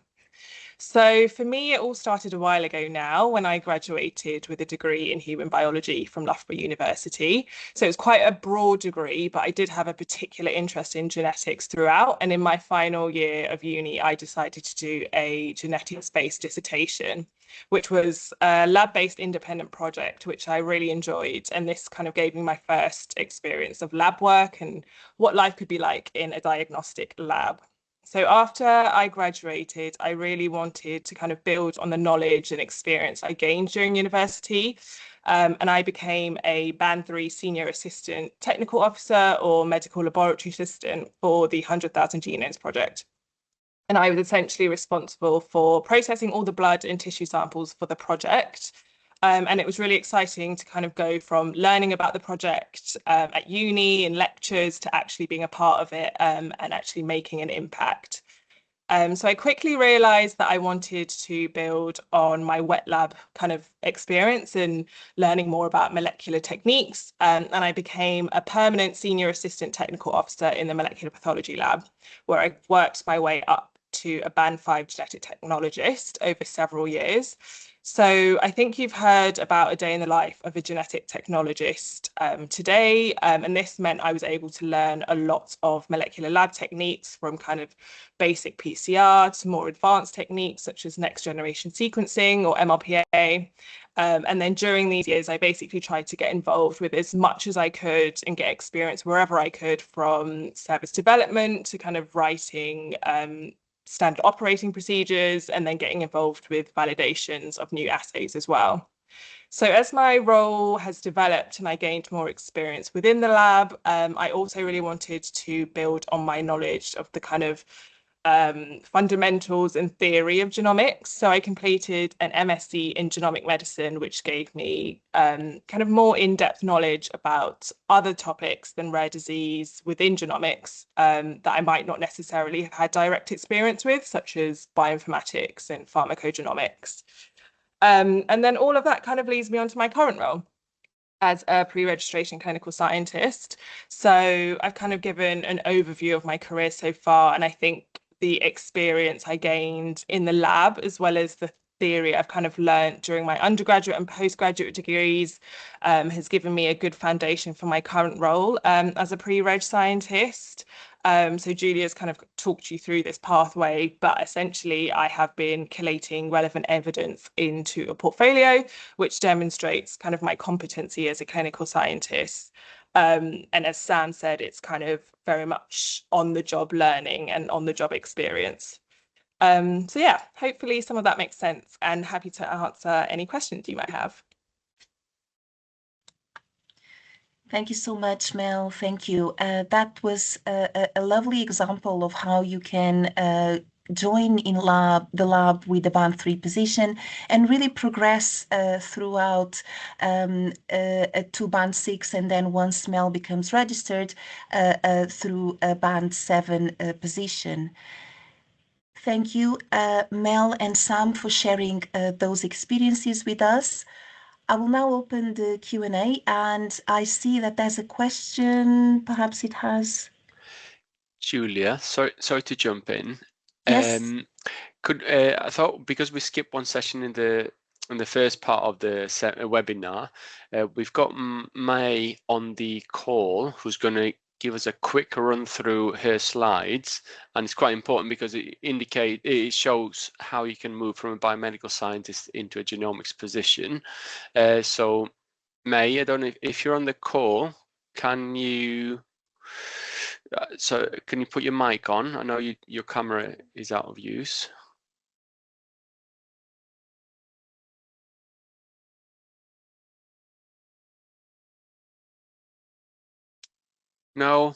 So for me, it all started a while ago now when I graduated with a degree in human biology from Loughborough University. So it's quite a broad degree, but I did have a particular interest in genetics throughout. And in my final year of uni, I decided to do a genetics-based dissertation, which was a lab-based independent project, which I really enjoyed. And this kind of gave me my first experience of lab work and what life could be like in a diagnostic lab. So after I graduated, I really wanted to kind of build on the knowledge and experience I gained during university. And I became a Band 3 Senior Assistant Technical Officer or Medical Laboratory Assistant for the 100,000 Genomes Project. And I was essentially responsible for processing all the blood and tissue samples for the project. And it was really exciting to kind of go from learning about the project at uni and lectures to actually being a part of it and actually making an impact. So I quickly realized that I wanted to build on my wet lab kind of experience and learning more about molecular techniques. And I became a permanent senior assistant technical officer in the molecular pathology lab, where I worked my way up to a Band 5 genetic technologist over several years. So I think you've heard about a day in the life of a genetic technologist today, and this meant I was able to learn a lot of molecular lab techniques from kind of basic PCR to more advanced techniques such as next generation sequencing or MRPA. And then during these years, I basically tried to get involved with as much as I could and get experience wherever I could, from service development to kind of writing standard operating procedures, and then getting involved with validations of new assays as well. So as my role has developed and I gained more experience within the lab, I also really wanted to build on my knowledge of the kind of fundamentals and theory of genomics. So I completed an MSc in genomic medicine, which gave me kind of more in-depth knowledge about other topics than rare disease within genomics that I might not necessarily have had direct experience with, such as bioinformatics and pharmacogenomics. And then all of that kind of leads me on to my current role as a pre-registration clinical scientist. So I've kind of given an overview of my career so far, and I think the experience I gained in the lab, as well as the theory I've kind of learned during my undergraduate and postgraduate degrees, has given me a good foundation for my current role as a pre-reg scientist. So Julia's kind of talked you through this pathway, but essentially I have been collating relevant evidence into a portfolio, which demonstrates kind of my competency as a clinical scientist. And as Sam said, it's kind of very much on the job learning and on the job experience. So yeah, hopefully some of that makes sense, and happy to answer any questions you might have. Thank you so much, Mel. Thank you. That was a lovely example of how you can join in the lab with the Band 3 position and really progress throughout to Band 6, and then once Mel becomes registered through a Band 7 position. Thank you, Mel and Sam, for sharing those experiences with us. I will now open the Q&A, and I see that there's a question. Perhaps it has... Julia, sorry to jump in. Yes. I thought, because we skipped one session in the in the first part of the webinar, we've got May on the call, who's going to give us a quick run through her slides, and it's quite important because it shows how you can move from a biomedical scientist into a genomics position. So May, I don't know if you're on the call, can you can you put your mic on? I know your camera is out of use. No.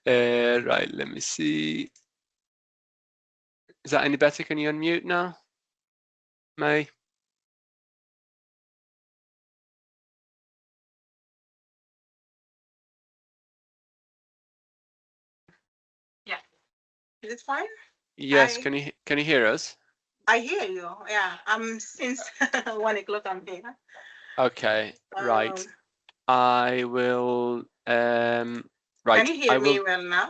Right, let me see. Is that any better? Can you unmute now, May? Yeah. Is it fine? Yes. Can you hear us? I hear you. Yeah. Since 1 o'clock I'm here. Okay. Right. I will. Right. Can you hear me well now?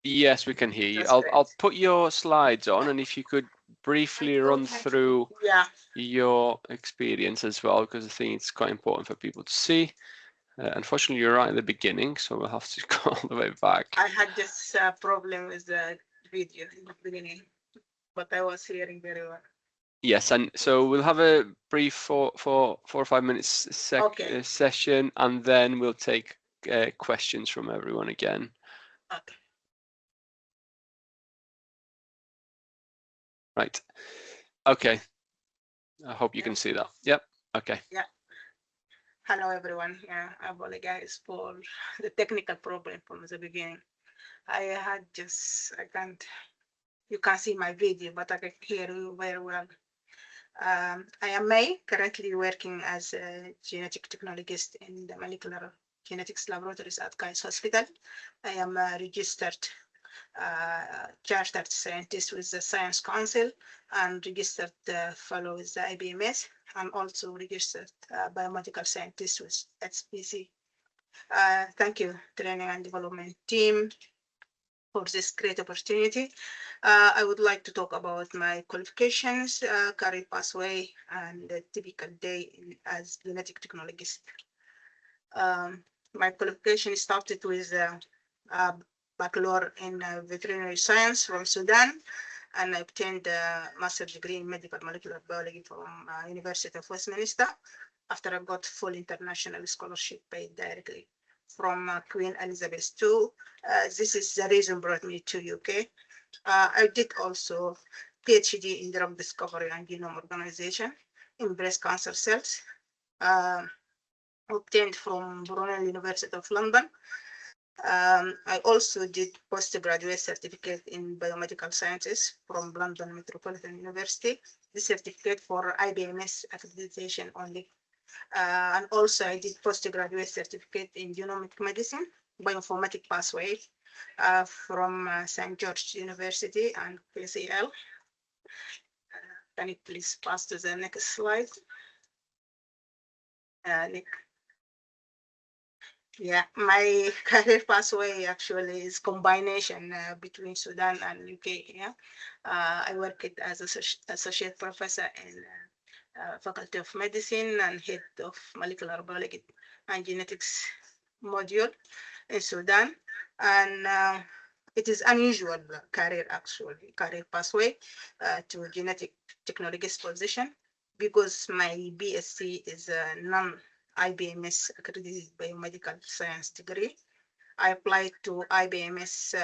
Yes, we can hear you. That's I'll put your slides on, and if you could briefly run through your experience as well, because I think it's quite important for people to see. Unfortunately, you're right at the beginning, so we'll have to go all the way back. I had this problem with the video in the beginning, but I was hearing very well. Yes, and so we'll have a brief 4 or 5 minutes session, and then we'll take questions from everyone again. Okay. Right. Okay. I hope you can see that. Yep. Okay. Yeah. Hello, everyone. Yeah, I apologize for the technical problem from the beginning. You can't see my video, but I can hear you very well. I am May, currently working as a genetic technologist in the molecular genetics laboratories at Guy's Hospital. I am a registered chartered scientist with the Science Council and registered fellow with the IBMS. I'm also registered biomedical scientist with HPC. Thank you, training and development team, for this great opportunity. I would like to talk about my qualifications, career pathway, and the typical day as genetic technologist. My qualification started with Bachelor in Veterinary Science from Sudan, and I obtained a master's degree in Medical Molecular Biology from University of Westminster after I got full international scholarship paid directly from Queen Elizabeth II. This is the reason brought me to UK. I did also PhD in drug discovery and genome organization in breast cancer cells, obtained from Brunel University of London. I also did postgraduate certificate in biomedical sciences from London Metropolitan University, the certificate for IBMS accreditation only. And also I did postgraduate certificate in genomic medicine, bioinformatic pathway from St. George University and PCL. Can you please pass to the next slide? Nick. Yeah, my career pathway actually is combination between Sudan and UK. Yeah, I worked as associate professor in Faculty of Medicine and head of molecular biology and genetics module in Sudan, and it is unusual career pathway to genetic technologist position because my BSc is a non-IBMS accredited biomedical science degree. I applied to IBMS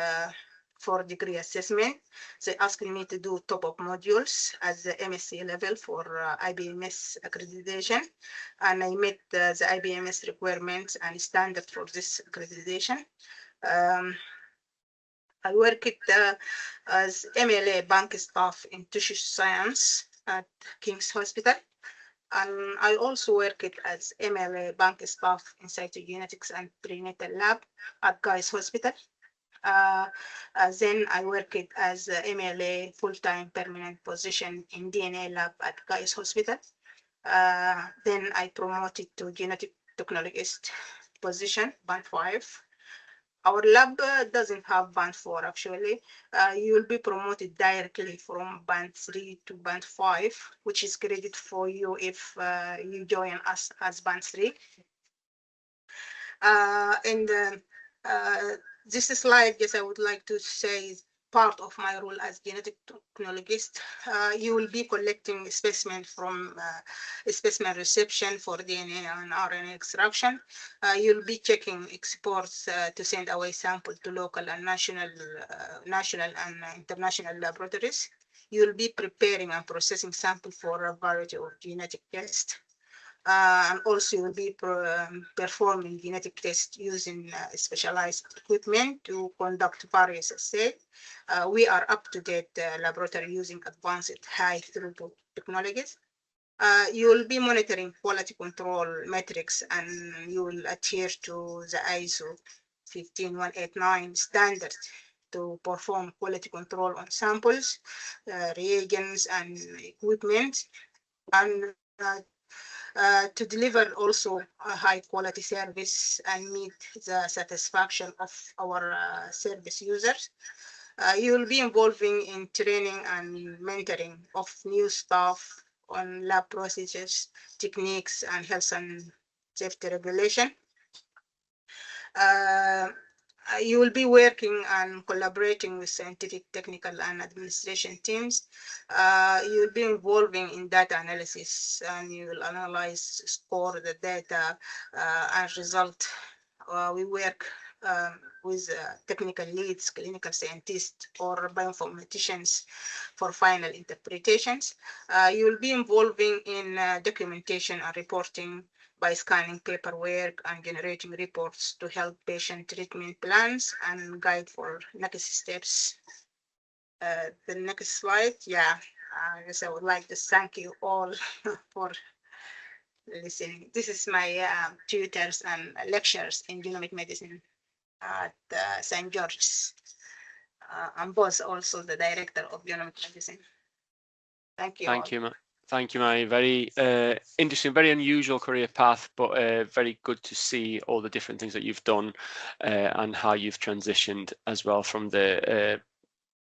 for degree assessment. They asked me to do top-up modules at the MSc level for IBMS accreditation, and I met the IBMS requirements and standard for this accreditation. I worked as MLA bank staff in tissue science at King's Hospital, and I also worked as MLA bank staff in cytogenetics and prenatal lab at Guy's Hospital. Then I worked as MLA full-time permanent position in DNA lab at Guy's Hospital. Then I promoted to genetic technologist position, band 5. Our lab doesn't have band 4 actually. You will be promoted directly from band 3 to band 5, which is credit for you if you join us as band 3. And this slide, yes, I would like to say is part of my role as genetic technologist. You will be collecting specimen from specimen reception for DNA and RNA extraction. You'll be checking exports to send away sample to local and national and international laboratories. You'll be preparing and processing sample for a variety of genetic tests. And also you'll be performing genetic tests using specialized equipment to conduct various assays. We are up-to-date laboratory using advanced high-throughput technologies. You will be monitoring quality control metrics, and you will adhere to the ISO 15189 standard to perform quality control on samples, reagents, and equipment, and to deliver also a high quality service and meet the satisfaction of our service users. You will be involving in training and mentoring of new staff on lab procedures, techniques, and health and safety regulation. You will be working and collaborating with scientific, technical, and administration teams. You will be involving in data analysis, and you will analyze, score the data and result. We work with technical leads, clinical scientists, or bioinformaticians for final interpretations. You will be involving in documentation and reporting by scanning paperwork and generating reports to help patient treatment plans and guide for next steps. The next slide, yeah, I guess I would like to thank you all for listening. This is my tutors and lectures in genomic medicine at St. George's. I'm both also the director of genomic medicine. Thank you. Thank you. Thank you, Mary. Very interesting, very unusual career path, but very good to see all the different things that you've done and how you've transitioned as well from the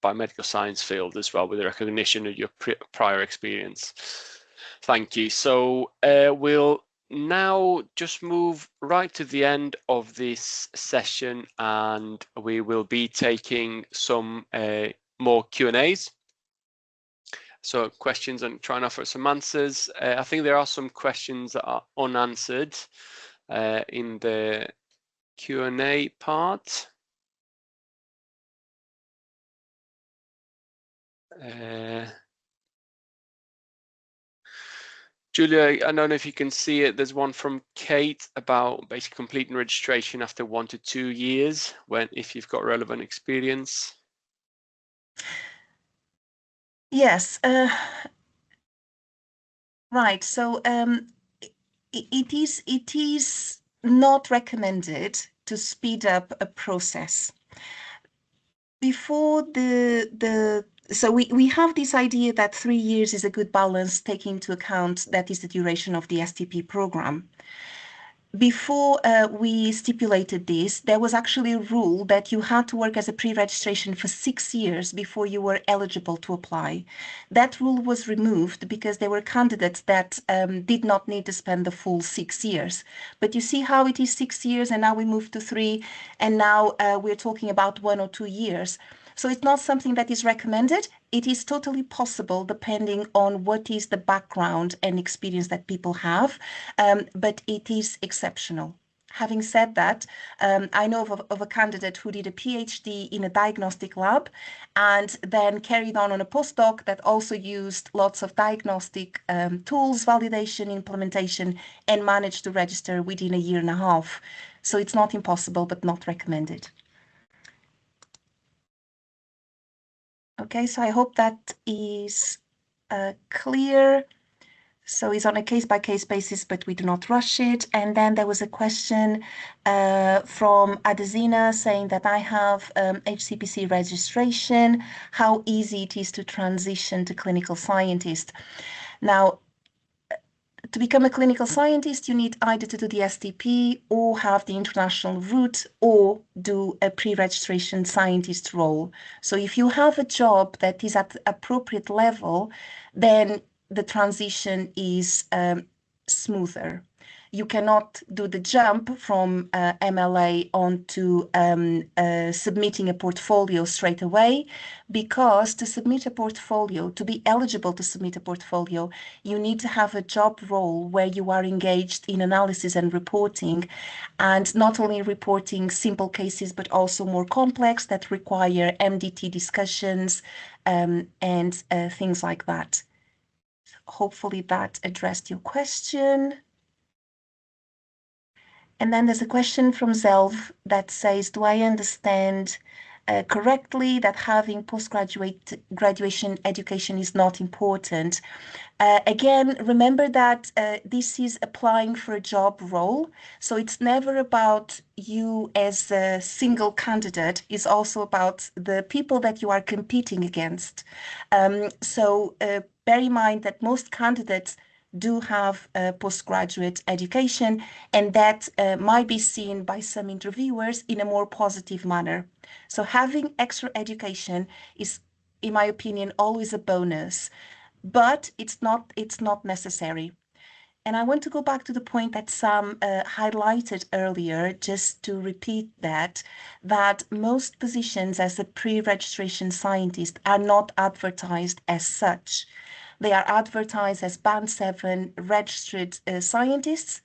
biomedical science field as well, with the recognition of your prior experience. Thank you. So we'll now just move right to the end of this session, and we will be taking some more Q&As. So questions and try and offer some answers. I think there are some questions that are unanswered in the Q&A part. Julia, I don't know if you can see it. There's one from Kate about basically completing registration after 1 to 2 years, if you've got relevant experience. Yes. Right. So it is not recommended to speed up a process. Before so we have this idea that 3 years is a good balance, taking into account that is the duration of the STP program. Before we stipulated this, there was actually a rule that you had to work as a pre-registration for 6 years before you were eligible to apply. That rule was removed because there were candidates that did not need to spend the full 6 years. But you see how it is 6 years, and now we move to 3, and now we're talking about 1 or 2 years. So it's not something that is recommended. It is totally possible depending on what is the background and experience that people have, but it is exceptional. Having said that, I know of a candidate who did a PhD in a diagnostic lab and then carried on a postdoc that also used lots of diagnostic tools, validation, implementation, and managed to register within a year and a half. So it's not impossible, but not recommended. Okay, so I hope that is clear. So it's on a case-by-case basis, but we do not rush it. And then there was a question from Adesina saying that I have HCPC registration, how easy it is to transition to clinical scientist. Now, To become a clinical scientist, you need either to do the STP or have the international route or do a pre-registration scientist role. So if you have a job that is at the appropriate level, then the transition is smoother. You cannot do the jump from MLA onto submitting a portfolio straight away, because to submit a portfolio, to be eligible to submit a portfolio, you need to have a job role where you are engaged in analysis and reporting, and not only reporting simple cases, but also more complex that require MDT discussions and things like that. Hopefully that addressed your question. And then there's a question from Zelv that says, do I understand correctly that having graduation education is not important? Again, remember that this is applying for a job role. So it's never about you as a single candidate. It's also about the people that you are competing against. So bear in mind that most candidates do have postgraduate education, and that might be seen by some interviewers in a more positive manner. So having extra education is, in my opinion, always a bonus, but it's not necessary. And I want to go back to the point that Sam highlighted earlier, just to repeat that most positions as a pre-registration scientist are not advertised as such. They are advertised as Band 7 registered scientists,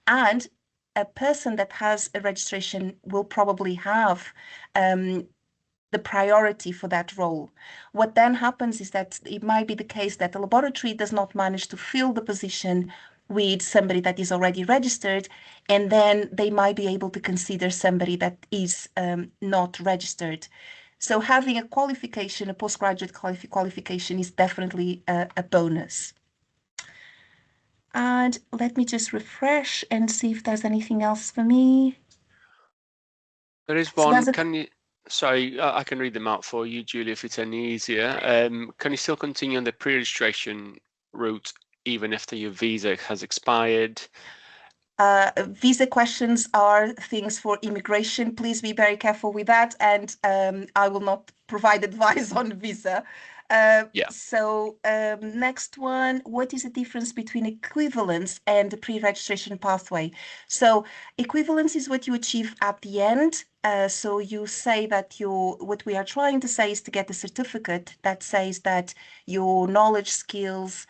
and a person that has a registration will probably have the priority for that role. What then happens is that it might be the case that the laboratory does not manage to fill the position with somebody that is already registered, and then they might be able to consider somebody that is not registered. So having a qualification, a postgraduate qualification, is definitely a bonus. And let me just refresh and see if there's anything else for me. There is one. Can you? Sorry, I can read them out for you, Julie, if it's any easier. Can you still continue on the pre-registration route even after your visa has expired? Visa questions are things for immigration. Please be very careful with that, and I will not provide advice on visa. So next one, what is the difference between equivalence and the pre-registration pathway? So equivalence is what you achieve at the end. So you say that what we are trying to say is to get a certificate that says that your knowledge, skills,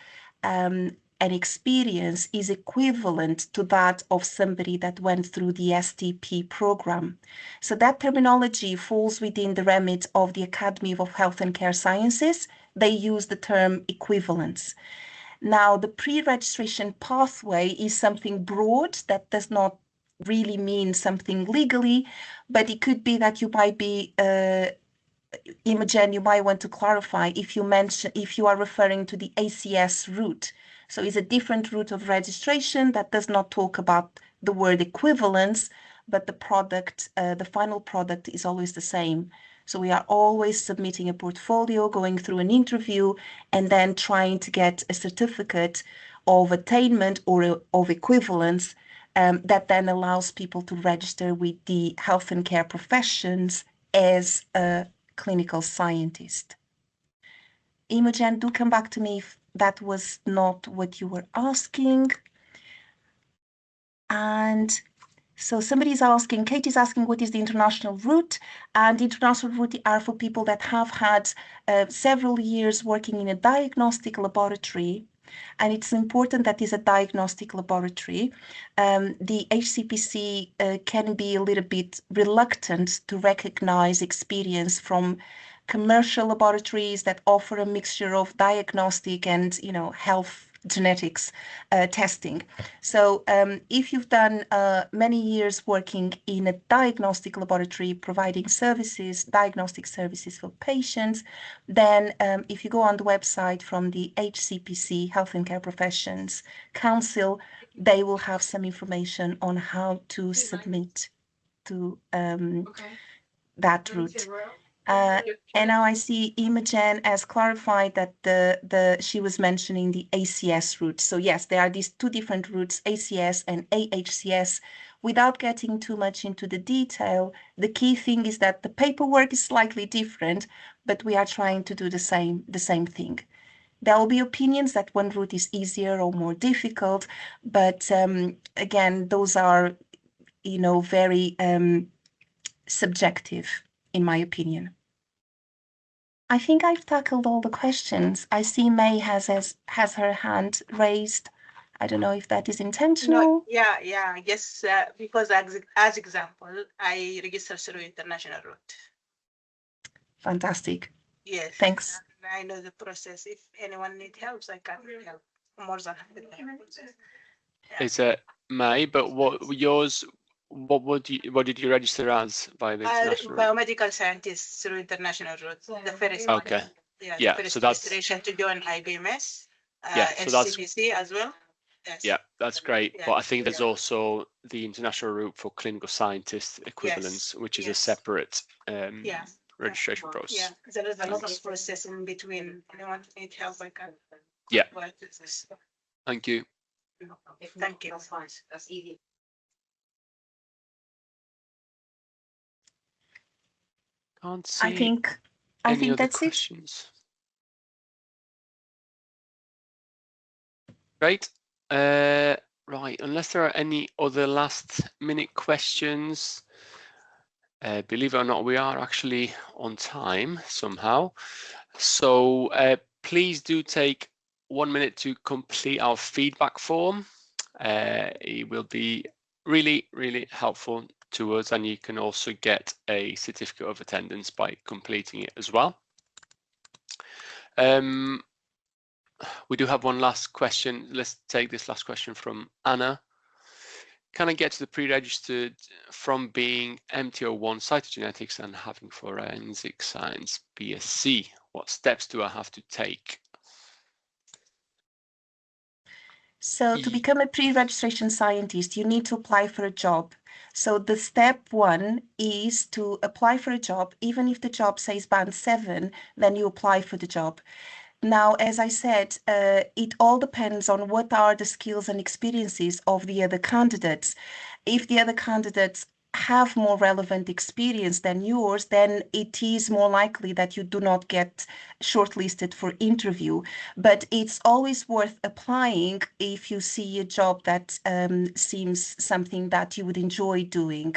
and experience is equivalent to that of somebody that went through the STP program. So that terminology falls within the remit of the Academy of Health and Care Sciences. They use the term equivalence. Now, the pre-registration pathway is something broad that does not really mean something legally, but it could be that you might be Imogen, you might want to clarify if you are referring to the ACS route. So it's a different route of registration that does not talk about the word equivalence, but the product, the final product is always the same. So we are always submitting a portfolio, going through an interview, and then trying to get a certificate of attainment or of equivalence that then allows people to register with the health and care professions as a clinical scientist. Imogen, do come back to me if that was not what you were asking. And so somebody's asking, Kate is asking, what is the international route? And the international route are for people that have had several years working in a diagnostic laboratory. And it's important that is a diagnostic laboratory. The HCPC can be a little bit reluctant to recognize experience from commercial laboratories that offer a mixture of diagnostic and, health genetics testing. So if you've done many years working in a diagnostic laboratory providing services, diagnostic services for patients, then if you go on the website from the HCPC, Health and Care Professions Council, they will have some information on how to submit to that route. And now I see Imogen has clarified that she was mentioning the ACS route. So yes, there are these two different routes, ACS and AHCS. Without getting too much into the detail, the key thing is that the paperwork is slightly different, but we are trying to do the same thing. There will be opinions that one route is easier or more difficult, but again, those are, very subjective, in my opinion. I think I've tackled all the questions. I see May has her hand raised. I don't know if that is intentional. No, yeah. Yes, because as example, I register through international route. Fantastic. Yes. Thanks. I know the process. If anyone needs help, I can help. More than happy to help. Is it May? But what did you register as by the international? Biomedical scientist through international route. The first one. Okay. Yeah. The first registration to join IBMS. So that's SCPC as well. Yes. Yeah, that's great. But I think there's also the international route for clinical scientist equivalents, which is a separate registration process. Yeah, there is a lot of process in between. Anyone need help, I can. Yeah. Thank you. Thank you. That's easy. Can't see I think other that's questions. Great. Right, unless there are any other last minute questions, believe it or not, we are actually on time somehow. So please do take 1 minute to complete our feedback form. It will be really, really helpful to us, and you can also get a certificate of attendance by completing it as well. We do have one last question. Let's take this last question from Anna. Can I get to the pre-registered from being MT01 cytogenetics and having forensic science BSc? What steps do I have to take? So to become a pre-registration scientist, you need to apply for a job. So the step one is to apply for a job. Even if the job says band 7, then you apply for the job. Now, as I said, it all depends on what are the skills and experiences of the other candidates. If the other candidates have more relevant experience than yours, then it is more likely that you do not get shortlisted for interview. But it's always worth applying if you see a job that seems something that you would enjoy doing.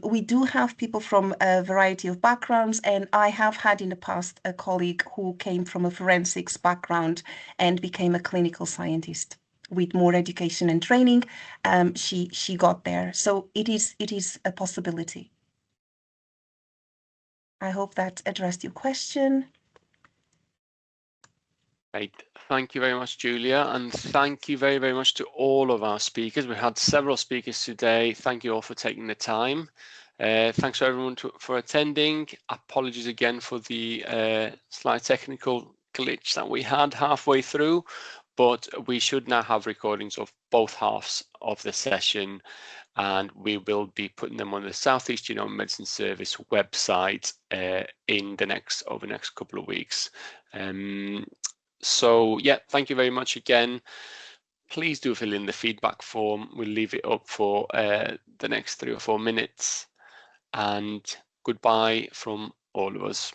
We do have people from a variety of backgrounds, and I have had in the past a colleague who came from a forensics background and became a clinical scientist. With more education and training, she got there. So it is a possibility. I hope that addressed your question. Great. Thank you very much, Julia, and thank you very, very much to all of our speakers. We had several speakers today. Thank you all for taking the time. Thanks to everyone for attending. Apologies again for the slight technical glitch that we had halfway through, but we should now have recordings of both halves of the session, and we will be putting them on the Southeast Genomic Medicine Service website over the next couple of weeks. So yeah, thank you very much again. Please do fill in the feedback form. We'll leave it up for the next 3 or 4 minutes, and goodbye from all of us.